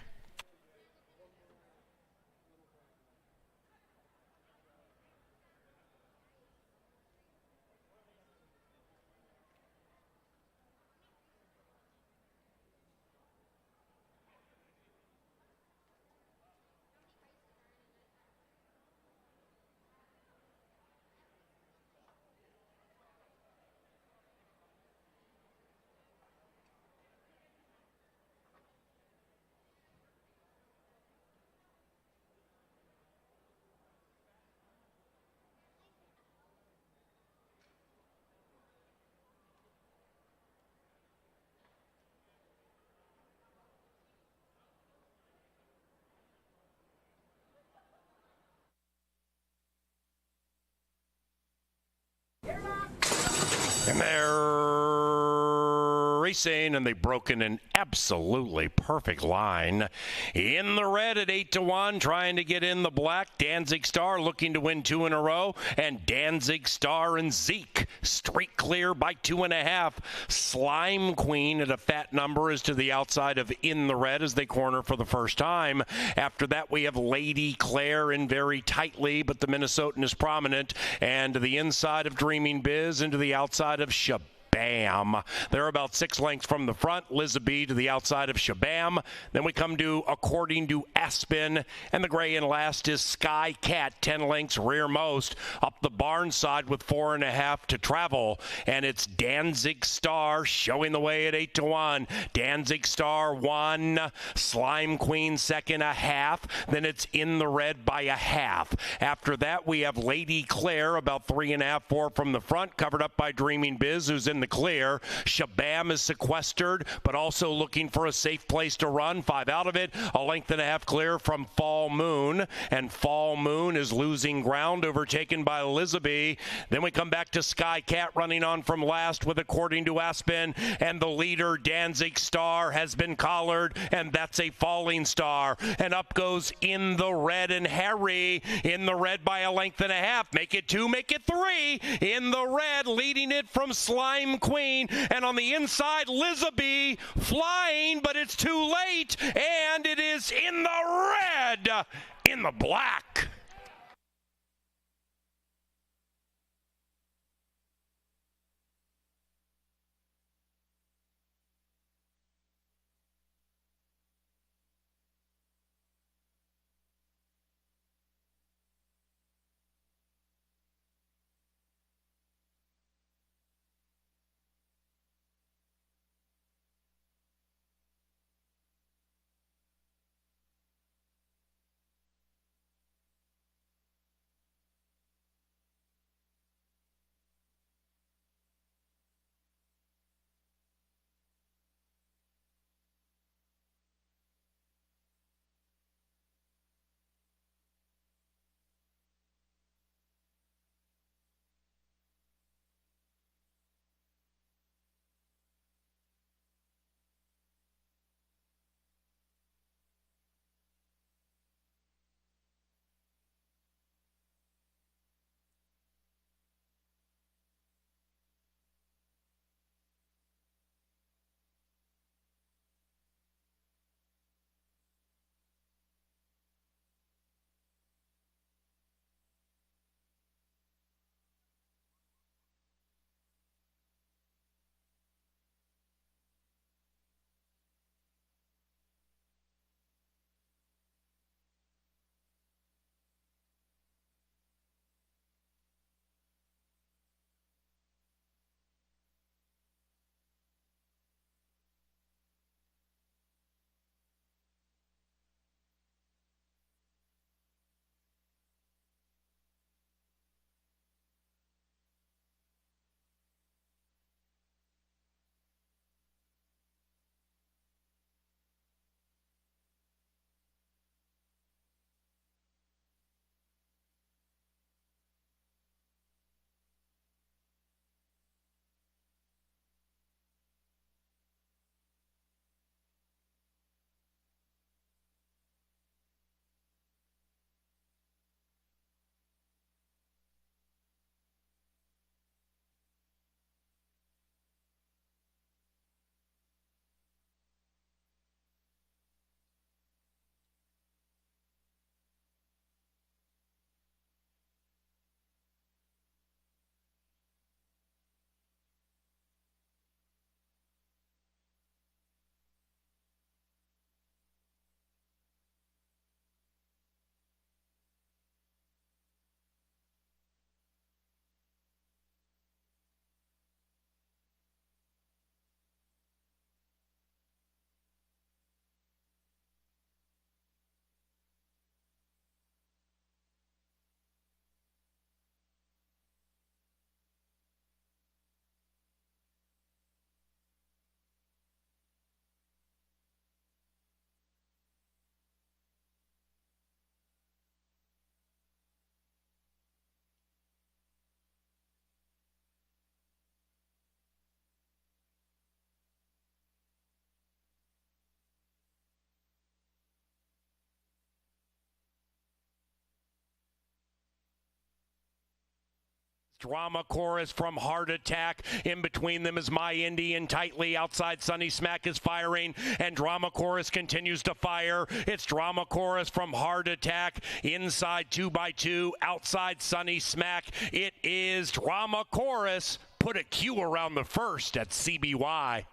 And they're racing, and they've broken an absolutely perfect line. In the red at 8-1, trying to get in the black. Danzig Star looking to win 2 in a row. And Danzig Star and Zeke straight clear by 2.5. Slime Queen at a fat number is to the outside of In the Red as they corner for the first time. After that, we have Lady Claire in very tightly, but the Minnesotan is prominent. And to the inside of Dreaming Biz and to the outside of Shabam. They're about 6 lengths from the front. Lizabee to the outside of Shabam. Then we come to According to Aspen. And the gray in last is Sky Cat, 10 lengths rearmost. Up the barn side with 4.5 to travel. And it's Danzig Star showing the way at 8-1. Danzig Star 1. Slime Queen second, 1/2. Then it's In the Red by 1/2. After that, we have Lady Claire about 3.5, 4 from the front, covered up by Dreaming Biz, who's in in the clear. Shabam is sequestered, but also looking for a safe place to run. 5 out of it, a length and a half clear from Fall Moon, and Fall Moon is losing ground, overtaken by Elizabeth. Then we come back to Sky Cat running on from last with According to Aspen, and the leader Danzig Star has been collared, and that's a falling star. And up goes In the Red and Harry, in the red by a length and a half. Make it 2, make it 3. In the red, leading it from Slime Queen, and on the inside, Elizabeth flying, but it's too late, and it is In the Red, in the black. Drama Chorus from Heart Attack. In between them is My Indian. Tightly outside, Sunny Smack is firing, and Drama Chorus continues to fire. It's Drama Chorus from Heart Attack. Inside 2x2, outside Sunny Smack. It is Drama Chorus. Put a Q around the first at CBY.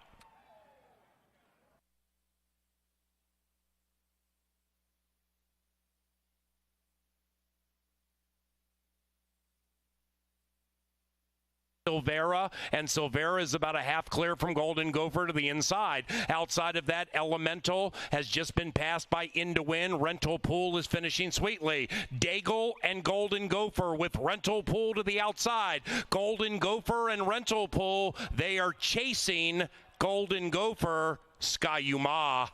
Silvera, and Silvera is about a half clear from Golden Gopher to the inside. Outside of that, Elemental has just been passed by Into Win. Rental Pool is finishing sweetly. Daigle and Golden Gopher with Rental Pool to the outside. Golden Gopher and Rental Pool, they are chasing Golden Gopher. Skyuma.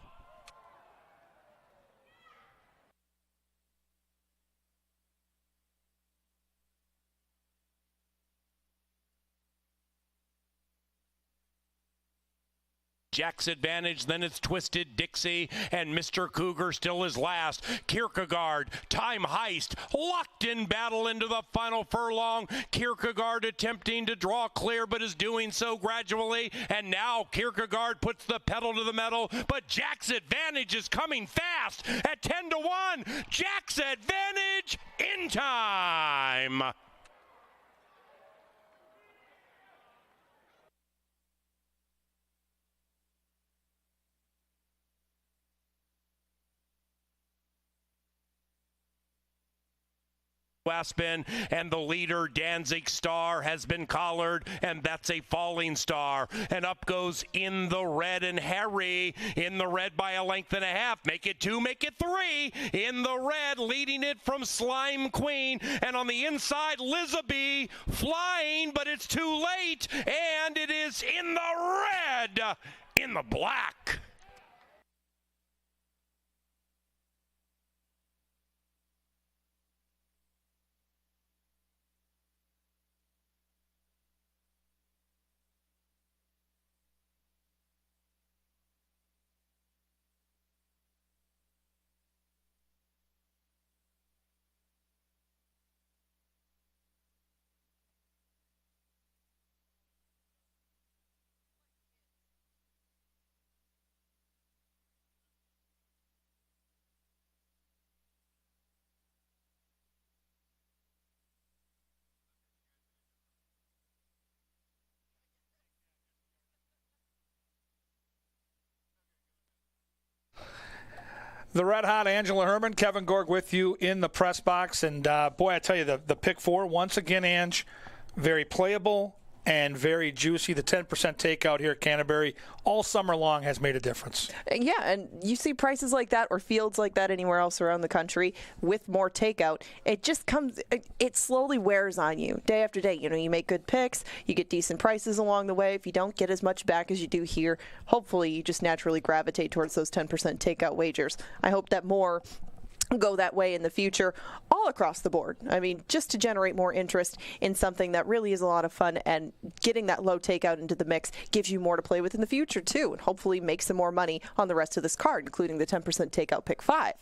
Jack's advantage, then it's Twisted Dixie, and Mr. Cougar still is last. Kierkegaard, Time Heist, locked in battle into the final furlong. Kierkegaard attempting to draw clear, but is doing so gradually, and now Kierkegaard puts the pedal to the metal, but Jack's advantage is coming fast at 10-1. Jack's advantage in time. Aspen, and the leader Danzig Star has been collared, and that's a falling star, and up goes In the Red and Harry. In the Red by a length and a half. Make it 2, make it 3. In the Red leading it from Slime Queen, and on the inside Lizabee flying, but it's too late, and it is In the Red in the black. The red hot Angela Herman, Kevin Gorg with you in the press box. And, boy, I tell you, the pick 4, once again, Ange, very playable and very juicy. The 10% takeout here at Canterbury all summer long has made a difference. Yeah, and you see prices like that or fields like that anywhere else around the country with more takeout. It just comes, it slowly wears on you day after day. You know, you make good picks, you get decent prices along the way. If you don't get as much back as you do here, hopefully you just naturally gravitate towards those 10% takeout wagers. I hope that more go that way in the future all across the board. I mean, just to generate more interest in something that really is a lot of fun, and getting that low takeout into the mix gives you more to play with in the future too, and hopefully make some more money on the rest of this card, including the 10% takeout pick 5.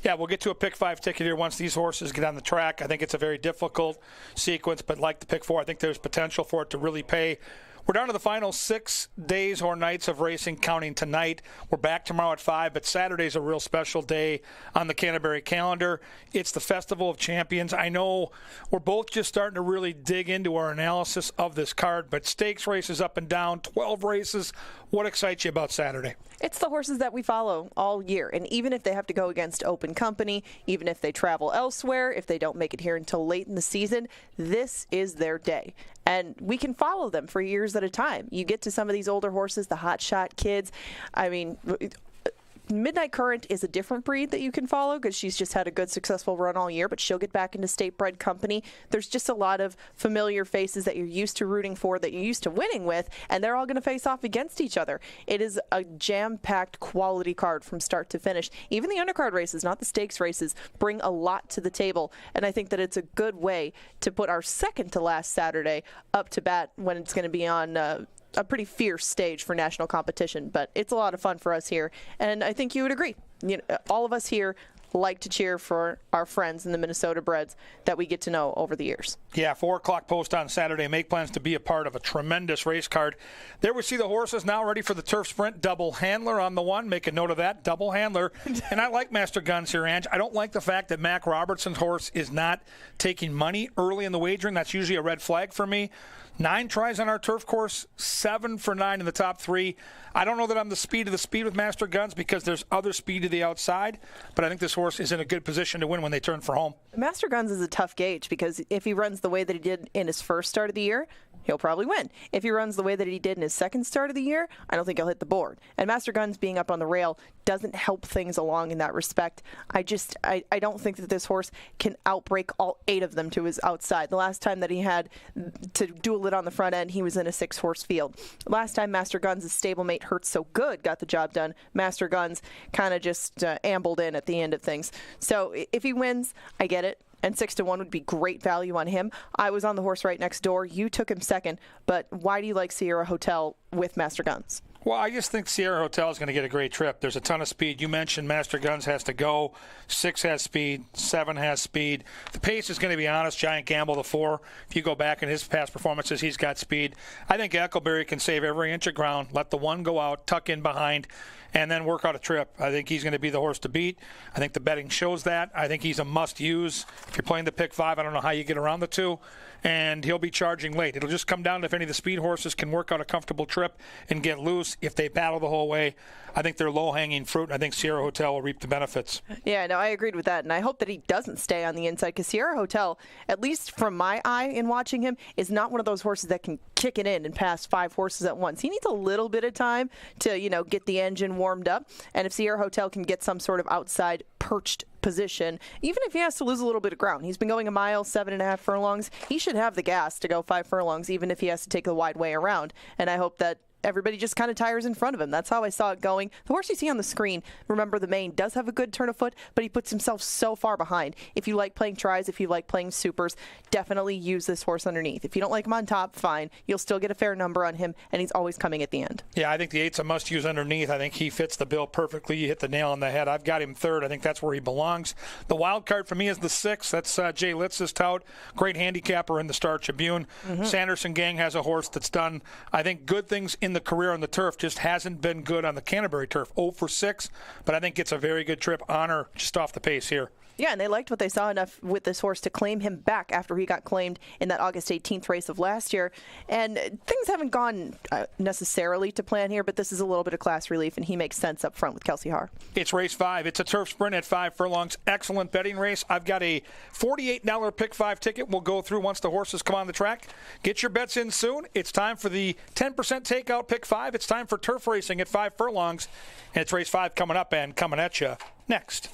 Yeah, we'll get to a pick 5 ticket here once these horses get on the track. I think it's a very difficult sequence, but like the pick 4, I think there's potential for it to really pay. We're down to the final 6 days or nights of racing, counting tonight. We're back tomorrow at 5, but Saturday's a real special day on the Canterbury calendar. It's the Festival of Champions. I know we're both just starting to really dig into our analysis of this card, but stakes races up and down, 12 races. What excites you about Saturday? It's the horses that we follow all year, and even if they have to go against open company, even if they travel elsewhere, if they don't make it here until late in the season, this is their day. And we can follow them for years at a time. You get to some of these older horses, the hot shot kids. I mean, Midnight Current is a different breed that you can follow because she's just had a good, successful run all year, but she'll get back into state-bred company. There's just a lot of familiar faces that you're used to rooting for, that you're used to winning with, and they're all going to face off against each other. It is a jam-packed quality card from start to finish. Even the undercard races, not the stakes races, bring a lot to the table, and I think that it's a good way to put our second-to-last Saturday up to bat when it's going to be on a pretty fierce stage for national competition, but it's a lot of fun for us here, and I think you would agree. You know, all of us here like to cheer for our friends in the Minnesota Breds that we get to know over the years. Yeah, 4 o'clock post on Saturday. Make plans to be a part of a tremendous race card. There we see the horses now ready for the turf sprint. Double handler on the one. Make a note of that. Double handler. And I like Master Guns here, Ange. I don't like the fact that Mac Robertson's horse is not taking money early in the wagering. That's usually a red flag for me. 9 tries on our turf course, 7 for 9 in the top 3. I don't know that I'm the speed of the speed with Master Guns because there's other speed to the outside, but I think this horse is in a good position to win when they turn for home. Master Guns is a tough gauge because if he runs the way that he did in his first start of the year, he'll probably win. If he runs the way that he did in his second start of the year, I don't think he'll hit the board. And Master Guns being up on the rail doesn't help things along in that respect. I don't think that this horse can outbreak all 8 of them to his outside. The last time that he had to duel it on the front end, he was in a 6-horse field. Last time Master Guns' stablemate Hurts So Good got the job done, Master Guns kind of just ambled in at the end of things. So if he wins, I get it. And 6-1 would be great value on him. I was on the horse right next door. You took him second. But why do you like Sierra Hotel with Master Guns? Well, I just think Sierra Hotel is going to get a great trip. There's a ton of speed. You mentioned Master Guns has to go. 6 has speed. 7 has speed. The pace is going to be honest. Giant Gamble, the 4. If you go back in his past performances, he's got speed. I think Eckleberry can save every inch of ground, let the 1 go out, tuck in behind, and then work out a trip. I think he's going to be the horse to beat. I think the betting shows that. I think he's a must-use. If you're playing the pick 5, I don't know how you get around the 2. And he'll be charging late. It'll just come down to if any of the speed horses can work out a comfortable trip and get loose. If they battle the whole way, I think they're low-hanging fruit, and I think Sierra Hotel will reap the benefits. Yeah, no, I agreed with that, and I hope that he doesn't stay on the inside, because Sierra Hotel, at least from my eye in watching him, is not one of those horses that can kick it in and pass 5 horses at once. He needs a little bit of time to, get the engine warmed up, and if Sierra Hotel can get some sort of outside perched position, even if he has to lose a little bit of ground. He's been going a mile, 7.5 furlongs. He should have the gas to go 5 furlongs, even if he has to take the wide way around. And I hope that everybody just kind of tires in front of him. That's how I saw it going. The horse you see on the screen, remember the mane, does have a good turn of foot, but he puts himself so far behind. If you like playing tries, if you like playing supers, definitely use this horse underneath. If you don't like him on top, fine. You'll still get a fair number on him, and he's always coming at the end. Yeah, I think the 8's a must-use underneath. I think he fits the bill perfectly. You hit the nail on the head. I've got him 3rd. I think that's where he belongs. The wild card for me is the 6. That's Jay Litz's tout. Great handicapper in the Star Tribune. Sanderson Gang has a horse that's done, I think, good things in the career on the turf. Just hasn't been good on the Canterbury turf. 0 for 6, but I think it's a very good trip. Honor just off the pace here. Yeah, and they liked what they saw enough with this horse to claim him back after he got claimed in that August 18th race of last year. And things haven't gone necessarily to plan here, but this is a little bit of class relief, and he makes sense up front with Kelsey Haar. It's race 5. It's a turf sprint at 5 furlongs. Excellent betting race. I've got a $48 pick 5 ticket. We'll go through once the horses come on the track. Get your bets in soon. It's time for the 10% takeout pick 5. It's time for turf racing at 5 furlongs. And it's race 5 coming up and coming at you next.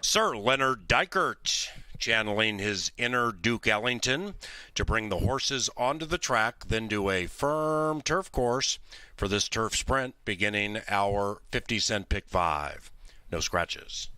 Sir Leonard Dykert, channeling his inner Duke Ellington to bring the horses onto the track, then do a firm turf course for this turf sprint, beginning our 50-cent pick 5. No scratches.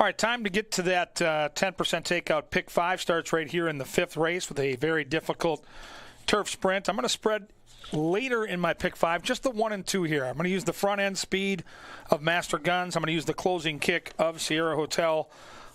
All right, time to get to that 10% takeout. Pick 5 starts right here in the 5th race with a very difficult turf sprint. I'm going to spread later in my pick 5, just the 1 and 2 here. I'm going to use the front end speed of Master Guns. I'm going to use the closing kick of Sierra Hotel.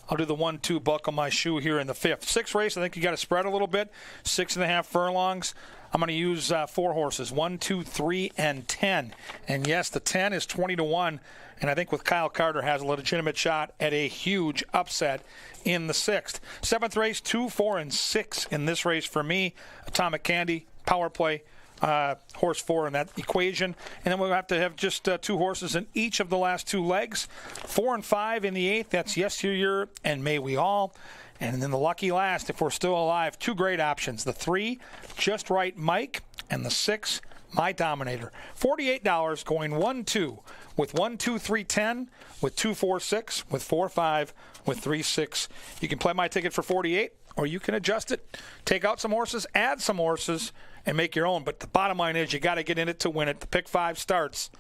I'll do the 1-2 buckle my shoe here in the 5th. 6th race, I think you got to spread a little bit. 6.5 furlongs. I'm going to use 4 horses, 1, 2, 3, and 10. And yes, the 10 is 20-1. And I think with Kyle Carter has a legitimate shot at a huge upset in the 6th. 7th race, 2, 4, and 6 in this race for me. Atomic Candy, Power Play, horse 4 in that equation. And then we'll have to have just 2 horses in each of the last 2 legs. 4 and 5 in the 8th. That's Yes Year and May We All. And then the lucky last, if we're still alive, 2 great options. The 3, Just Right Mike, and the 6, My Dominator. $48 going 1-2 with 1, 2, 3, 10, with 2, 4, 6, with 4, 5, with 3, 6. You can play my ticket for 48, or you can adjust it, take out some horses, add some horses, and make your own. But the bottom line is you got to get in it to win it. The pick 5 starts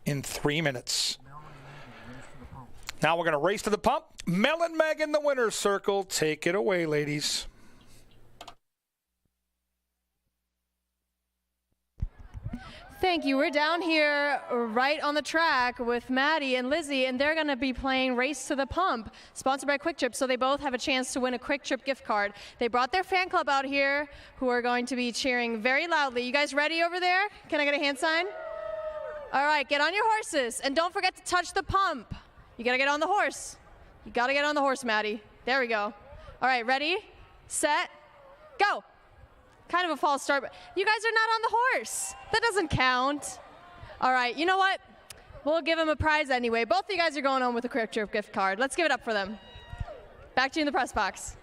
in 3 minutes. Now we're going to race to the pump. Mel and Meg in the winner's circle. Take it away, ladies. Thank you. We're down here right on the track with Maddie and Lizzie, and they're going to be playing Race to the Pump, sponsored by Quick Trip, so they both have a chance to win a Quick Trip gift card. They brought their fan club out here, who are going to be cheering very loudly. You guys ready over there? Can I get a hand sign? All right, get on your horses, and don't forget to touch the pump. You got to get on the horse. You got to get on the horse, Maddie. There we go. All right, ready, set, go. Kind of a false start, but you guys are not on the horse. That doesn't count. All right, you know what? We'll give them a prize anyway. Both of you guys are going home with a Quick Trip gift card. Let's give it up for them. Back to you in the press box.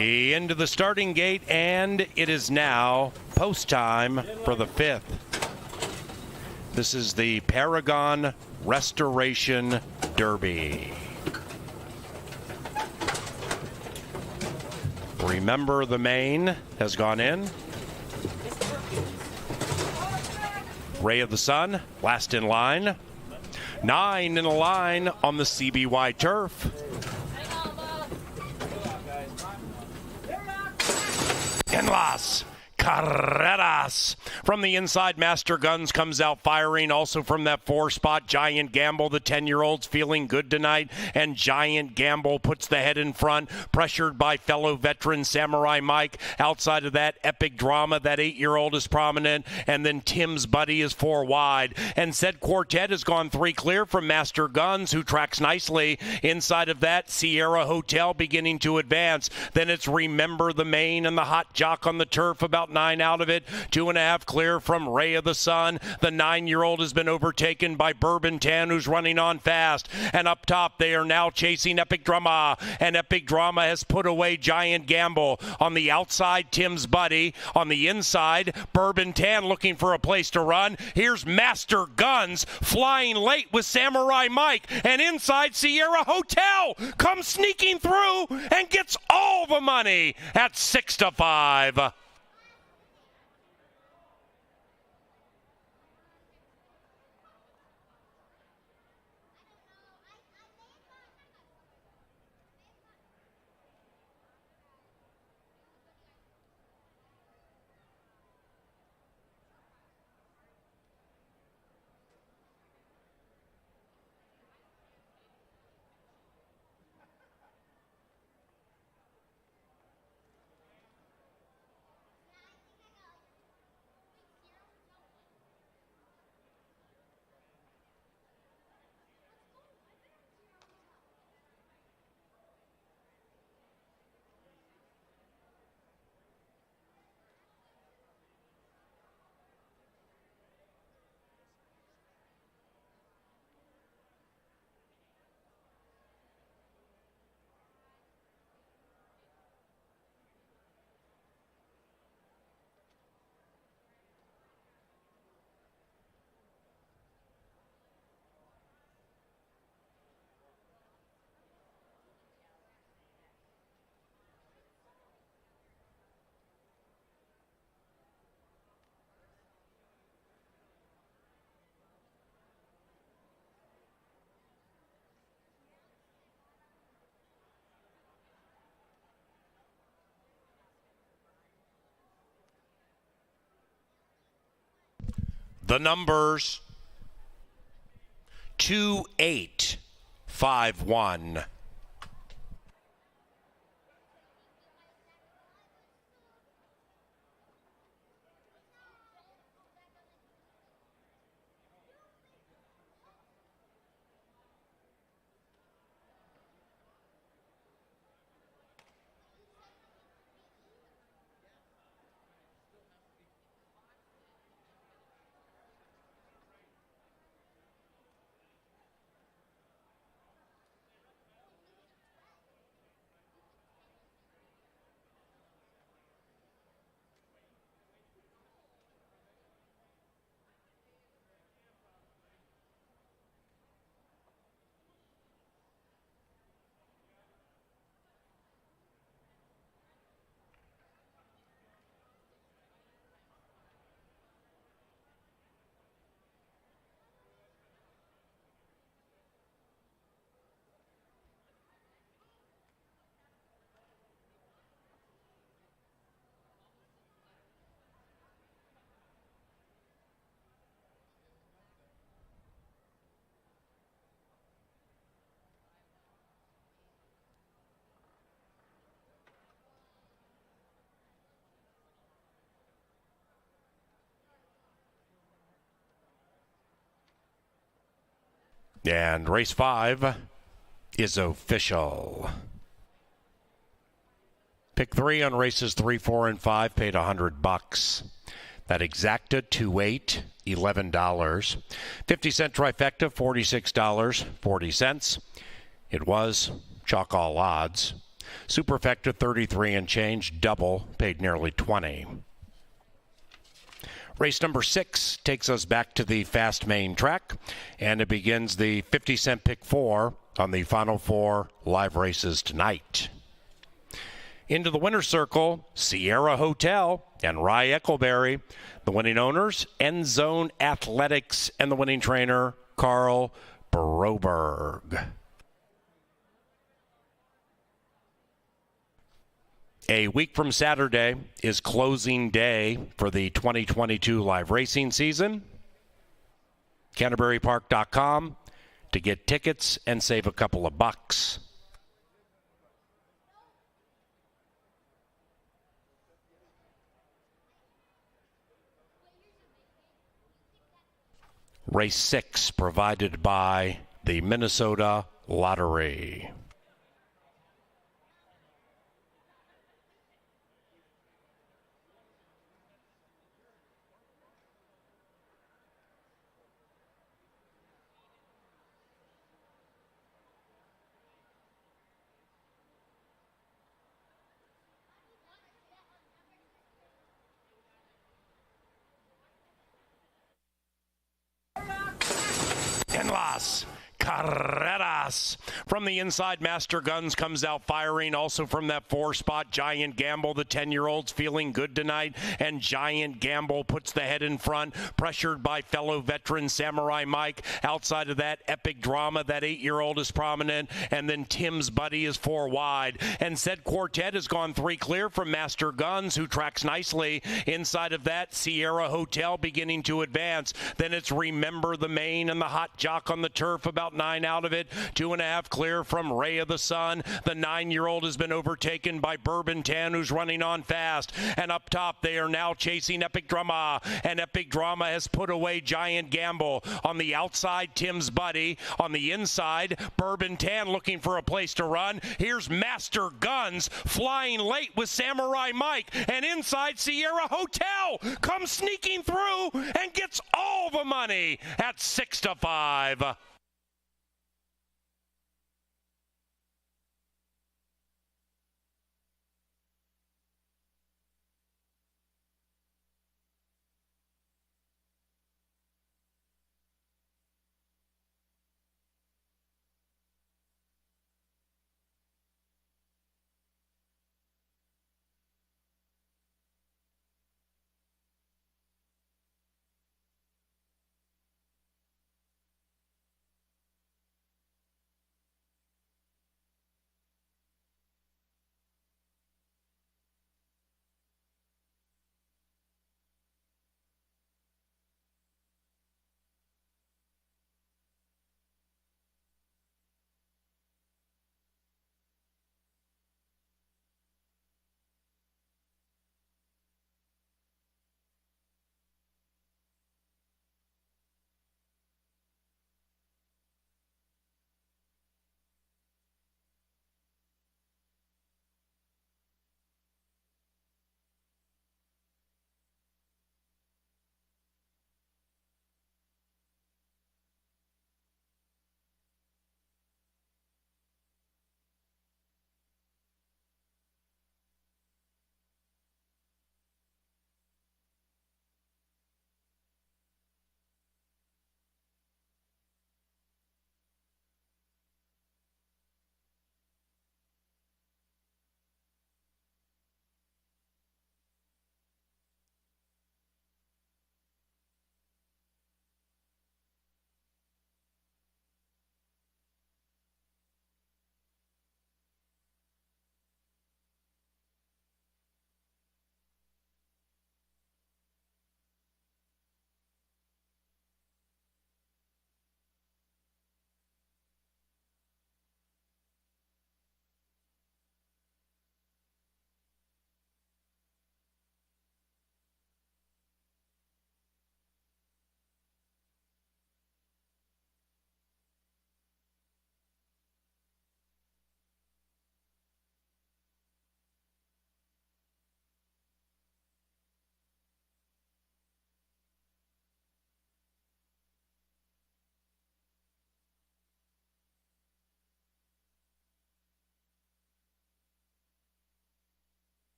Into the starting gate, and it is now post time for the 5th. This is the Paragon Restoration Derby. Remember the Main has gone in. Ray of the Sun, last in line. 9 in a line on the CBY turf. En las Carreras. From the inside, Master Guns comes out firing. Also from that 4 spot, Giant Gamble. The 10-year-old's feeling good tonight. And Giant Gamble puts the head in front, pressured by fellow veteran Samurai Mike. Outside of that, Epic Drama. That 8-year-old is prominent. And then Tim's Buddy is 4 wide. And Said Quartet has gone 3 clear from Master Guns, who tracks nicely. Inside of that, Sierra Hotel beginning to advance. Then it's Remember the Main and the Hot Jock on the turf, about 9 out of it. 2.5 clear from Ray of the Sun. The 9-year-old has been overtaken by Bourbon Tan, who's running on fast. And up top, they are now chasing Epic Drama. And Epic Drama has put away Giant Gamble. On the outside, Tim's Buddy. On the inside, Bourbon Tan looking for a place to run. Here's Master Guns flying late with Samurai Mike. And inside, Sierra Hotel comes sneaking through and gets all the money at 6-5. The numbers 2851. And race 5 is official. Pick 3 on races 3, 4, and 5 paid $100. That exacta 2-8, $11. 50-cent trifecta, $46.40. It was chalk all odds. Superfecta 33 and change, double, paid nearly 20. Race number 6 takes us back to the fast main track, and it begins the 50-cent pick 4 on the final 4 live races tonight. Into the winner's circle, Sierra Hotel and Rye Eccleberry. The winning owners, End Zone Athletics, and the winning trainer, Carl Broberg. A week from Saturday is closing day for the 2022 live racing season. CanterburyPark.com to get tickets and save a couple of bucks. Race 6 provided by the Minnesota Lottery. En las carreras. From the inside, Master Guns comes out firing. Also from that 4 spot, Giant Gamble. The 10-year-old's feeling good tonight, and Giant Gamble puts the head in front, pressured by fellow veteran Samurai Mike. Outside of that, Epic Drama, that 8-year-old is prominent, and then Tim's Buddy is 4 wide. And said Quartet has gone 3 clear from Master Guns, who tracks nicely. Inside of that, Sierra Hotel beginning to advance. Then it's Remember the Main and the Hot Jock on the turf, about 9 out of it. 2.5 clear from Ray of the Sun. The 9-year-old has been overtaken by Bourbon Tan, who's running on fast. And up top, they are now chasing Epic Drama. And Epic Drama has put away Giant Gamble. On the outside, Tim's Buddy. On the inside, Bourbon Tan looking for a place to run. Here's Master Guns flying late with Samurai Mike. And inside, Sierra Hotel comes sneaking through and gets all the money at 6-5.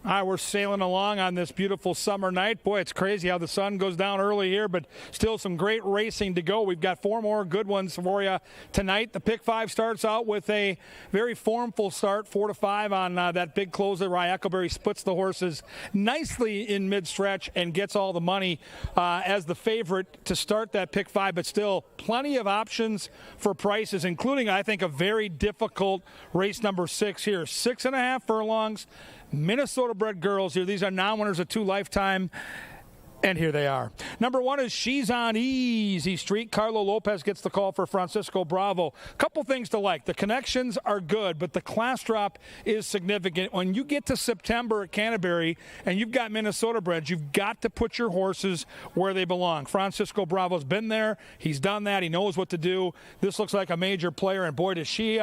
All right, we're sailing along on this beautiful summer night. Boy, it's crazy how the sun goes down early here, but still some great racing to go. We've got 4 more good ones for you tonight. The Pick 5 starts out with a very formful start, 4-5 on that big closer. Rye Eckleberry splits the horses nicely in mid-stretch and gets all the money as the favorite to start that Pick 5, but still plenty of options for prices, including, I think, a very difficult race number 6 here. 6.5 furlongs. Minnesota-bred girls here. These are non-winners of 2 lifetime. And here they are. Number 1 is She's on Easy Street. Carlo Lopez gets the call for Francisco Bravo. Couple things to like. The connections are good, but the class drop is significant. When you get to September at Canterbury and you've got Minnesota breds, you've got to put your horses where they belong. Francisco Bravo's been there. He's done that. He knows what to do. This looks like a major player, and boy, does she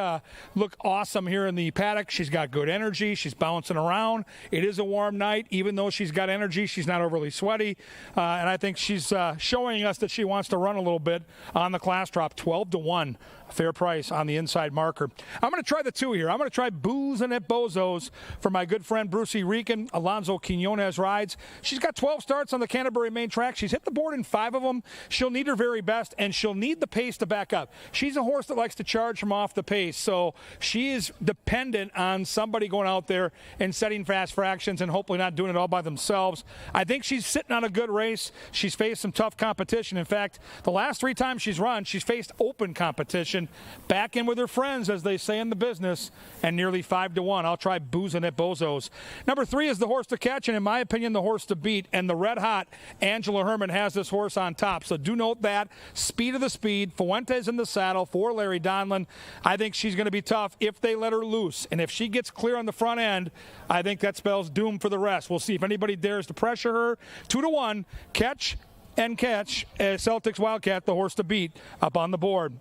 look awesome here in the paddock. She's got good energy. She's bouncing around. It is a warm night. Even though she's got energy, she's not overly sweaty. And I think she's showing us that she wants to run a little bit on the class drop. 12-1, fair price on the inside marker. I'm going to try the 2 here. I'm going to try Boozin' at Bozos for my good friend Brucey Rican. Alonzo Quinones rides. She's got 12 starts on the Canterbury main track. She's hit the board in 5 of them. She'll need her very best, and she'll need the pace to back up. She's a horse that likes to charge from off the pace, so she is dependent on somebody going out there and setting fast fractions and hopefully not doing it all by themselves. I think she's sitting on a good race. She's faced some tough competition. In fact, the last 3 times she's run, she's faced open competition. Back in with her friends, as they say in the business, and nearly 5-1. I'll try Boozin' at Bozos. Number 3 is the horse to catch, and in my opinion, the horse to beat. And the red-hot Angela Herman has this horse on top. So do note that. Speed of the speed. Fuentes in the saddle for Larry Donlin. I think she's going to be tough if they let her loose. And if she gets clear on the front end, I think that spells doom for the rest. We'll see if anybody dares to pressure her. 2-1. Catch and catch. Celtics Wildcat, the horse to beat, up on the board.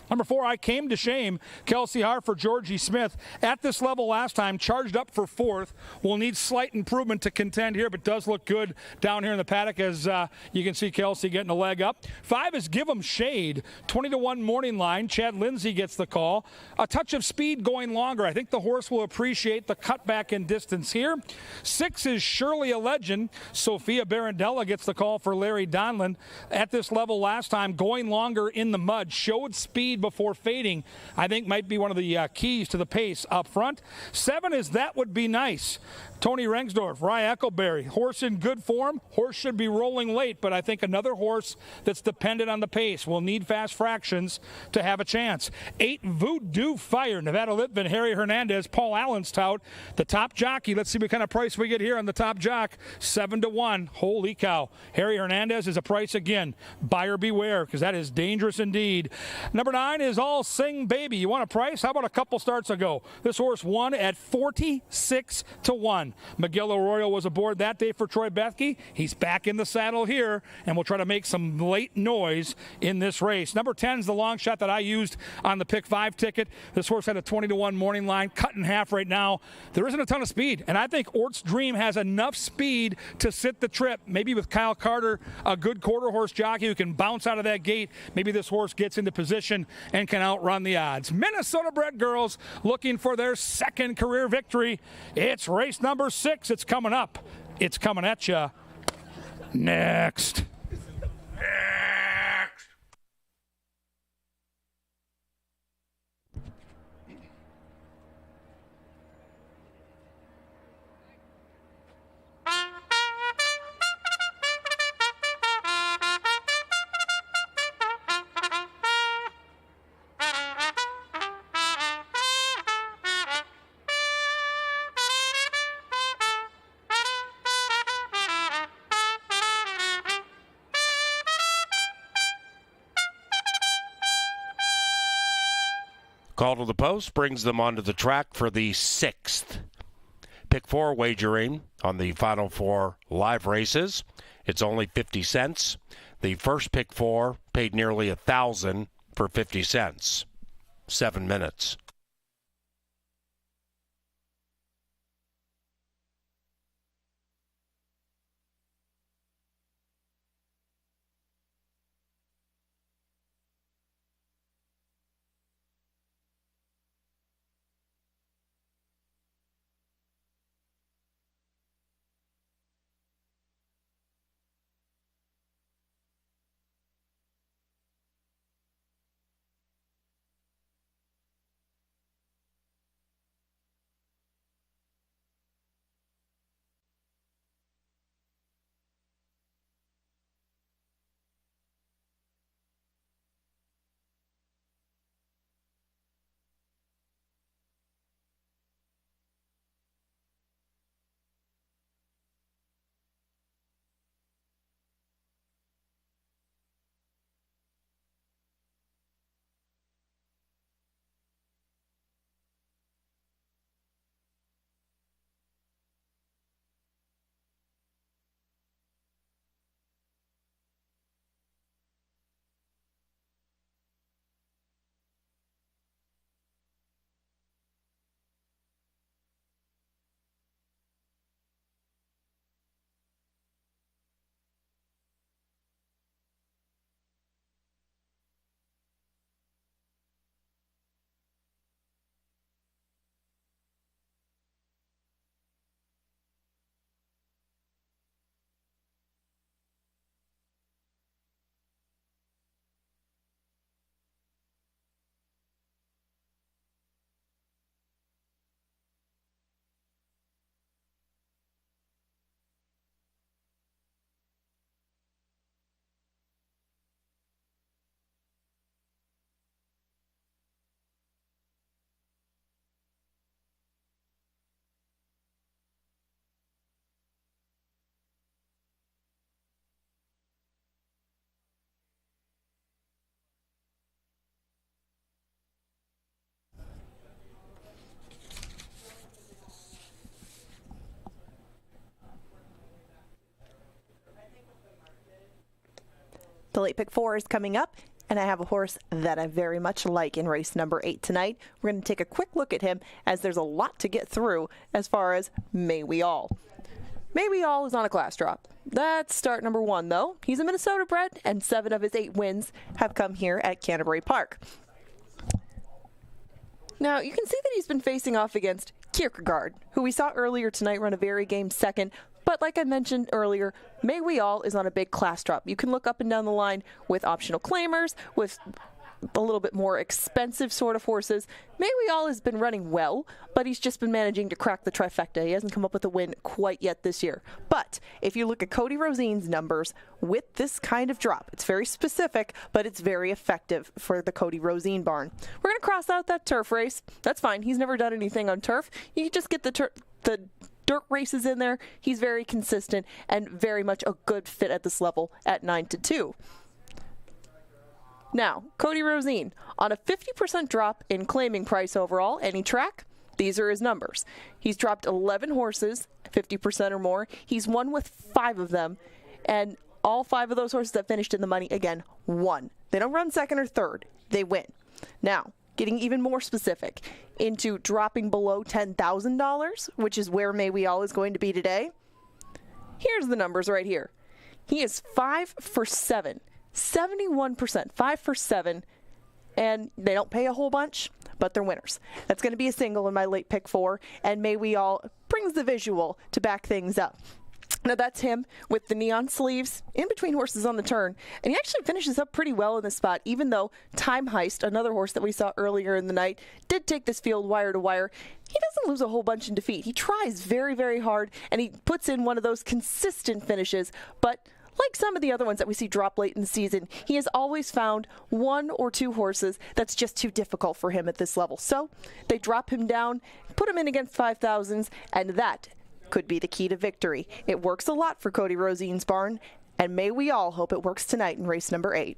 Number 4, I Came to Shame. Kelsey Harford, Georgie Smith. At this level last time, charged up for 4th. Will need slight improvement to contend here, but does look good down here in the paddock as you can see Kelsey getting a leg up. 5 is Give 'em Shade. 20-1 morning line. Chad Lindsay gets the call. A touch of speed going longer. I think the horse will appreciate the cutback in distance here. 6 is Surely a Legend. Sophia Barandella gets the call for Larry Donlin. At this level last time, going longer in the mud. Showed speed before fading, I think might be one of the keys to the pace up front. 7 is That Would Be Nice. Tony Rengsdorf, Rye Eckleberry, horse in good form. Horse should be rolling late, but I think another horse that's dependent on the pace will need fast fractions to have a chance. 8, Voodoo Fire. Nevada Litvin, Harry Hernandez, Paul Allen's tout. The top jockey, let's see what kind of price we get here on the top jock. 7-1. Holy cow. Harry Hernandez is a price again. Buyer beware, because that is dangerous indeed. Number 9 is All Sing Baby. You want a price? How about a couple starts ago? This horse won at 46-1. Miguel Arroyo was aboard that day for Troy Bethke. He's back in the saddle here, and we'll try to make some late noise in this race. Number 10 is the long shot that I used on the Pick 5 ticket. This horse had a 20-1 morning line, cut in half right now. There isn't a ton of speed, and I think Ort's Dream has enough speed to sit the trip. Maybe with Kyle Carter, a good quarter horse jockey who can bounce out of that gate, maybe this horse gets into position and can outrun the odds. Minnesota-bred girls looking for their 2nd career victory. It's race number 6. It's coming up. It's coming at you next. Call to the post brings them onto the track for the 6th. Pick 4 wagering on the final 4 live races. It's only 50 cents. The first Pick 4 paid nearly $1,000 for 50 cents. 7 minutes. The late pick 4 is coming up, and I have a horse that I very much like in race number 8 tonight. We're going to take a quick look at him as there's a lot to get through as far as May We All. May We All is on a class drop. That's start number 1, though. He's a Minnesota bred, and 7 of his 8 wins have come here at Canterbury Park. Now, you can see that he's been facing off against Kierkegaard, who we saw earlier tonight run a very game second. But like I mentioned earlier, May We All is on a big class drop. You can look up and down the line with optional claimers, with a little bit more expensive sort of horses. May We All has been running well, but he's just been managing to crack the trifecta. He hasn't come up with a win quite yet this year. But if you look at Cody Rosine's numbers with this kind of drop, it's very specific, but it's very effective for the Cody Rosine barn. We're going to cross out that turf race. That's fine. He's never done anything on turf. You just get the dirt races in there. He's very consistent and very much a good fit at this level at 9-2. Now, Cody Rosine, on a 50% drop in claiming price overall, any track, these are his numbers. He's dropped 11 horses, 50% or more. He's won with 5 of them, and all 5 of those horses that finished in the money, again, won. They don't run second or third. They win. Now, getting even more specific into dropping below $10,000, which is where May We All is going to be today, here's the numbers right here. He is 5 for 7. 71%, 5 for 7, and they don't pay a whole bunch, but they're winners. That's going to be a single in my late pick 4, and May We All brings the visual to back things up. Now that's him with the neon sleeves in between horses on the turn, and he actually finishes up pretty well in this spot, even though Time Heist, another horse that we saw earlier in the night, did take this field wire to wire. He doesn't lose a whole bunch in defeat. He tries very, very hard, and he puts in one of those consistent finishes, but like some of the other ones that we see drop late in the season, he has always found 1 or 2 horses that's just too difficult for him at this level. So they drop him down, put him in against 5,000s, and that could be the key to victory. It works a lot for Cody Rosine's barn, and May We All hope it works tonight in race number 8.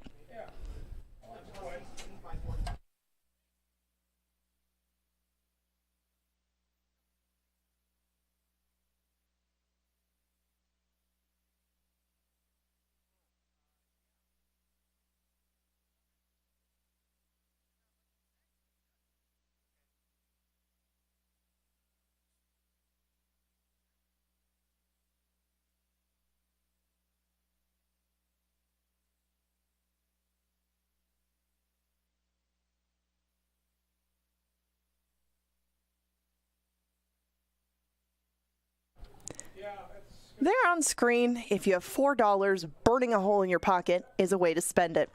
There on screen, if you have $4, burning a hole in your pocket is a way to spend it.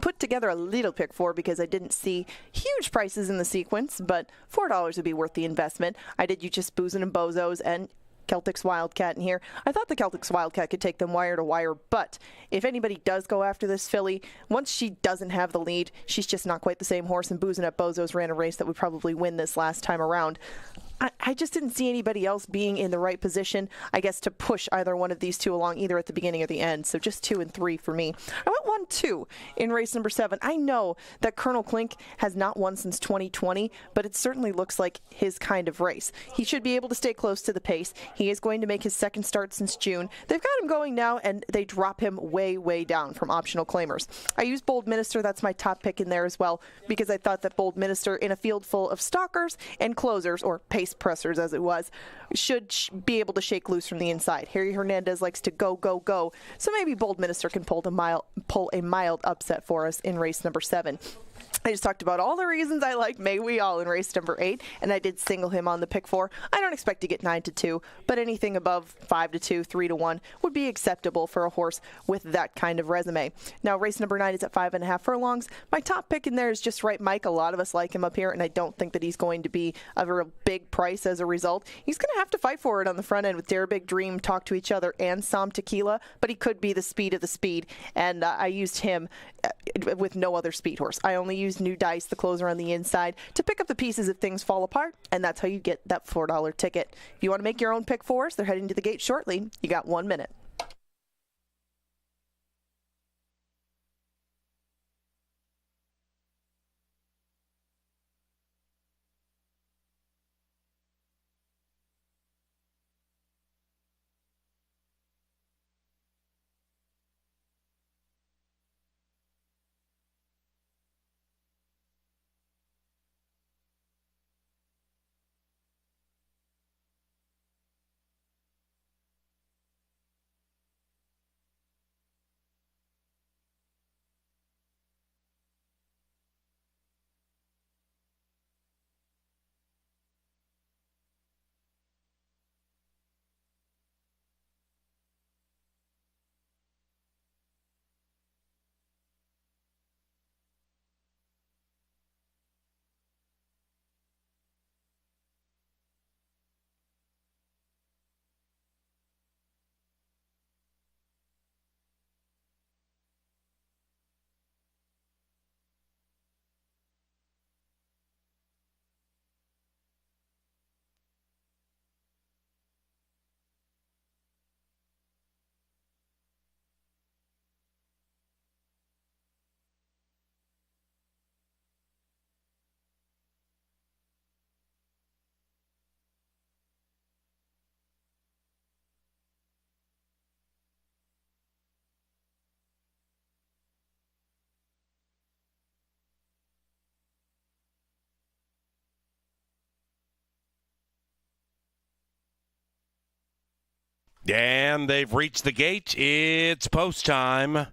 Put together a little pick 4 because I didn't see huge prices in the sequence, but $4 would be worth the investment. I did use just Boozin' and Bozos and Celtic's Wildcat in here. I thought the Celtic's Wildcat could take them wire to wire, but if anybody does go after this filly, once she doesn't have the lead, she's just not quite the same horse, and Boozin' at Bozos ran a race that would probably win this last time around. I just didn't see anybody else being in the right position, I guess, to push either one of these two along, either at the beginning or the end. So just 2 and 3 for me. I went 1-2 in race number 7. I know that Colonel Klink has not won since 2020, but it certainly looks like his kind of race. He should be able to stay close to the pace. He is going to make his second start since June. They've got him going now, and they drop him way, way down from optional claimers. I used Bold Minister. That's my top pick in there as well, because I thought that Bold Minister, in a field full of stalkers and closers, or pace pressers as it was, should be able to shake loose from the inside. Harry Hernandez likes to go, go, go. So maybe Bold Minister can pull a mild upset for us in race number 7. I just talked about all the reasons I like May We All in race number 8, and I did single him on the pick 4. I don't expect to get 9-2, but anything above 5-2, 3-1 would be acceptable for a horse with that kind of resume. Now, race number 9 is at 5.5 furlongs. My top pick in there is Just Right Mike. A lot of us like him up here, and I don't think that he's going to be a real big price as a result. He's going to have to fight for it on the front end with Dare Big Dream, Talk to Each Other, and Som Tequila, but he could be the speed of the speed, and I used him with no other speed horse. I only used New Dice, the closer on the inside, to pick up the pieces if things fall apart, and that's how you get that $4 ticket. If you want to make your own pick 4s, they're heading to the gate shortly. You got 1 minute. And they've reached the gate. It's post time.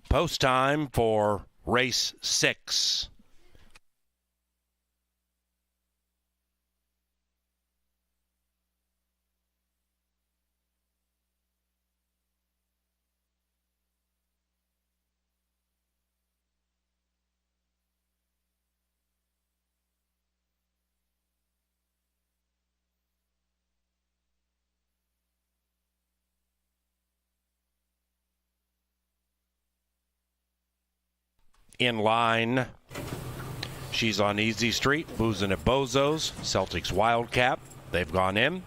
Post time for race 6. In line, she's on Easy Street, boozing at Bozo's, Celtics Wildcat. They've gone in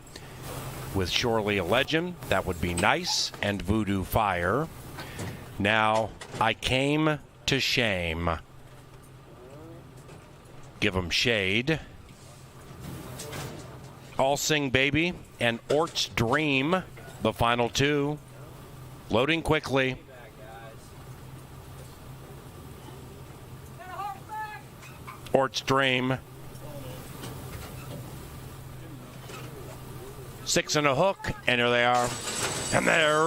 with Surely a Legend. That would be nice. And Voodoo Fire. Now, I Came to Shame. Give 'em Shade. All Sing Baby and Ort's Dream, the final 2. Loading quickly. Ort's Dream. 6 and a hook, and here they are. And they're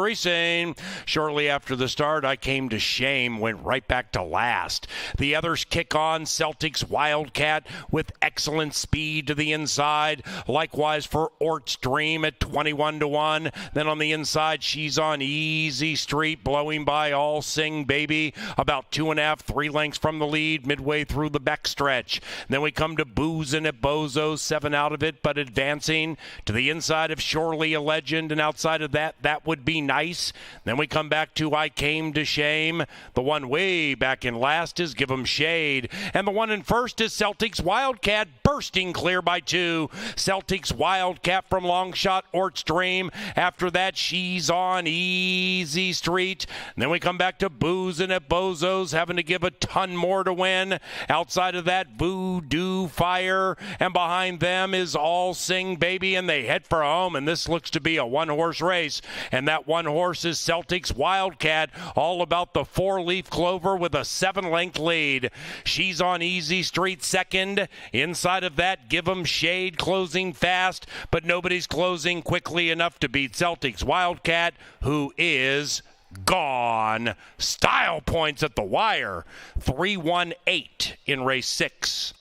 racing. Shortly after the start, I Came to Shame, went right back to last. The others kick on. Celtics Wildcat with excellent speed to the inside. Likewise for Ort's Dream at 21-1. Then on the inside, she's on Easy Street, blowing by All Sing Baby. About 2.5, 3 lengths from the lead, midway through the backstretch. Then we come to Boozin' at Bozo, 7 out of it, but advancing to the inside of Surely a Legend, and outside of that, That Would Be Nice. Then we come back to I Came to Shame. The one way back in last is Give 'em Shade. And the one in first is Celtics Wildcat, bursting clear by 2. Celtics Wildcat from long shot, Ort's Dream. After that, she's on Easy Street. And then we come back to Boozin' at Bozo's, having to give a ton more to win. Outside of that, Voodoo Fire. And behind them is All Sing Baby, and they head for home. And this looks to be a one-horse race. And that one horse is Celtics Wildcat, all about the 4-leaf clover with a 7-length lead. She's on Easy Street second. Inside of that, Give 'em Shade closing fast, but nobody's closing quickly enough to beat Celtics Wildcat, who is gone. Style points at the wire. 3-1-8 in race 6.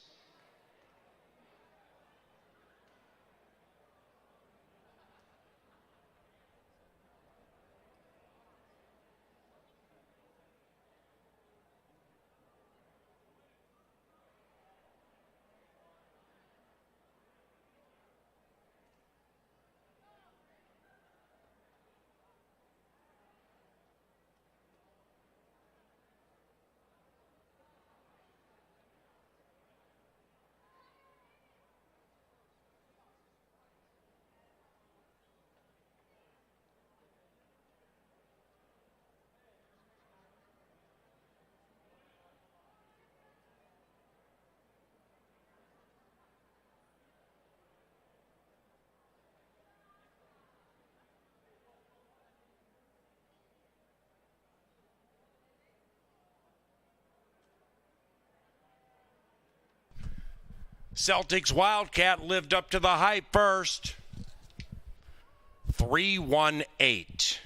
Celtics Wildcat lived up to the hype first. 3-1-8.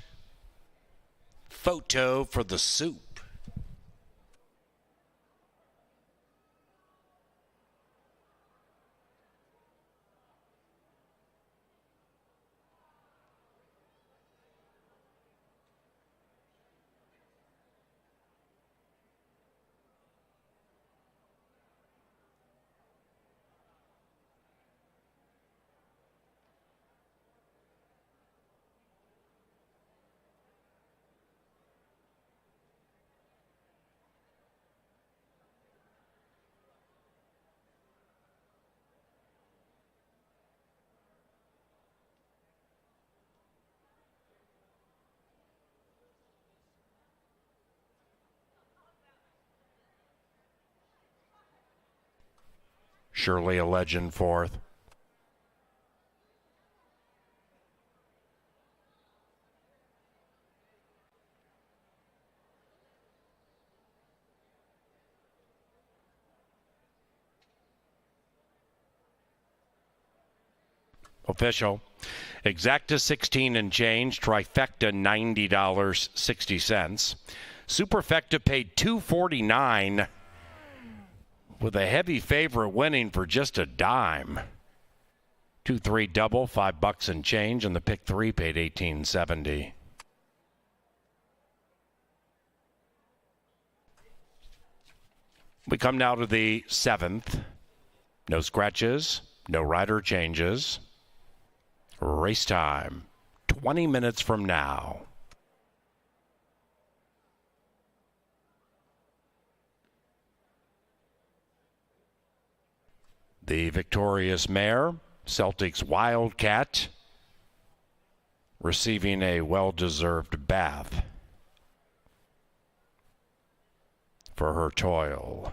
Photo for the soup. Surely a Legend fourth. Official. Exacta 16 and change. Trifecta $90.60. Superfecta paid $2.49 with a heavy favorite winning for just a dime. 2-3 double, $5 and change, and the pick 3 paid $18.70. We come now to the 7th. No scratches, no rider changes. Race time, 20 minutes from now. The victorious mare, Celtic's Wildcat, receiving a well-deserved bath for her toil.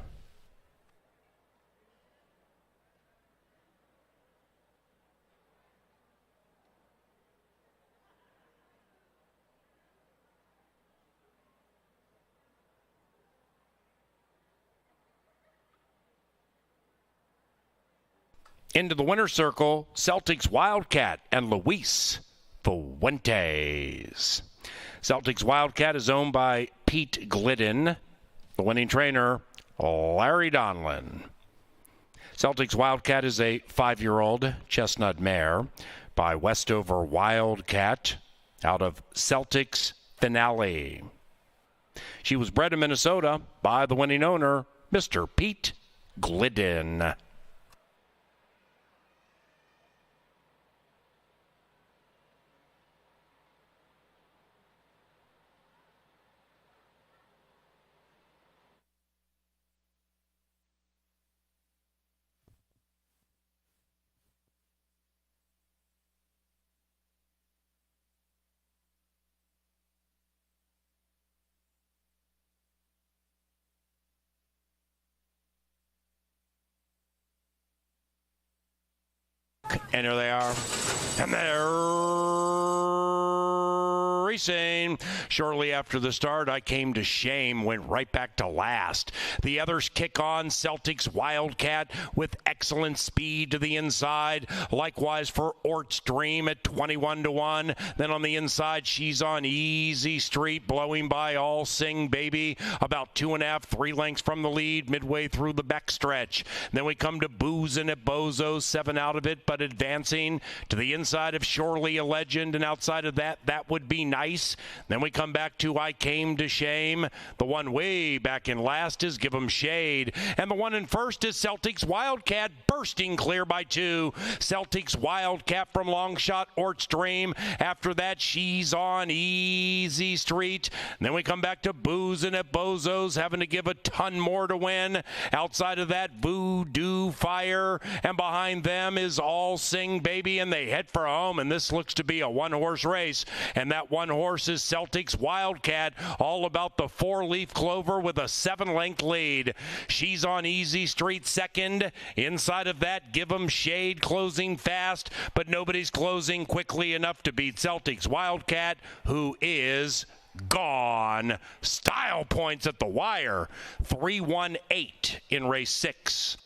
Into the winner's circle, Celtics Wildcat and Luis Fuentes. Celtics Wildcat is owned by Pete Glidden. The winning trainer, Larry Donlin. Celtics Wildcat is a 5-year-old chestnut mare by Westover Wildcat out of Celtics Finale. She was bred in Minnesota by the winning owner, Mr. Pete Glidden. And here they are. And they're racing. Shortly after the start, I Came to Shame, went right back to last. The others kick on. Celtics Wildcat with excellent speed to the inside. Likewise for Ort's Dream at 21-1. Then on the inside, She's on Easy Street, blowing by All Sing Baby. About 2.5, 3 lengths from the lead, midway through the backstretch. Then we come to Boozin' at Bozo, 7 out of it, but advancing to the inside of Surely a Legend, and outside of that, That Would Be Nice. Then we come back to I Came to Shame. The one way back in last is Give 'em Shade. And the one in first is Celtics Wildcat, bursting clear by 2. Celtics Wildcat from long shot, Ort's Dream. After that, She's on Easy Street. And then we come back to Boozin' at Bozo's, having to give a ton more to win. Outside of that, Voodoo Fire. And behind them is All Sing Baby, and they head for home. And this looks to be a one-horse race. And that one horse is Celtics Wildcat, all about the 4-leaf clover with a 7-length lead. She's on Easy Street second. Inside of that, Give 'em Shade closing fast, but nobody's closing quickly enough to beat Celtics Wildcat, who is gone. Style points at the wire. 3-1-8 in race 6.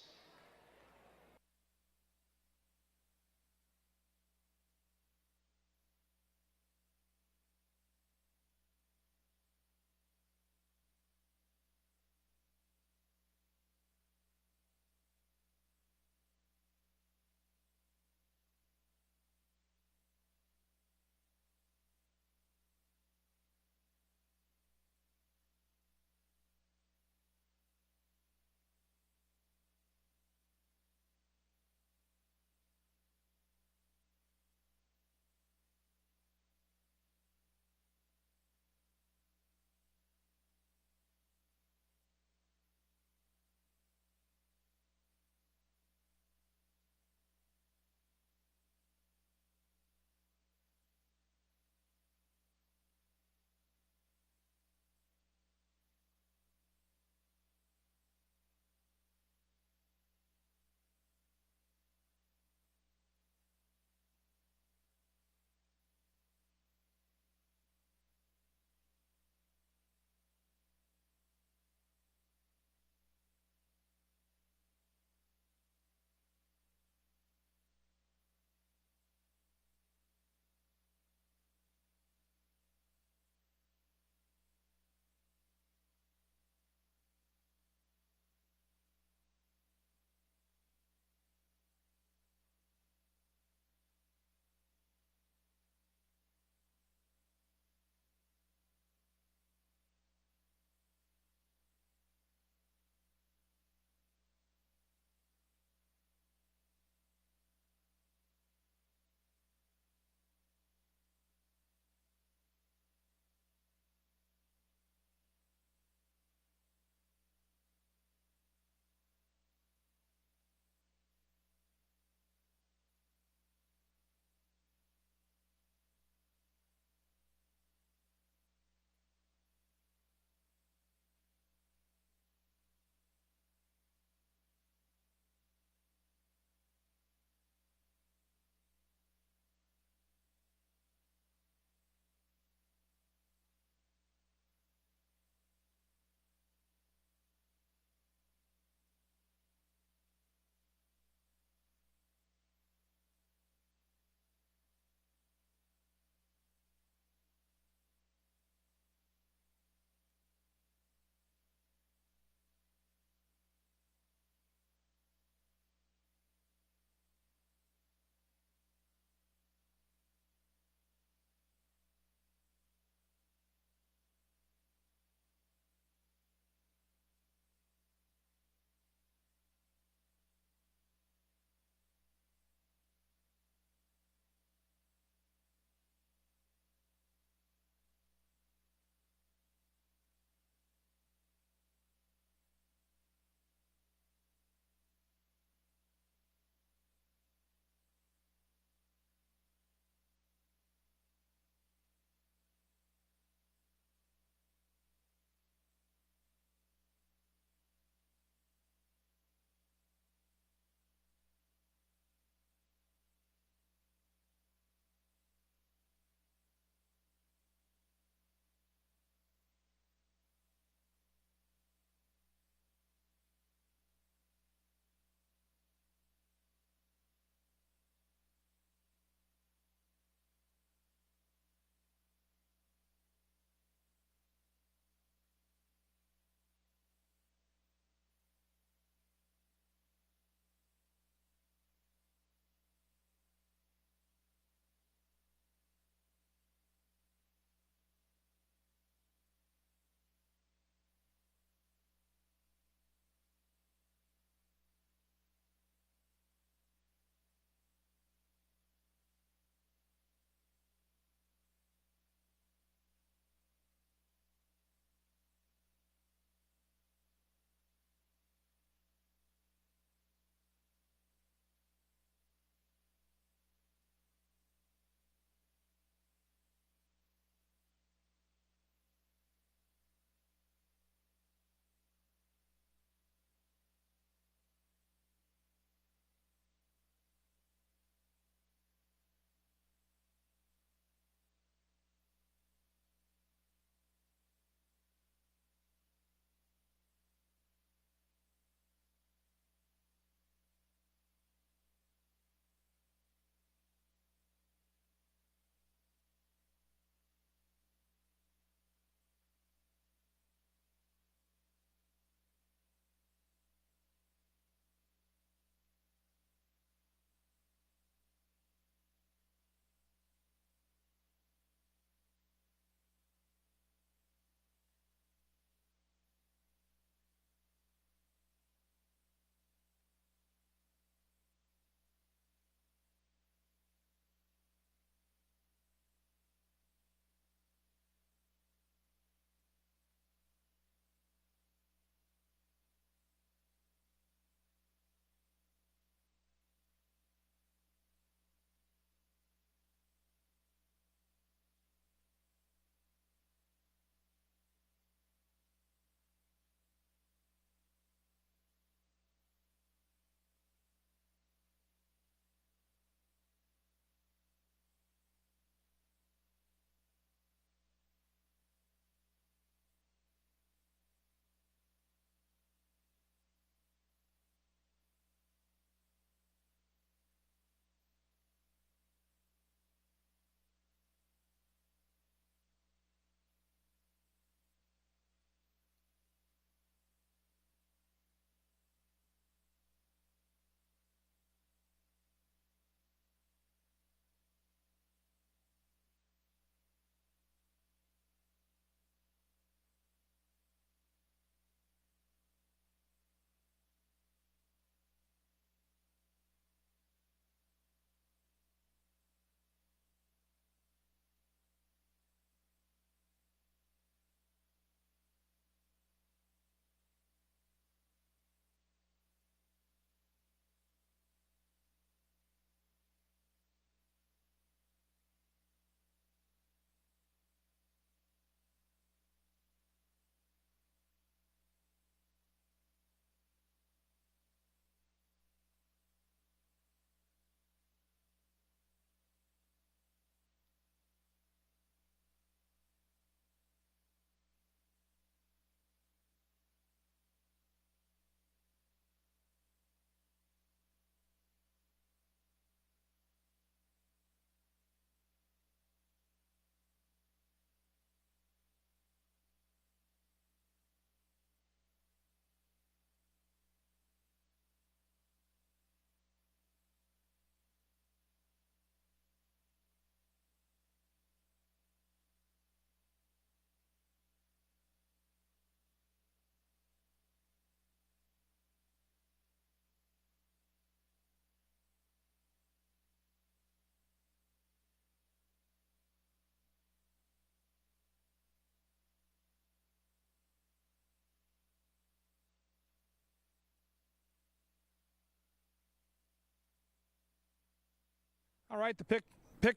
All right, the pick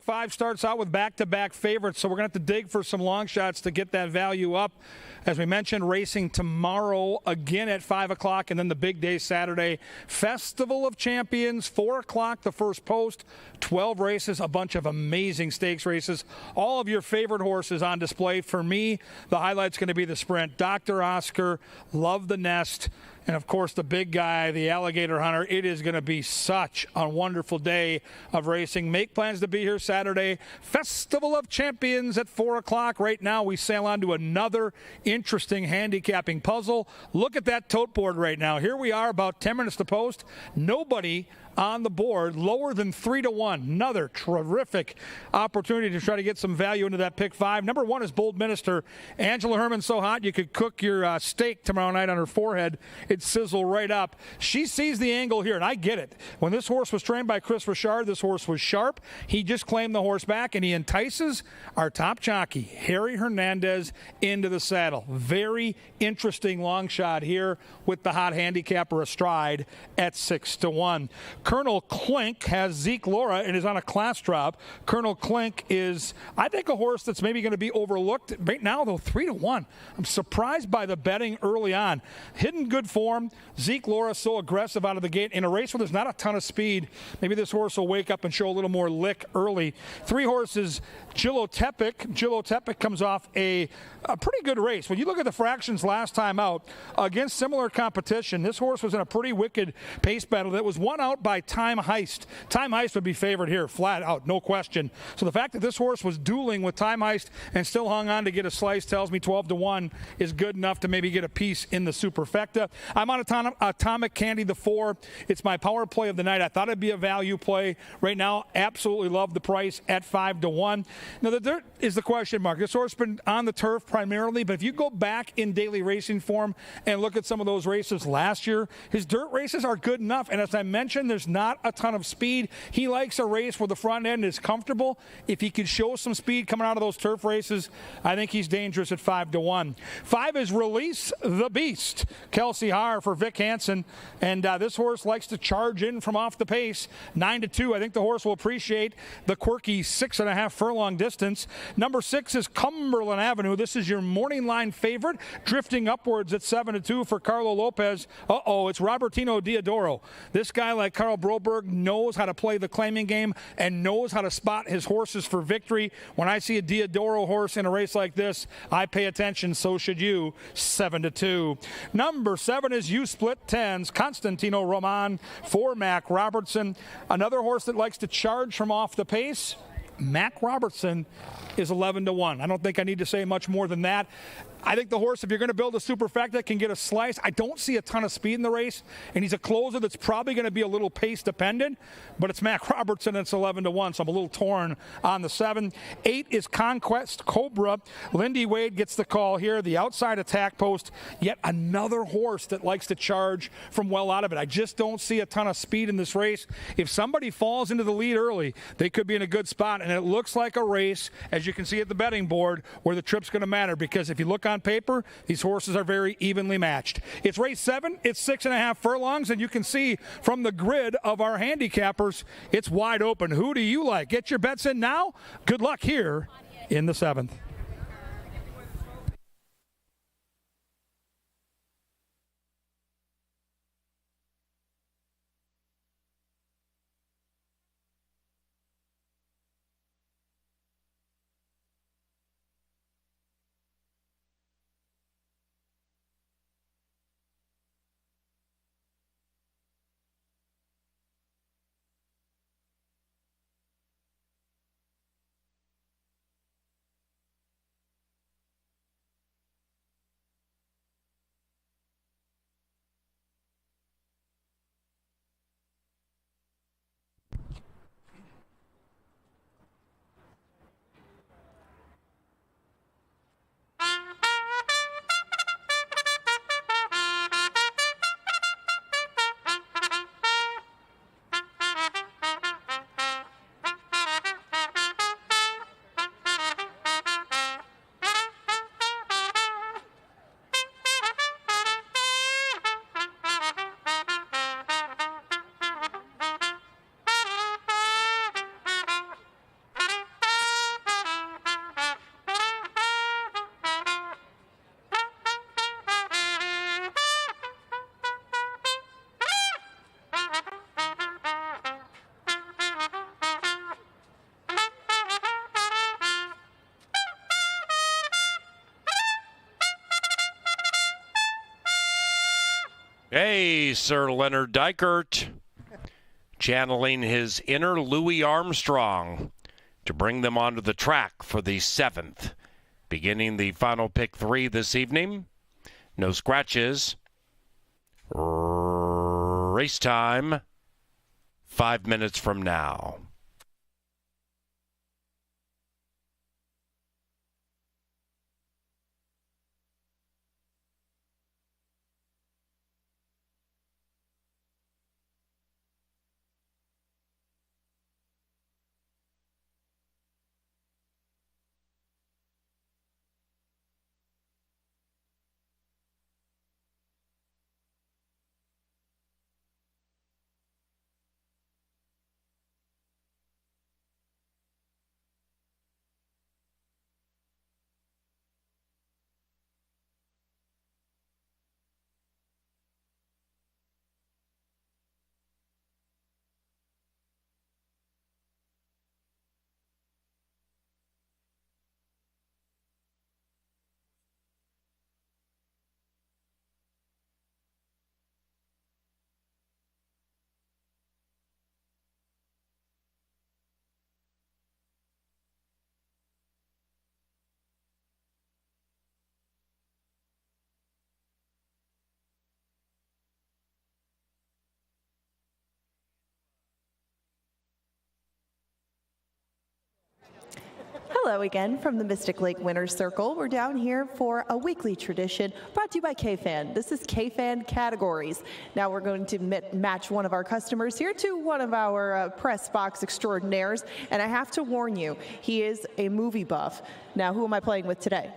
5 starts out with back-to-back favorites, so we're going to have to dig for some long shots to get that value up. As we mentioned, racing tomorrow again at 5 o'clock, and then the big day Saturday. Festival of Champions, 4 o'clock, the first post. 12 races, a bunch of amazing stakes races. All of your favorite horses on display. For me, the highlight's going to be the Sprint. Dr. Oscar, Love the Nest, and, of course, the big guy, the Alligator Hunter. It is going to be such a wonderful day of racing. Make plans to be here Saturday. Festival of Champions at 4 o'clock. Right now, we sail on to another interesting handicapping puzzle. Look at that tote board right now. Here we are, about 10 minutes to post. Nobody on the board lower than 3-1. Another terrific opportunity to try to get some value into that pick 5. Number 1 is Bold Minister. Angela Herman's so hot you could cook your steak tomorrow night on her forehead. It'd sizzle right up. She sees the angle here, and I get it. When this horse was trained by Chris Richard, this horse was sharp. He just claimed the horse back, and he entices our top jockey, Harry Hernandez, into the saddle. Very interesting long shot here with the hot handicapper astride at 6-1. Colonel Klink has Zeke Laura and is on a class drop. Colonel Klink is, I think, a horse that's maybe going to be overlooked. Right now, though, 3-1. I'm surprised by the betting early on. Hidden good form. Zeke Laura so aggressive out of the gate. In a race where there's not a ton of speed, maybe this horse will wake up and show a little more lick early. 3 horses, Jilotepik. Jilotepik comes off a pretty good race. When you look at the fractions last time out against similar competition, this horse was in a pretty wicked pace battle that was won out by Time Heist. Time Heist would be favored here, flat out, no question. So the fact that this horse was dueling with Time Heist and still hung on to get a slice tells me 12-1 is good enough to maybe get a piece in the superfecta. I'm on Atomic Candy, the 4. It's my power play of the night. I thought it'd be a value play. Right now, absolutely love the price at 5-1. Now, the dirt is the question mark. This horse has been on the turf primarily, but if you go back in daily racing form and look at some of those races last year, his dirt races are good enough. And as I mentioned, there's not a ton of speed. He likes a race where the front end is comfortable. If he could show some speed coming out of those turf races, I think he's dangerous at 5-1. 5 is Release the Beast. Kelsey Haar for Vic Hansen. And this horse likes to charge in from off the pace. 9-2. I think the horse will appreciate the quirky 6.5 furlong distance. Number 6 is Cumberland Avenue. This is your morning line favorite, drifting upwards at 7-2 for Carlo Lopez. It's Robertino Diodoro. This guy, like Carl Broberg, knows how to play the claiming game and knows how to spot his horses for victory. When I see a Diodoro horse in a race like this, I pay attention. So should you. 7-2. Number 7 is You Split Tens. Constantino Roman for Mac Robertson. Another horse that likes to charge from off the pace. Mac Robertson is 11-1. I don't think I need to say much more than that. I think the horse, if you're going to build a superfecta, can get a slice. I don't see a ton of speed in the race, and he's a closer that's probably going to be a little pace dependent, but it's Mac Robertson, and it's 11-1, so I'm a little torn on the 7. 8 is Conquest Cobra. Lindy Wade gets the call here. The outside attack post, yet another horse that likes to charge from well out of it. I just don't see a ton of speed in this race. If somebody falls into the lead early, they could be in a good spot, and it looks like a race, as you can see at the betting board, where the trip's going to matter, because if you look on paper, these horses are very evenly matched. It's race 7. It's 6.5 furlongs, and you can see from the grid of our handicappers, it's wide open. Who do you like? Get your bets in now. Good luck here in the 7th. Hey, Sir Leonard Dykert, channeling his inner Louis Armstrong to bring them onto the track for the 7th. Beginning the final pick 3 this evening. No scratches. Race time, 5 minutes from now. Hello again from the Mystic Lake Winner's Circle. We're down here for a weekly tradition brought to you by K-Fan. This is K-Fan Categories. Now we're going to match one of our customers here to one of our press box extraordinaires. And I have to warn you, he is a movie buff. Now, who am I playing with today?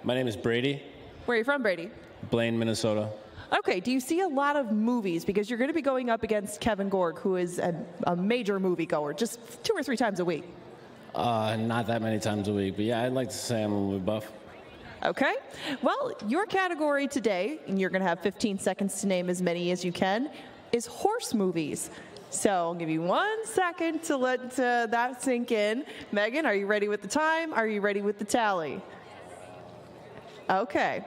My name is Brady. Where are you from, Brady? Blaine, Minnesota. Okay, do you see a lot of movies? Because you're going to be going up against Kevin Gorg, who is a major moviegoer, just 2 or 3 times a week. Not that many times a week, but yeah, I'd like to say I'm a movie buff. Okay. Well, your category today, and you're going to have 15 seconds to name as many as you can, is horse movies. So I'll give you 1 second to let that sink in. Megan, are you ready with the time? Are you ready with the tally? Okay.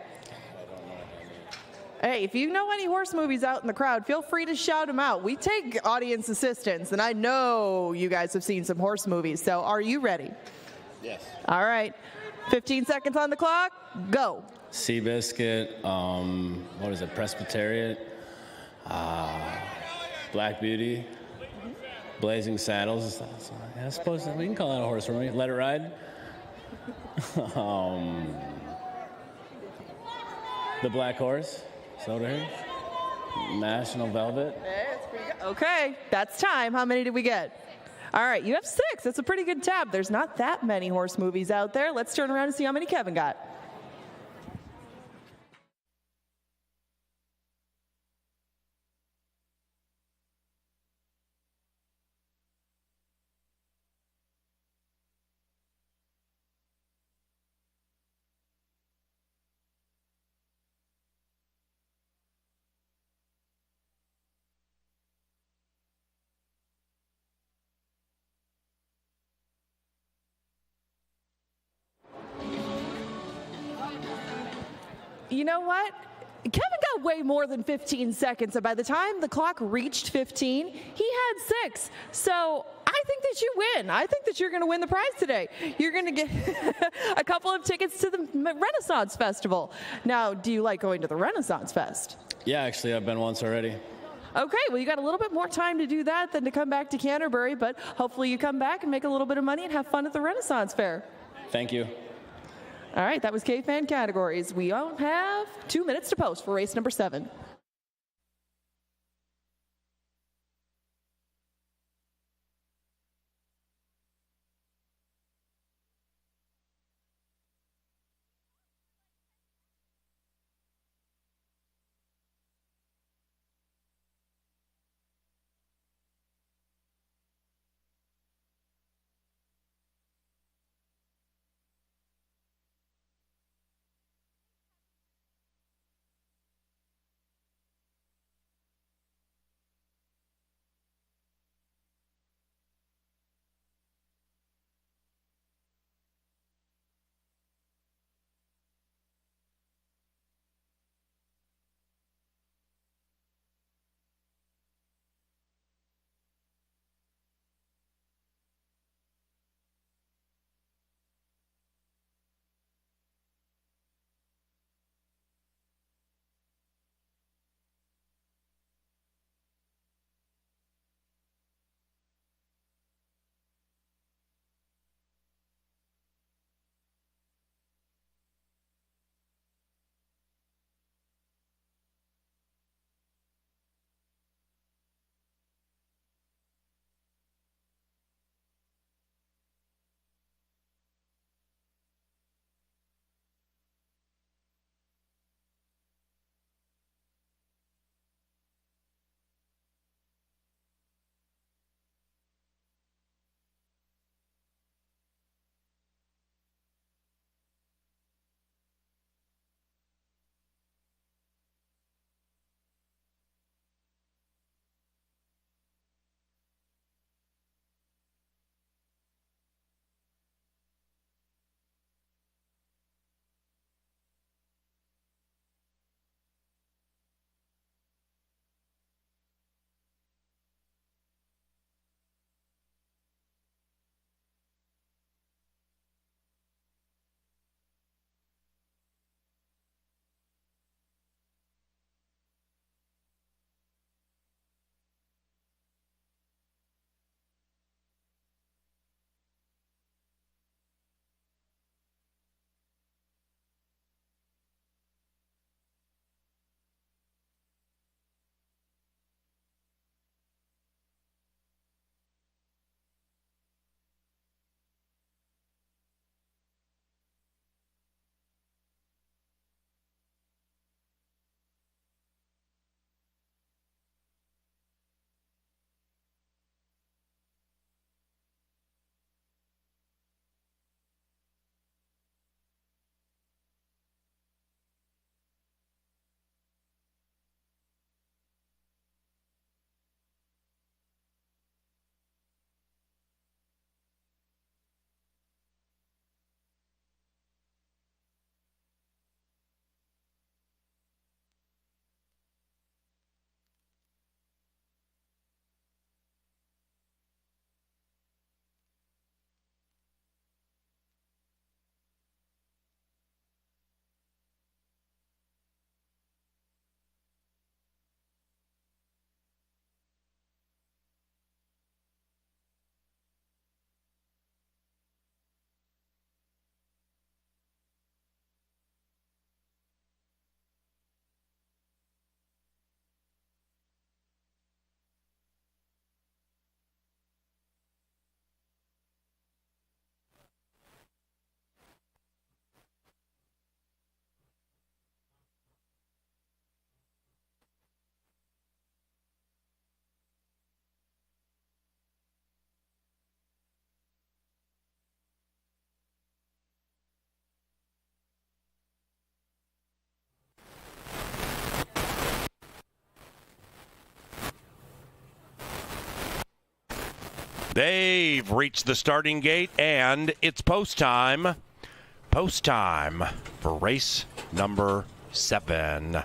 Hey, if you know any horse movies out in the crowd, feel free to shout them out. We take audience assistance, and I know you guys have seen some horse movies. So are you ready? Yes. All right. 15 seconds on the clock. Go. Seabiscuit, what is it, Presbyterian, Black Beauty, Blazing Saddles. I suppose we can call that a horse movie. Let It Ride. The Black Horse. Soda here. National Velvet. That's pretty good. Okay, that's time. How many did we get? All right, you have 6. That's a pretty good tab. There's not that many horse movies out there. Let's turn around and see how many Kevin got. You know what? Kevin got way more than 15 seconds, and by the time the clock reached 15, he had 6. So I think that you win. I think that you're going to win the prize today. You're going to get a couple of tickets to the Renaissance Festival. Now, do you like going to the Renaissance Fest? Yeah, actually, I've been once already. Okay, well, you got a little bit more time to do that than to come back to Canterbury, but hopefully you come back and make a little bit of money and have fun at the Renaissance Fair. Thank you. All right, that was K-Fan Categories. We don't have 2 minutes to post for race number 7. They've reached the starting gate, and it's post time. Post time for race number 7.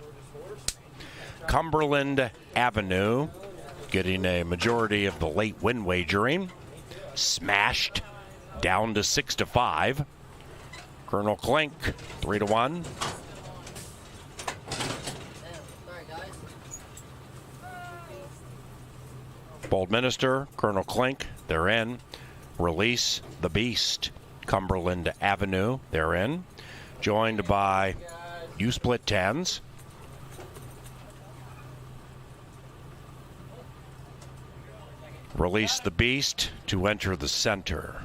Cumberland Avenue getting a majority of the late win wagering. Smashed down to 6-5. Colonel Klink, 3-1. Bold Minister, Colonel Klink, they're in. Release the Beast, Cumberland Avenue, they're in. Joined by U-Split 10s. Release the Beast to enter the center.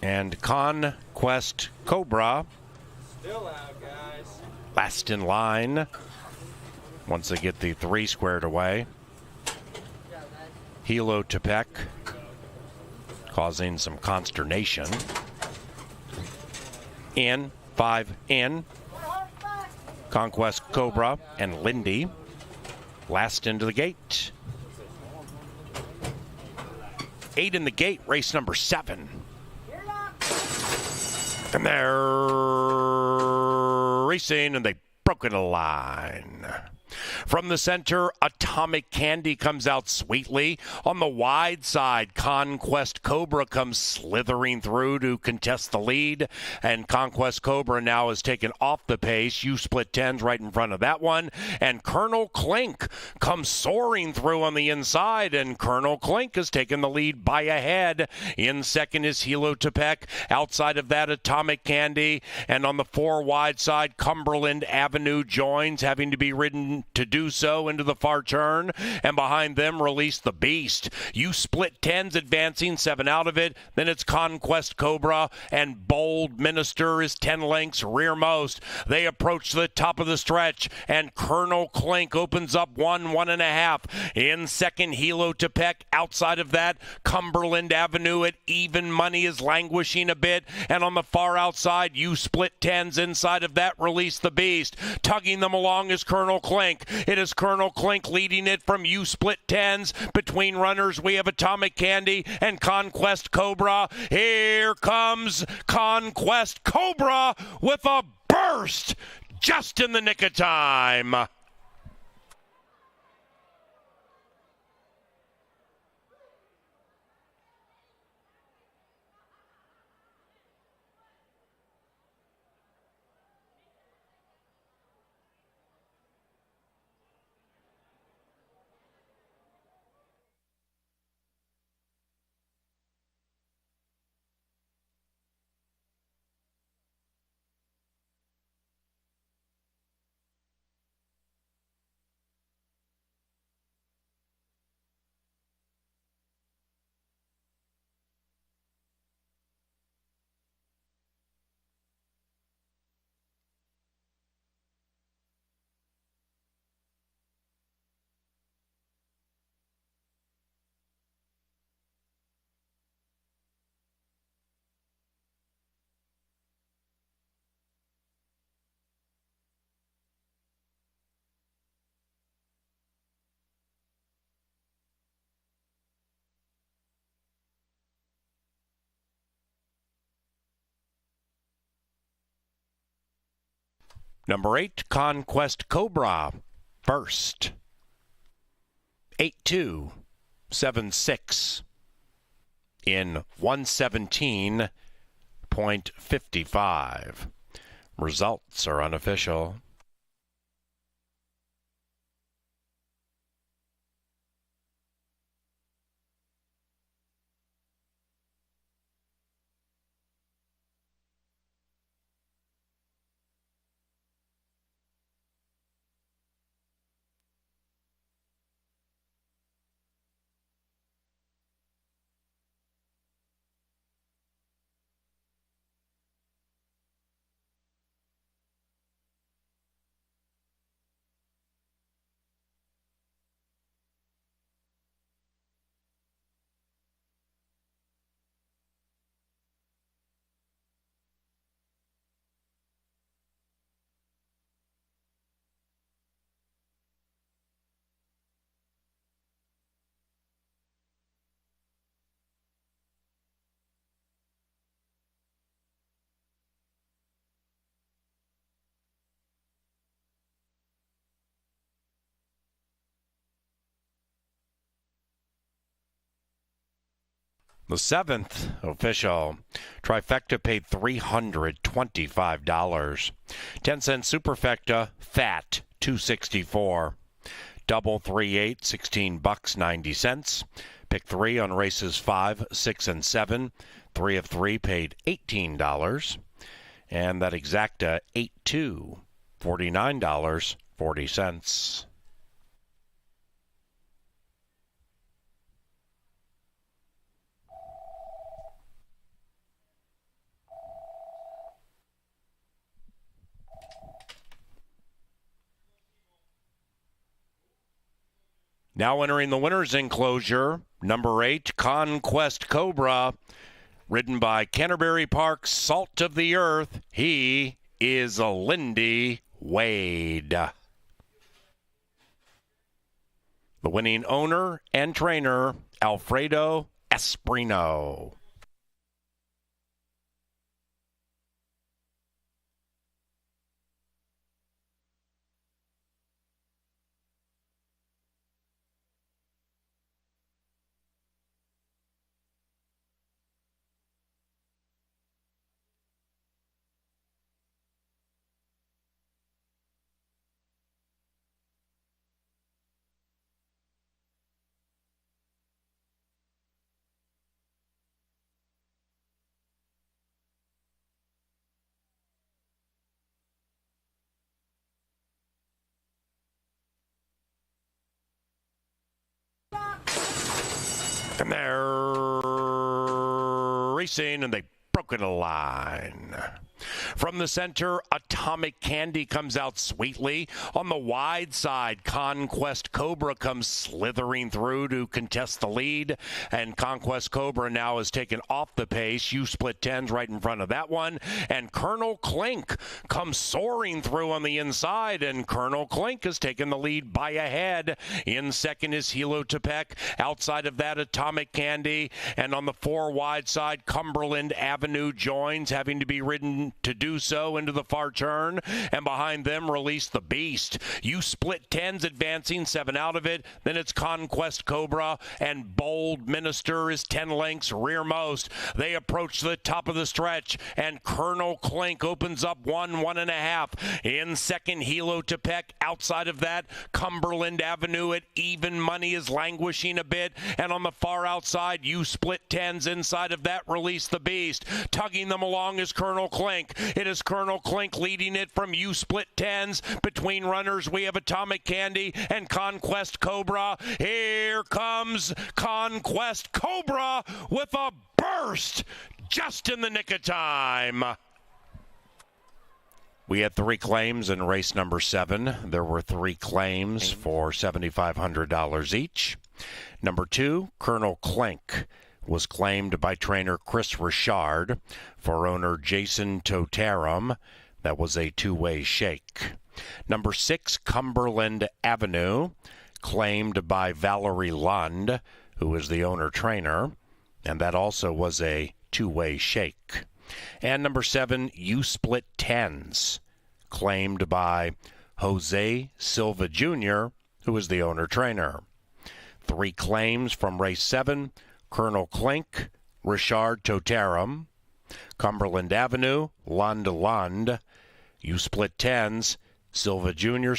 And Conquest Cobra, Still out, guys. last in line. Once they get the 3 squared away. Hilo Tepec causing some consternation. In, 5 in. Conquest Cobra and Lindy last into the gate. 8 in the gate, race number 7. And they're racing, and they've broken a line. From the center, Atomic Candy comes out sweetly. On the wide side, Conquest Cobra comes slithering through to contest the lead. And Conquest Cobra now is taken off the pace. U-Split 10's right in front of that one. And Colonel Klink comes soaring through on the inside. And Colonel Klink has taken the lead by a head. In second is Hilo Tepec. Outside of that, Atomic Candy. And on the 4 wide side, Cumberland Avenue joins, having to be ridden to do so into the far turn, and behind them, Release the Beast. U-Split 10's advancing, 7 out of it. Then it's Conquest Cobra, and Bold Minister is 10 lengths rearmost. They approach the top of the stretch, and Colonel Klink opens up 1.5. In second, Hilo Tepec. Outside of that, Cumberland Avenue at even money is languishing a bit, and on the far outside, U-Split 10's inside of that, Release the Beast. Tugging them along is Colonel Klink. It is Colonel Klink leading it from U-Split 10's. Between runners, we have Atomic Candy and Conquest Cobra. Here comes Conquest Cobra with a burst just in the nick of time. Number 8, Conquest Cobra, first. 8.276 in 117.55. Results are unofficial. The seventh official. Trifecta paid $325. 10-cent superfecta, fat, $2.64. Double 3-8, $16.90. Pick 3 on races 5, 6, and 7. 3 of 3 paid $18. And that exacta 8-2, $49.40. Now entering the winner's enclosure, number 8, Conquest Cobra, ridden by Canterbury Park, Salt of the Earth. He is Lindy Wade. The winning owner and trainer, Alfredo Esprino. And they're racing, and they broke into line. From the center, Atomic Candy comes out sweetly. On the wide side, Conquest Cobra comes slithering through to contest the lead. And Conquest Cobra now is taken off the pace. You split 10s right in front of that one. And Colonel Clink comes soaring through on the inside. And Colonel Clink has taken the lead by a head. In second is Hilo Tepec. Outside of that, Atomic Candy. And on the 4 wide side, Cumberland Avenue joins, having to be ridden to do so into the far turn, and behind them Release the Beast. You split 10s, advancing 7 out of it. Then it's Conquest Cobra, and Bold Minister is 10 lengths rearmost. They approach the top of the stretch, and Colonel Clink opens up 1.5. In second, Hilo Tepec. Outside of that, Cumberland Avenue at even money is languishing a bit, and on the far outside, You split 10s. Inside of that, Release the Beast. Tugging them along is Colonel Clink. It is Colonel Clink leading it from You Split 10s. Between runners, we have Atomic Candy and Conquest Cobra. Here comes Conquest Cobra with a burst just in the nick of time. We had 3 claims in race number 7. There were 3 claims for $7,500 each. Number 2, Colonel Clink, was claimed by trainer Chris Richard for owner Jason Totarum. That was a 2-way shake. Number 6, Cumberland Avenue, claimed by Valerie Lund, who is the owner trainer, and that also was a 2-way shake. And number 7, You Split 10s, claimed by Jose Silva Jr., who is the owner trainer. 3 claims from race 7, Colonel Clink, Richard Totarum. Cumberland Avenue, Lund. You Split 10s, Silva Jr.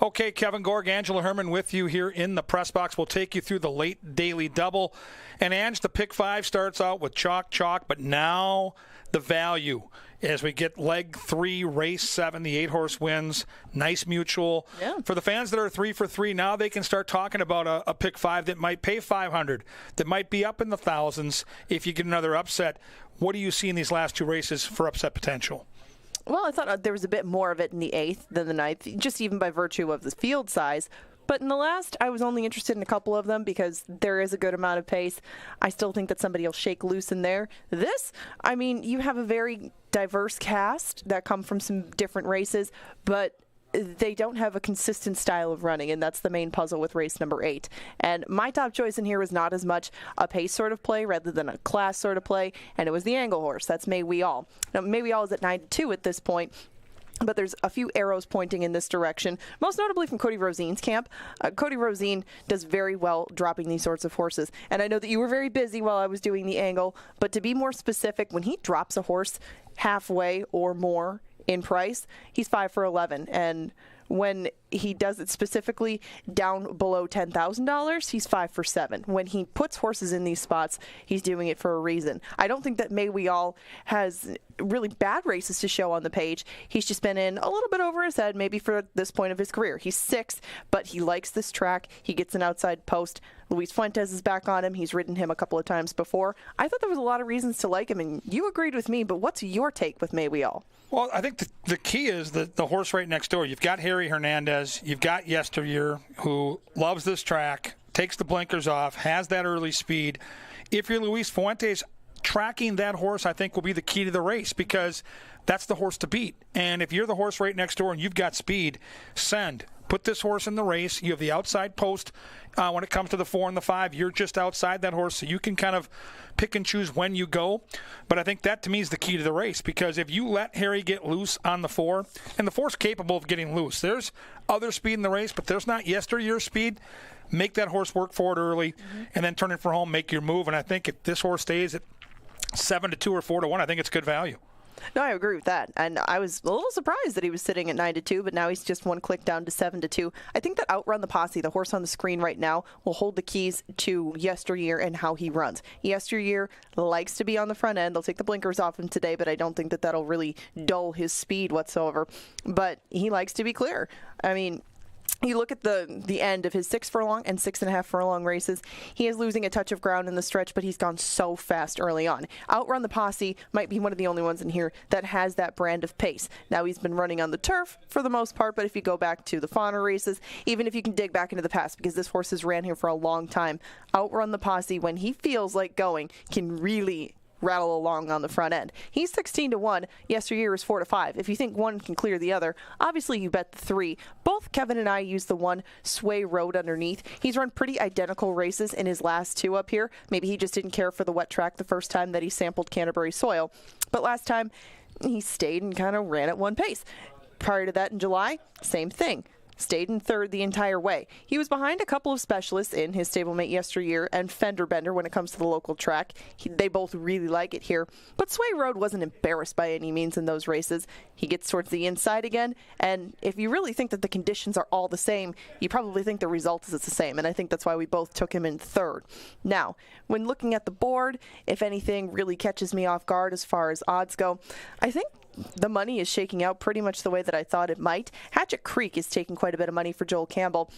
Okay, Kevin Gorg, Angela Herman with you here in the press box. We'll take you through the late daily double. And Ange, the pick 5 starts out with chalk, but now the value as we get leg 3, race 7, the 8-horse wins. Nice mutual. Yeah. For the fans that are 3 for 3, now they can start talking about a pick 5 that might pay $500, that might be up in the thousands if you get another upset. What do you see in these last 2 races for upset potential? Well, I thought there was a bit more of it in the 8th than the 9th, just even by virtue of the field size. But in the last, I was only interested in a couple of them because there is a good amount of pace. I still think that somebody will shake loose in there. This, I mean, you have a very diverse cast that come from some different races, but they don't have a consistent style of running, and that's the main puzzle with race number 8. And my top choice in here was not as much a pace sort of play rather than a class sort of play, and it was the angle horse. That's May We All. Now, May We All is at 9-2 at this point, but there's a few arrows pointing in this direction, most notably from Cody Rosine's camp. Cody Rosine does very well dropping these sorts of horses. And I know that you were very busy while I was doing the angle, but to be more specific, when he drops a horse halfway or more in price, he's 5 for 11. And when he does it specifically down below $10,000, he's 5 for 7. When he puts horses in these spots, he's doing it for a reason. I don't think that May We All has really bad races to show on the page. He's just been in a little bit over his head, maybe for this point of his career. He's 6th, but he likes this track. He gets an outside post. Luis Fuentes is back on him. He's ridden him a couple of times before. I thought there was a lot of reasons to like him, and you agreed with me, but what's your take with May We All? Well, I think the key is the horse right next door. You've got Harry Hernandez. You've got Yesteryear, who loves this track, takes the blinkers off, has that early speed. If you're Luis Fuentes, tracking that horse, I think, will be the key to the race because that's the horse to beat. And if you're the horse right next door and you've got speed, put this horse in the race. You have the outside post when it comes to the 4 and the 5. You're just outside that horse, so you can kind of pick and choose when you go. But I think that, to me, is the key to the race because if you let Harry get loose on the 4, and the 4's capable of getting loose. There's other speed in the race, but there's not Yesteryear speed. Make that horse work for it early, and then turn it for home, make your move. And I think if this horse stays at 7-2 or 4-1, I think it's good value. No, I agree with that. And I was a little surprised that he was sitting at 9-2, but now he's just one click down to 7-2. I think that Outrun the Posse, the horse on the screen right now, will hold the keys to Yesteryear and how he runs. Yesteryear likes to be on the front end. They'll take the blinkers off him today, but I don't think that that'll really dull his speed whatsoever. But he likes to be clear. I mean, you look at the end of his 6 furlong and 6.5 furlong races, he is losing a touch of ground in the stretch, but he's gone so fast early on. Outrun the Posse might be one of the only ones in here that has that brand of pace. Now, he's been running on the turf for the most part, but if you go back to the fauna races, even if you can dig back into the past, because this horse has ran here for a long time, Outrun the Posse, when he feels like going, can really rattle along on the front end. He's 16-1. Yesteryear is 4-5. If you think one can clear the other, obviously you bet the 3. Both Kevin and I use the 1 Sway Road underneath. He's run pretty identical races in his last 2 up here. Maybe he just didn't care for the wet track the first time that he sampled Canterbury soil. But last time, he stayed and kind of ran at one pace. Prior to that in July, same thing. Stayed in 3rd the entire way. He was behind a couple of specialists in his stablemate Yesteryear and Fender Bender when it comes to the local track. They both really like it here. But Sway Road wasn't embarrassed by any means in those races. He gets towards the inside again, and if you really think that the conditions are all the same, you probably think the result is the same, and I think that's why we both took him in 3rd. Now, when looking at the board, if anything really catches me off guard as far as odds go, I think the money is shaking out pretty much the way that I thought it might. Hatchet Creek is taking quite a bit of money for Joel Campbell.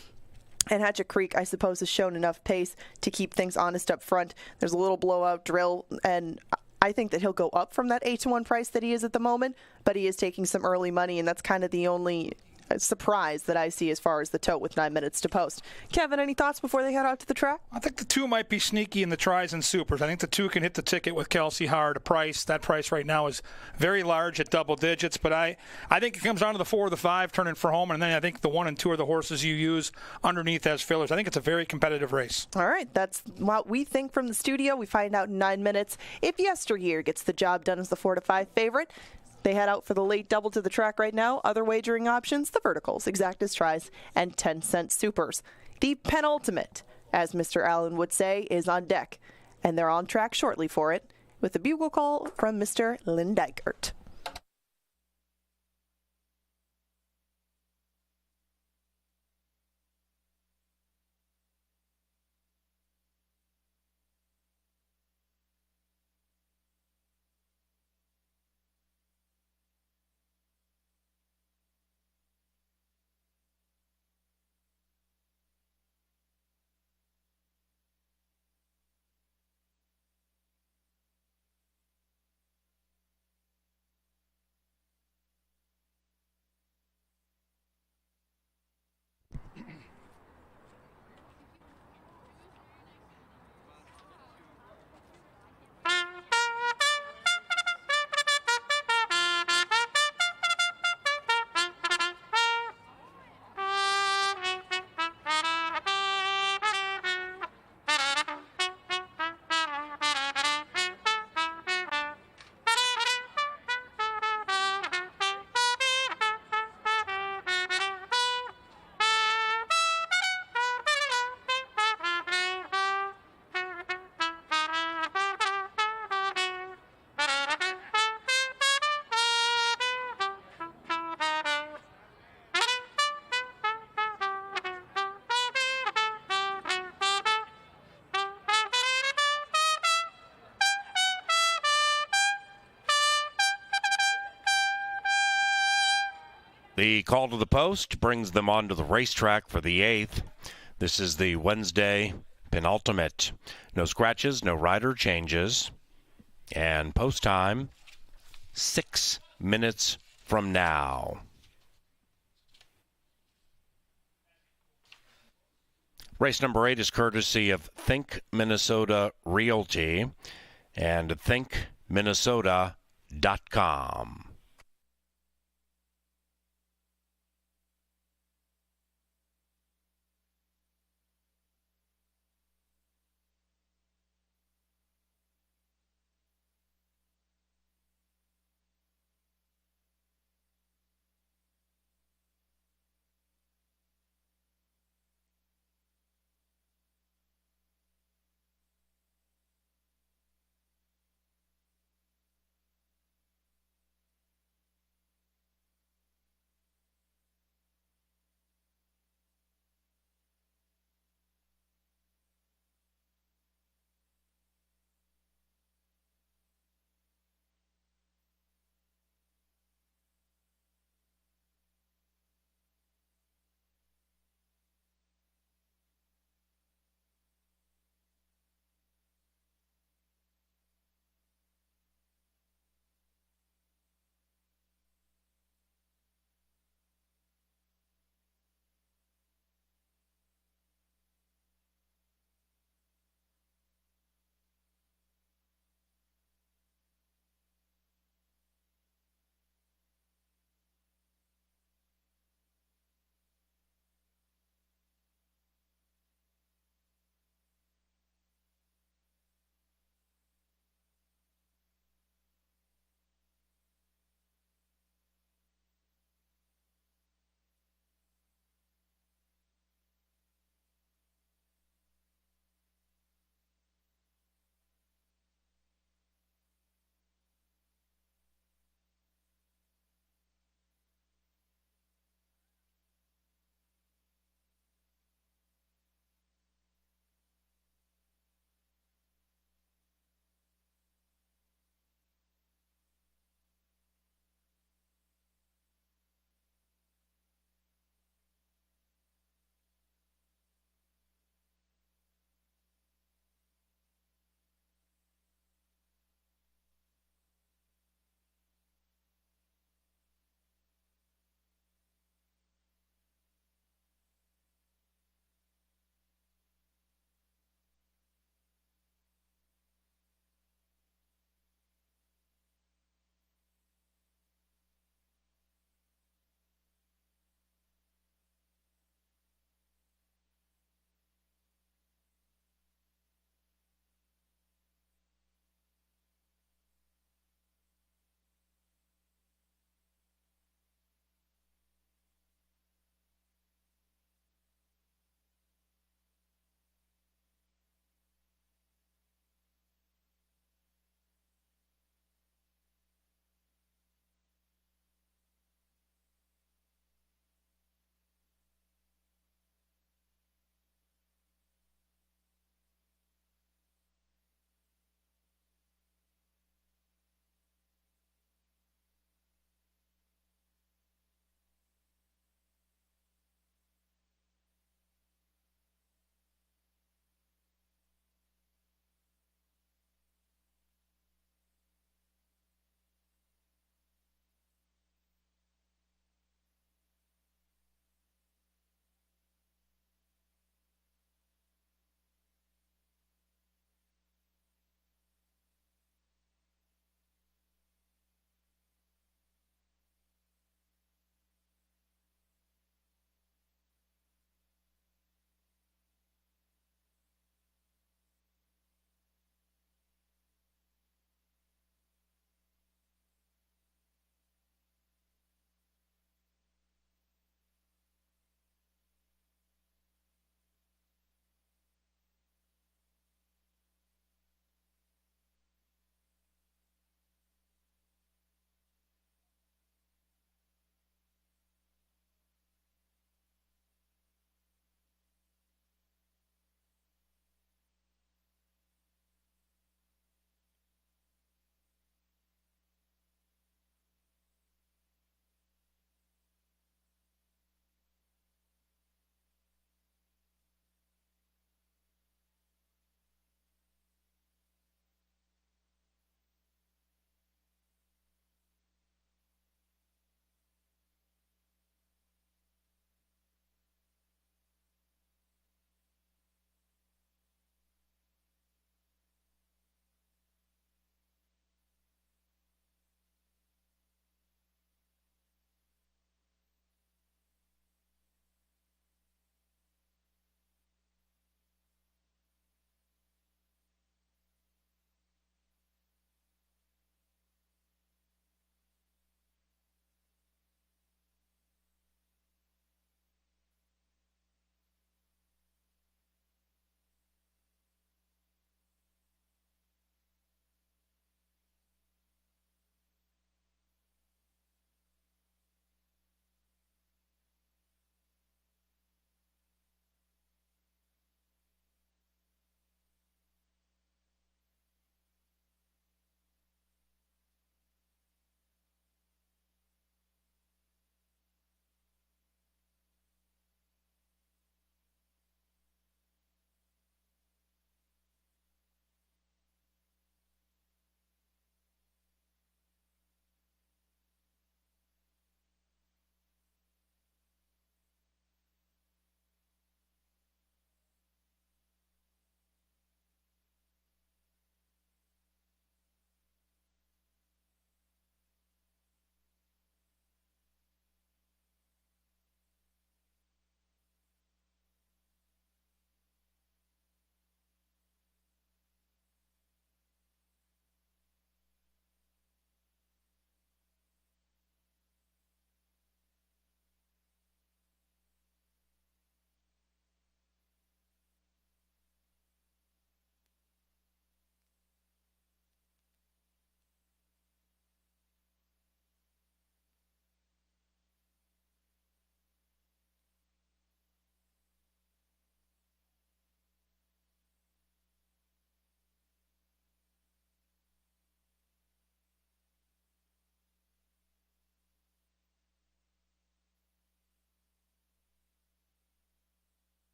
And Hatchet Creek, I suppose, has shown enough pace to keep things honest up front. There's a little blowout drill, and I think that he'll go up from that 8-1 price that he is at the moment, but he is taking some early money, and that's kind of the only surprise that I see as far as the tote with 9 minutes to post. Kevin, any thoughts before they head out to the track? I think the 2 might be sneaky in the tries and supers. I think the 2 can hit the ticket with Kelsey Hard. A price, that price right now is very large at double digits, but I think it comes down to the 4 or the 5 turning for home, and then I think the 1 and 2 are the horses you use underneath as fillers. I think it's a very competitive race. All right, that's what we think from the studio. We find out in 9 minutes if Yesteryear gets the job done as the 4 to 5 favorite. They head out for the late double to the track right now. Other wagering options, the verticals, exactas tries, and 10-cent supers. The penultimate, as Mr. Allen would say, is on deck, and they're on track shortly for it with a bugle call from Mr. Lynn Dykert. The call to the post brings them onto the racetrack for the 8th. This is the Wednesday penultimate. No scratches, no rider changes. And post time, 6 minutes from now. Race number 8 is courtesy of Think Minnesota Realty and thinkminnesota.com.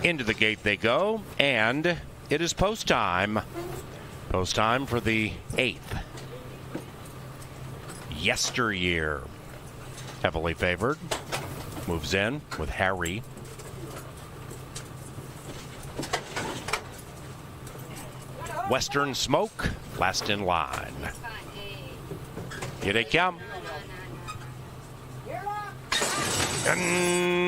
Into the gate they go, and it is post time. Post time for the 8th. Yesteryear. Heavily favored. Moves in with Harry. Western Smoke, last in line. Here they come. And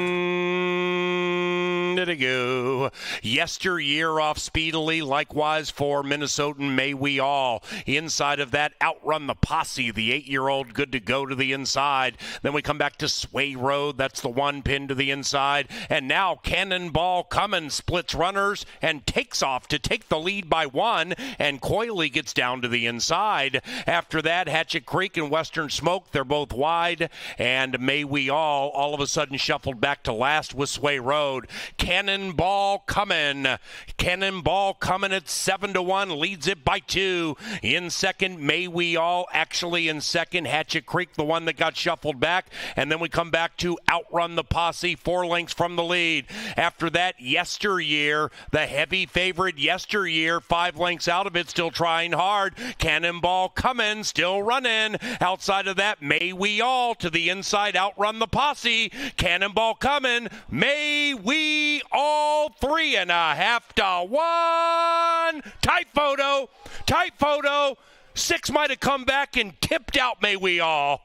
they go. Yesteryear off speedily, likewise for Minnesotan May We All. Inside of that, Outrun the Posse, the 8-year-old, good to go to the inside. Then we come back to Sway Road. That's the one pin to the inside. And now Cannonball Cummins splits runners and takes off to take the lead by 1. And Coyley gets down to the inside. After that, Hatchet Creek and Western Smoke, they're both wide. And May We All of a sudden shuffled back to last with Sway Road. Cannonball Cummins at 7-1, leads it by 2. In second, May We All, actually in second. Hatchet Creek, the one that got shuffled back. And then we come back to Outrun the Posse, 4 lengths from the lead. After that, Yesteryear, the heavy favorite Yesteryear, 5 lengths out of it, still trying hard. Cannonball Cummins still running. Outside of that, May We All to the inside, Outrun the Posse. Cannonball Cummins, May We All, 3.5 to 1. Tight photo. 6 might have come back and tipped out May We All.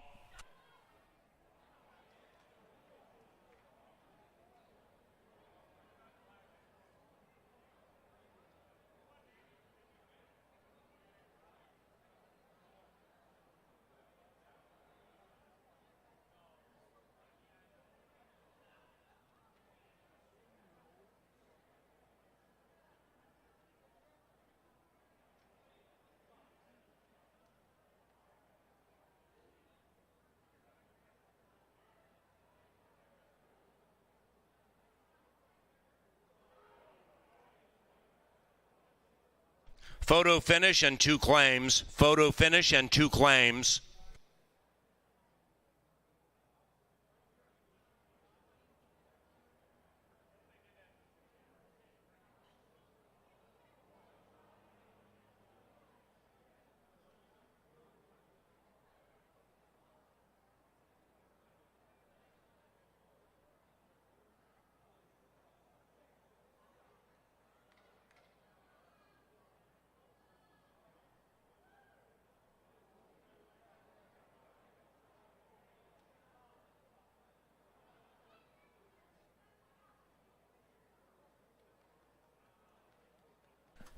Photo finish and 2 claims. Photo finish and 2 claims.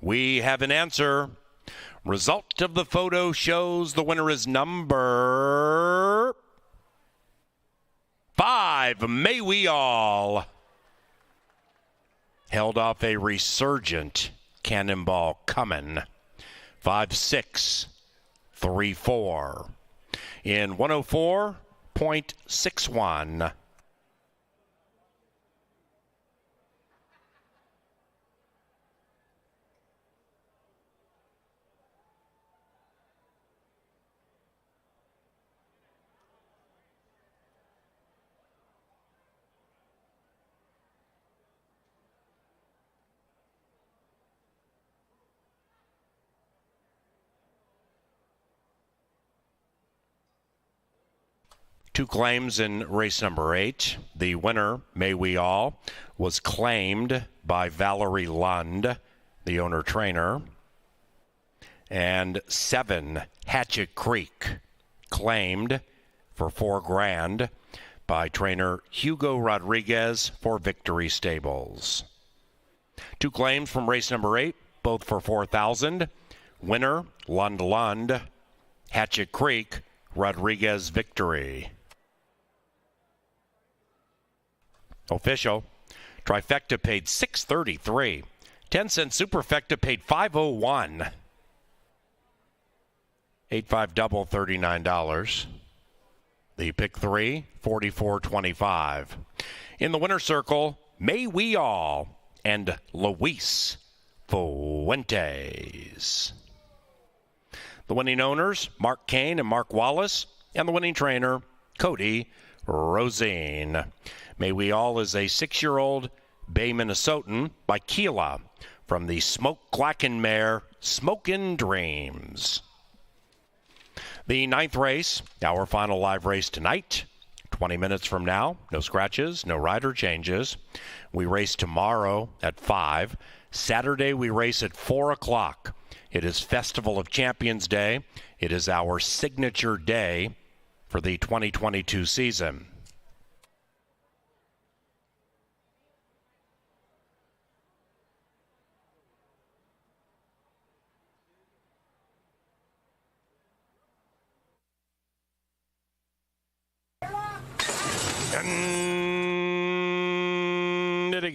We have an answer. Result of the photo shows the winner is number 5, May We All. Held off a resurgent Cannonball Cummins. 5.6, 3.4 in 104.61. Two claims in race number 8. The winner, May We All, was claimed by Valerie Lund, the owner-trainer. And 7, Hatchet Creek, claimed for $4,000 by trainer Hugo Rodriguez for Victory Stables. Two claims from race number 8, both for $4,000. Winner, Lund, Hatchet Creek, Rodriguez Victory. Official. Trifecta paid $633. 10-cent Superfecta paid $501. 8-5 double, $39. The pick 3, $44.25. In the winner's circle, May We All and Luis Fuentes. The winning owners, Mark Kane and Mark Wallace, and the winning trainer, Cody Rosine. May We All is a 6-year-old Bay Minnesotan by Keela from the Smoke Glacken mare, Smokin' Dreams. The 9th race, our final live race tonight. 20 minutes from now, no scratches, no rider changes. We race tomorrow at 5. Saturday we race at 4 o'clock. It is Festival of Champions Day. It is our signature day for the 2022 season.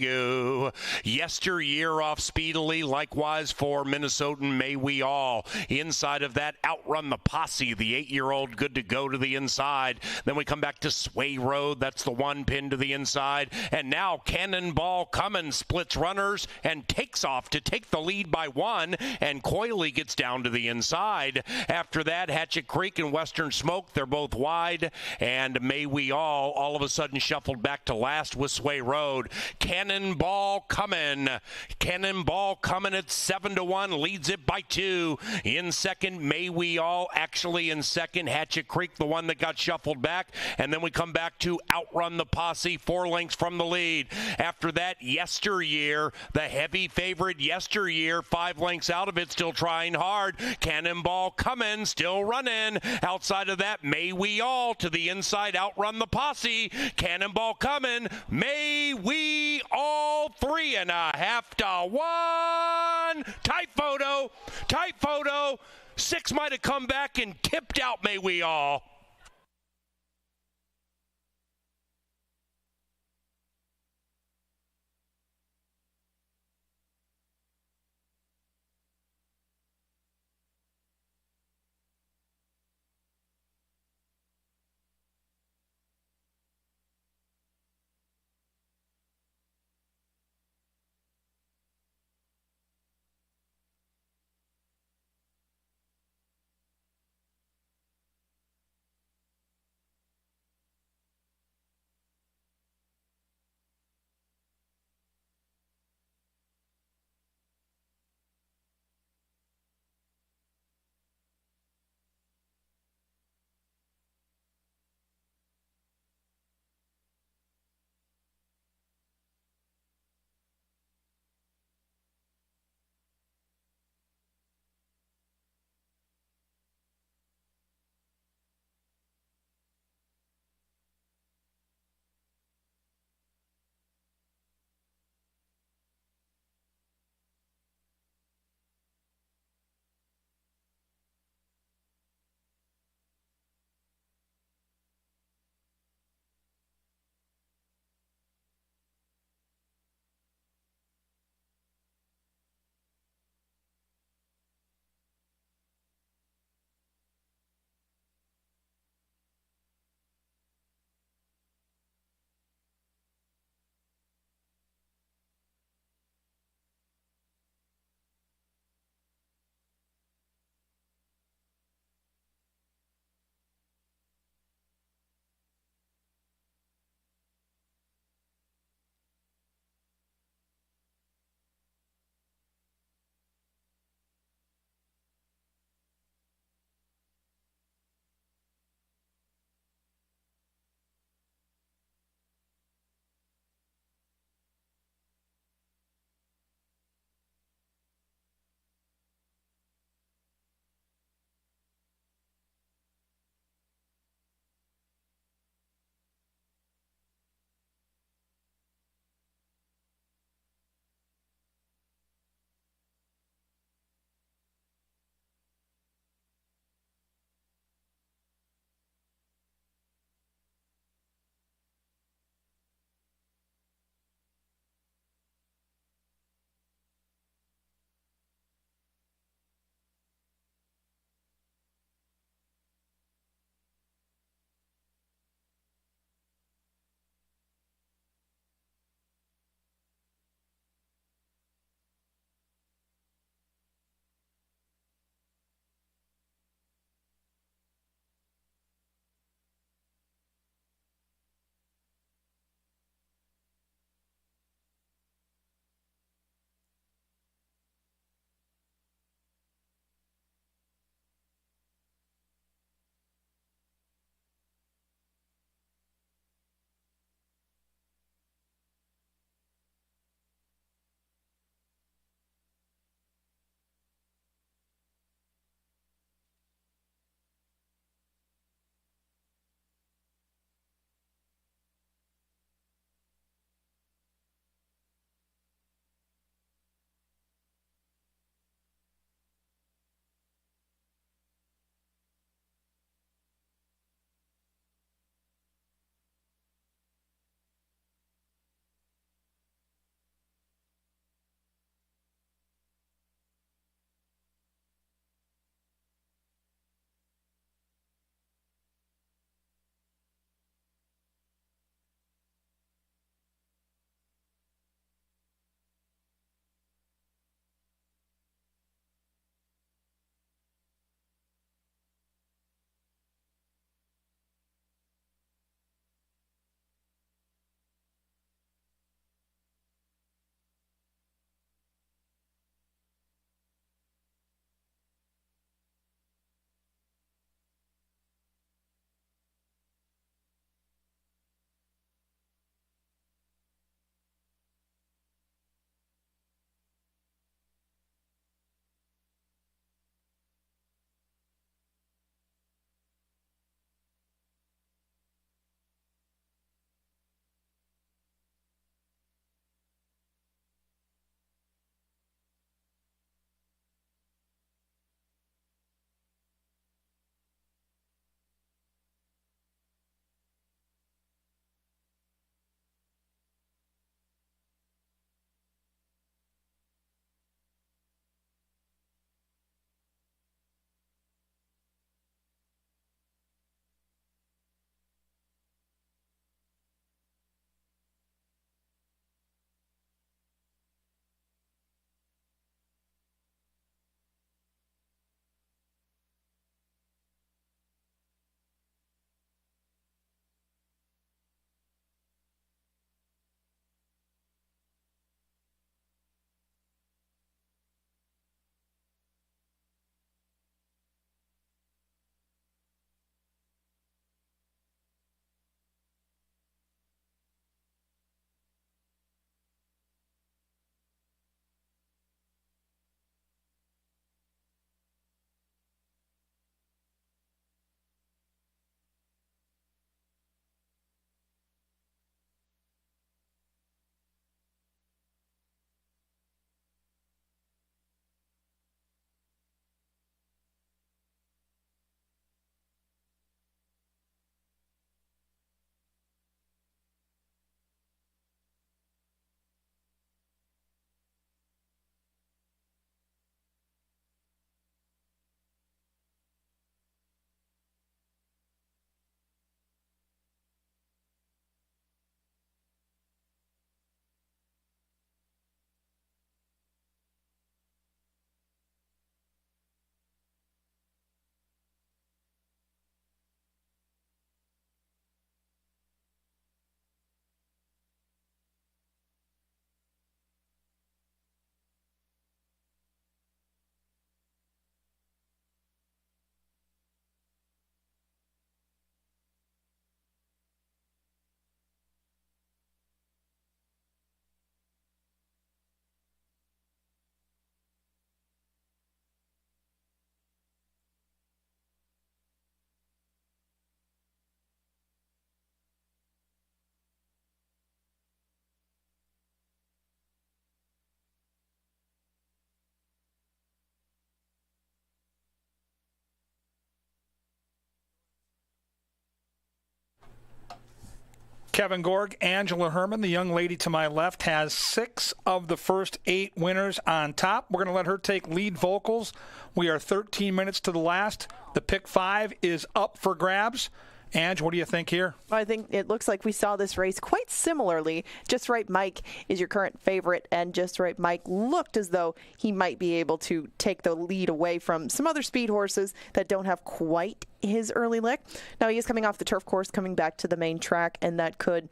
Go. Yesteryear off speedily, likewise for Minnesotan May We All. Inside of that, Outrun the Posse, the 8-year-old, good to go to the inside. Then we come back to Sway Road, that's the one pin to the inside. And now Cannonball Cummins splits runners and takes off to take the lead by 1, and Coyley gets down to the inside. After that, Hatchet Creek and Western Smoke, they're both wide, and May We All of a sudden shuffled back to last with Sway Road. Cannonball coming at 7-1, leads it by 2. In second, May We All actually in second. Hatchet Creek, the one that got shuffled back, and then we come back to Outrun the Posse, 4 lengths from the lead. After that, Yesteryear, the heavy favorite Yesteryear, 5 lengths out of it, still trying hard. Cannonball coming, still running. Outside of that, May We All to the inside, Outrun the Posse. Cannonball coming, May We All 3.5 to 1. Tight photo. 6 might have come back and tipped out May We All. Kevin Gorg. Angela Herman, the young lady to my left, has 6 of the first 8 winners on top. We're going to let her take lead vocals. We are 13 minutes to the last. The pick 5 is up for grabs. Ange, what do you think here? I think it looks like we saw this race quite similarly. Just Right Mike is your current favorite, and Just Right Mike looked as though he might be able to take the lead away from some other speed horses that don't have quite his early lick. Now, he is coming off the turf course, coming back to the main track, and that could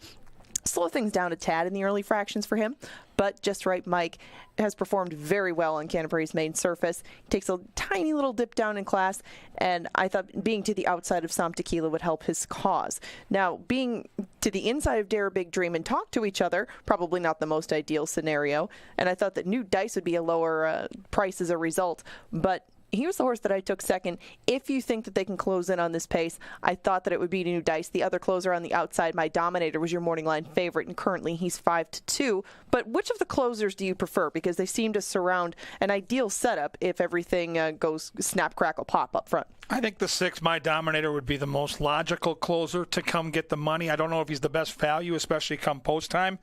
slow things down a tad in the early fractions for him. But Just Right Mike has performed very well on Canterbury's main surface. He takes a tiny little dip down in class, and I thought being to the outside of Som Tequila would help his cause. Now, being to the inside of Dare a Big Dream and talk to each other, probably not the most ideal scenario, and I thought that New Dice would be a lower price as a result, but he was the horse that I took second. If you think that they can close in on this pace, I thought that it would be New Dice. The other closer on the outside, My Dominator, was your morning line favorite, and currently he's 5-2. But which of the closers do you prefer? Because they seem to surround an ideal setup if everything goes snap, crackle, pop up front. I think the 6, My Dominator, would be the most logical closer to come get the money. I don't know if he's the best value, especially come post time.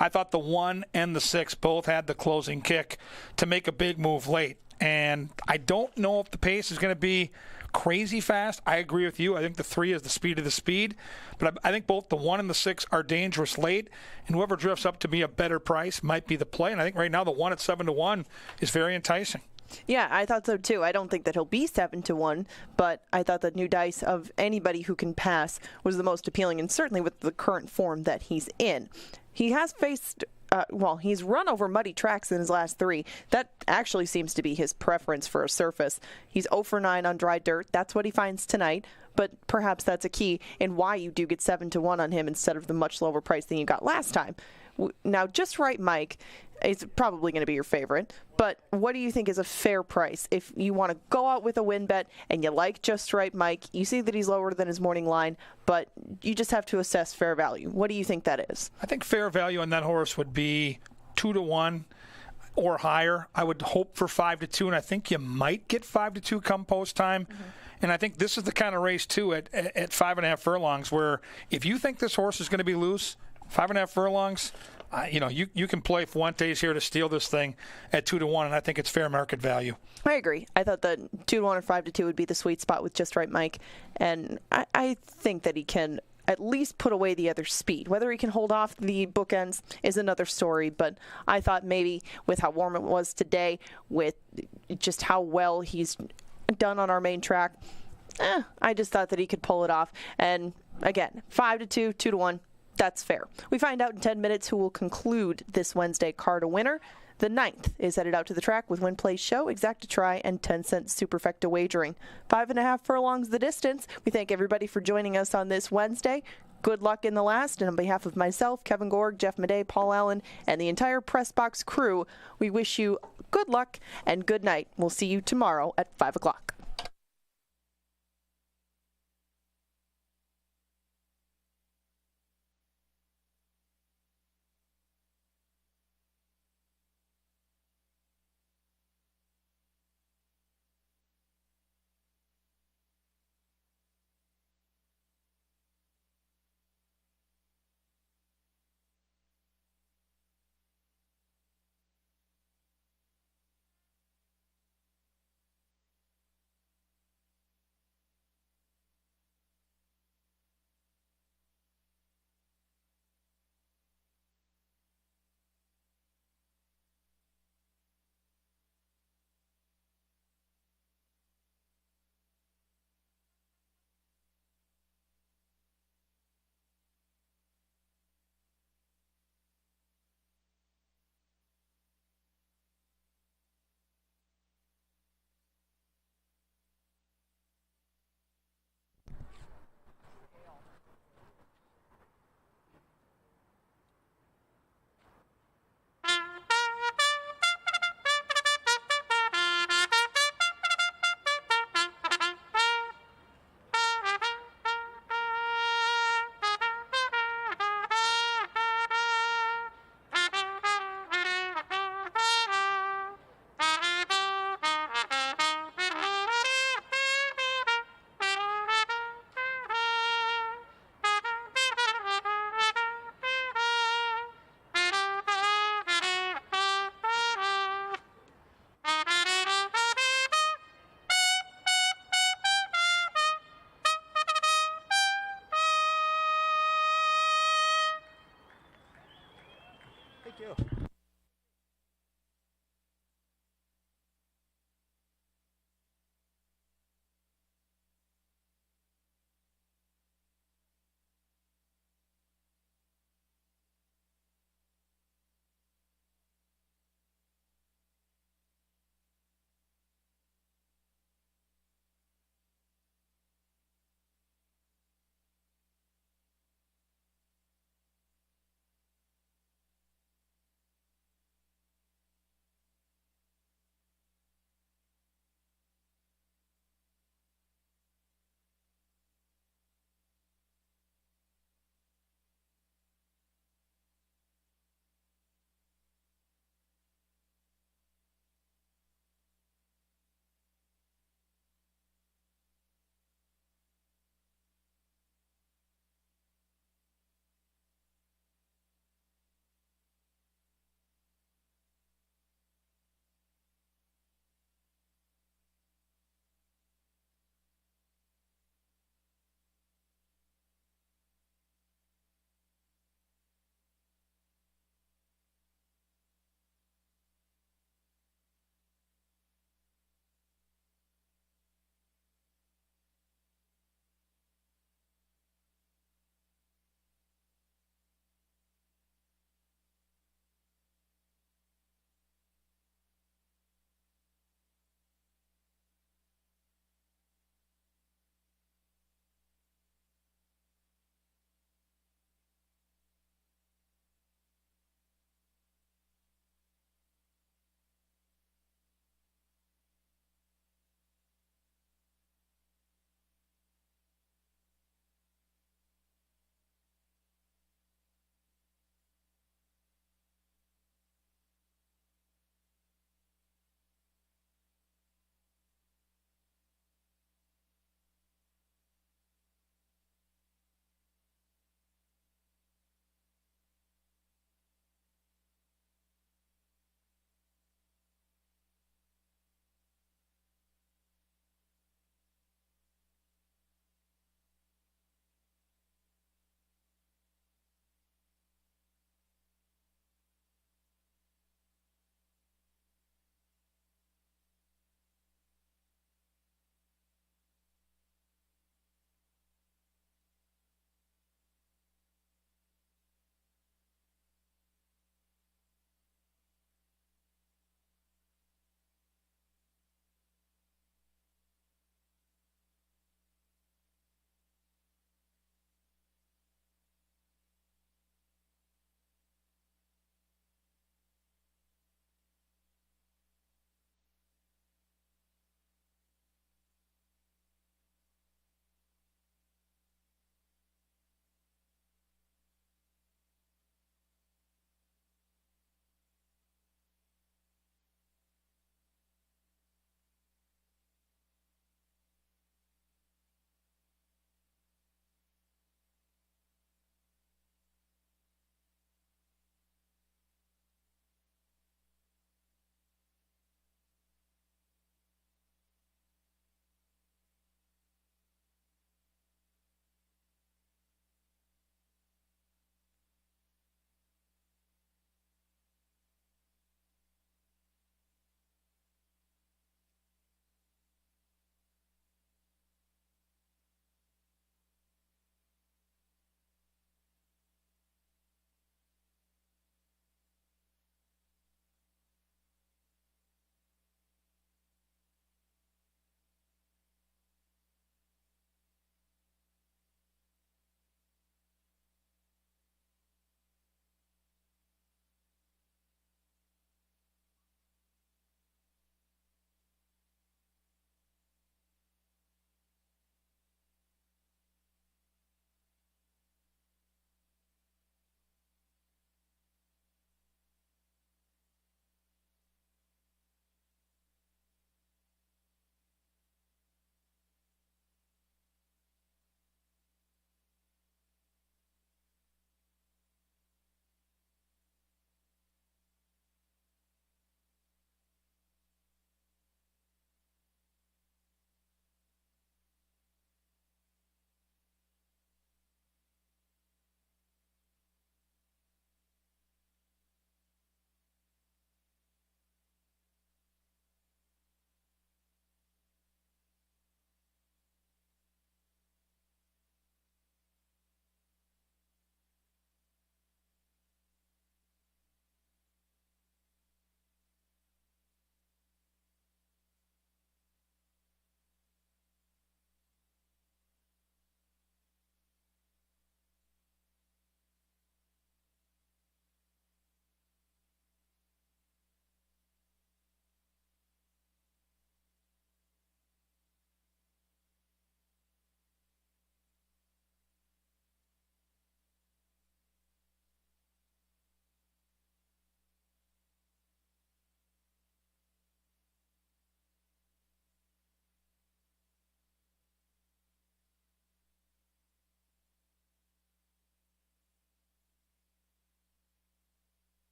I thought the 1 and the 6 both had the closing kick to make a big move late. And I don't know if the pace is going to be crazy fast. I agree with you. I think the 3 is the speed of the speed. But I think both the 1 and the 6 are dangerous late. And whoever drifts up to be a better price might be the play. And I think right now the 1 at 7-1 is very enticing. Yeah, I thought so too. I don't think that he'll be 7-1, but I thought that New Dice of anybody who can pass was the most appealing, and certainly with the current form that he's in. He has faced he's run over muddy tracks in his last 3. That actually seems to be his preference for a surface. He's 0-for-9 on dry dirt. That's what he finds tonight, but perhaps that's a key in why you do get 7-1 on him instead of the much lower price than you got last time. Now, Just Right Mike is probably going to be your favorite, but what do you think is a fair price? If you want to go out with a win bet and you like Just Right Mike, you see that he's lower than his morning line, but you just have to assess fair value. What do you think that is? I think fair value on that horse would be 2-1 or higher. I would hope for 5-2, and I think you might get 5-2 come post time. Mm-hmm. And I think this is the kind of race, too, at 5.5 furlongs, where if you think this horse is going to be loose, 5.5 furlongs, you can play Fuentes here to steal this thing at 2-1, and I think it's fair market value. I agree. I thought that 2-1 or 5-2 would be the sweet spot with Just Right Mike, and I think that he can at least put away the other speed. Whether he can hold off the bookends is another story, but I thought maybe with how warm it was today, with just how well he's done on our main track, I just thought that he could pull it off. And again, 5-2, 2-1. That's fair. We find out in 10 minutes who will conclude this Wednesday card a winner. The 9th is headed out to the track with Win Play Show, Exacta Try, and 10-cent Superfecta wagering. 5.5 furlongs the distance. We thank everybody for joining us on this Wednesday. Good luck in the last, and on behalf of myself, Kevin Gorg, Jeff Madej, Paul Allen, and the entire Press Box crew, we wish you good luck and good night. We'll see you tomorrow at 5 o'clock.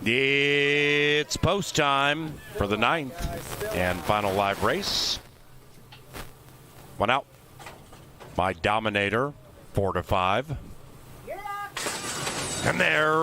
It's post time for the 9th and final live race. One out. My Dominator, 4-5. And they're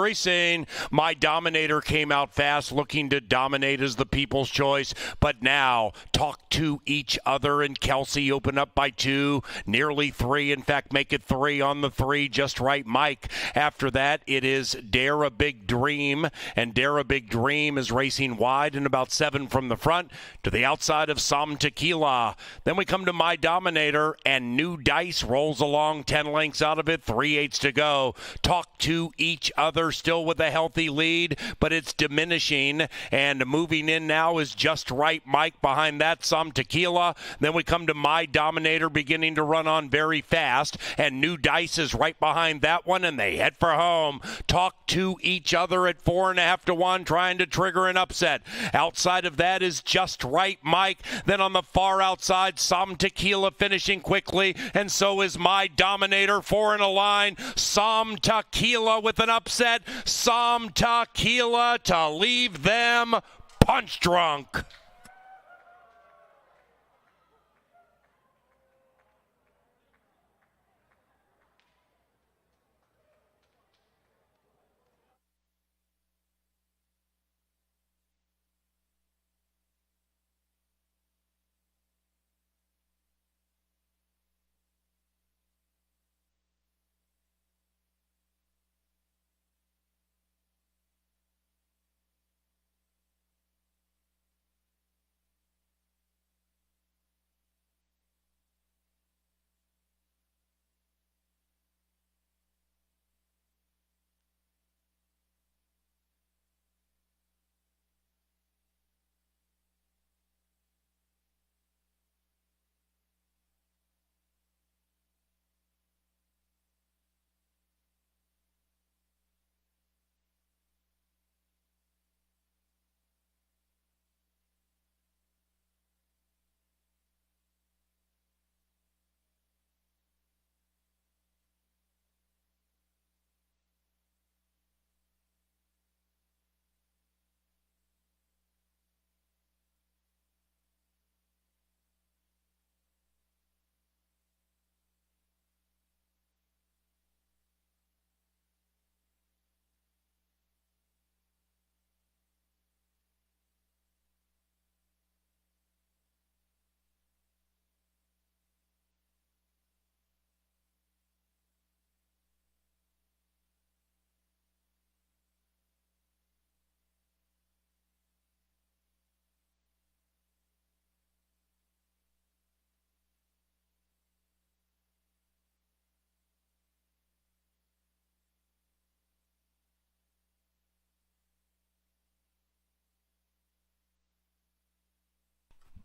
racing. My Dominator came out fast, looking to dominate as the people's choice. But now, talk to each other, and Kelsey open up by 2, nearly 3. In fact, make it 3 on the 3, just right, Mike. After that, it is Dare a Big Dream, and Dare a Big Dream is racing wide and about 7 from the front to the outside of Some Tequila. Then we come to My Dominator, and New Dice rolls along 10 lengths out of it, 3/8 to go. Talk to each other, still with a healthy lead, but it's diminishing, and moving in now is Just Right Mike. Behind that, Some Tequila. Then we come to My Dominator, beginning to run on very fast, and New Dice is right behind that one, and they head for home. Talk to each other at 4.5 to 1, trying to trigger an upset. Outside of that is Just Right Mike. Then on the far outside, Some Tequila finishing quickly, and so is My Dominator. 4 in a line. Some Tequila with an upset. Some Tequila to leave them punch drunk.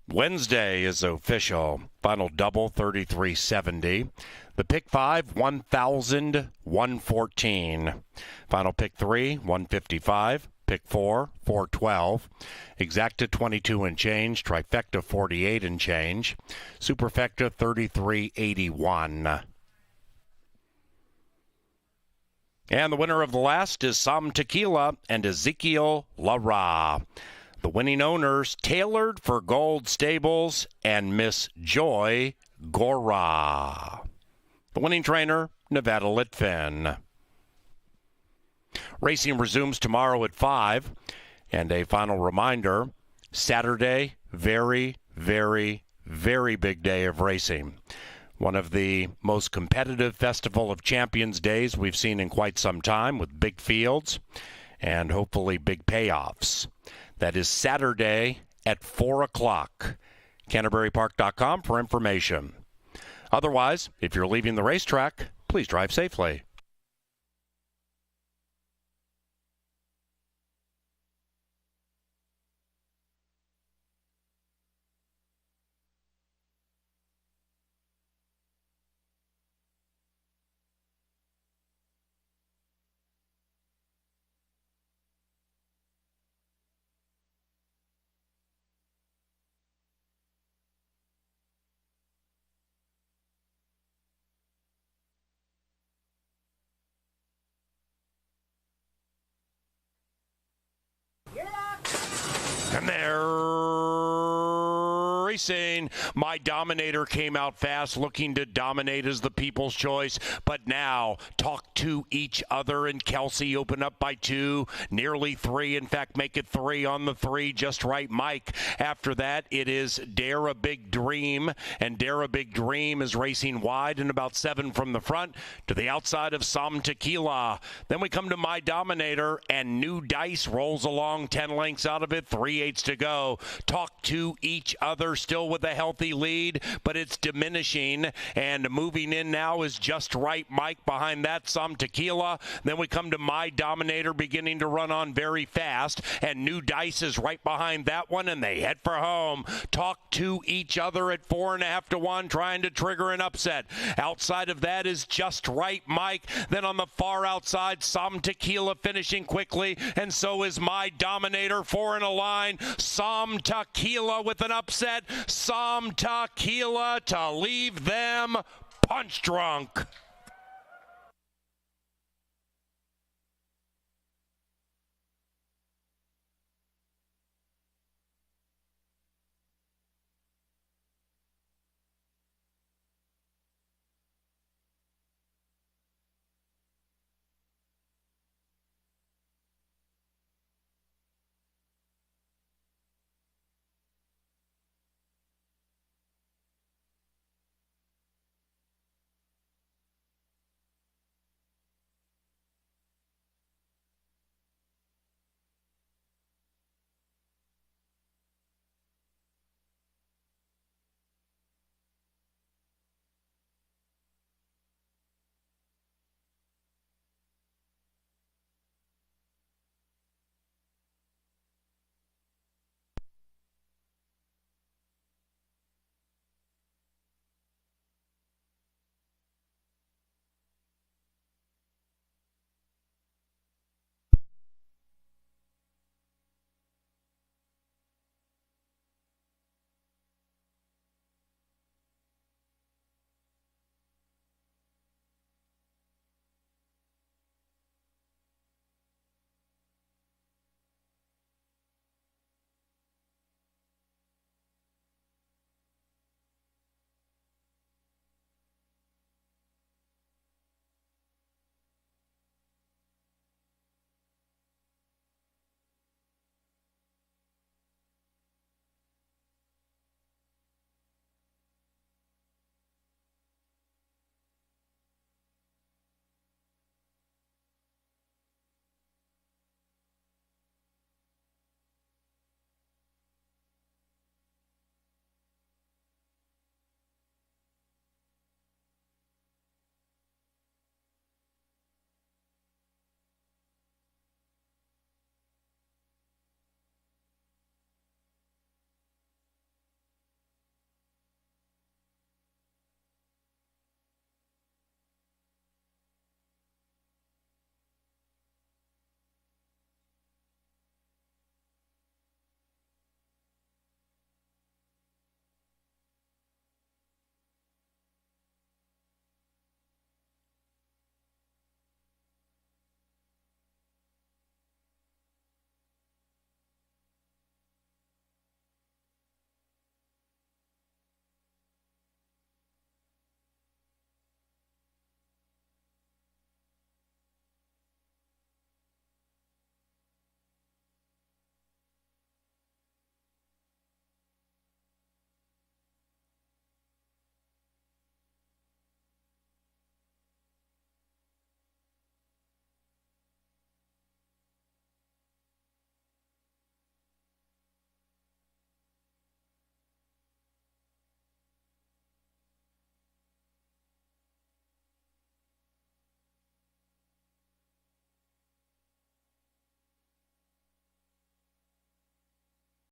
Wednesday is official. Final double, 33.70. The pick 5, 1,114. Final pick 3, 155. Pick 4, 412. Exacta, 22 and change. Trifecta, 48 and change. Superfecta, 33.81. And the winner of the last is Some Tequila and Ezekiel Lara. The winning owners, Tailored for Gold Stables and Miss Joy Gora. The winning trainer, Nevada Litfin. Racing resumes tomorrow at 5. And a final reminder, Saturday, very, very, very big day of racing. One of the most competitive Festival of Champions days we've seen in quite some time, with big fields and hopefully big payoffs. That is Saturday at 4 o'clock. CanterburyPark.com for information. Otherwise, if you're leaving the racetrack, please drive safely. And they're racing. My Dominator came out fast, looking to dominate as the people's choice. But now, talk to each other, and Kelsey open up by 2, nearly 3. In fact, make it 3 on the 3, just right, Mike. After that, it is Dare a Big Dream, and Dare a Big Dream is racing wide and about 7 from the front to the outside of Some Tequila. Then we come to My Dominator, and New Dice rolls along 10 lengths out of it, 3/8 to go. Talk to each other, still with a healthy lead, but it's diminishing, and moving in now is Just Right Mike. Behind that, Some Tequila. Then we come to My Dominator, beginning to run on very fast, and New Dice is right behind that one, and they head for home. Talk to each other at 4.5 to 1, trying to trigger an upset. Outside of that is Just Right Mike. Then on the far outside, Some Tequila finishing quickly, and so is My Dominator. 4 in a line. Some Tequila with an upset. Some Tequila to leave them punch drunk.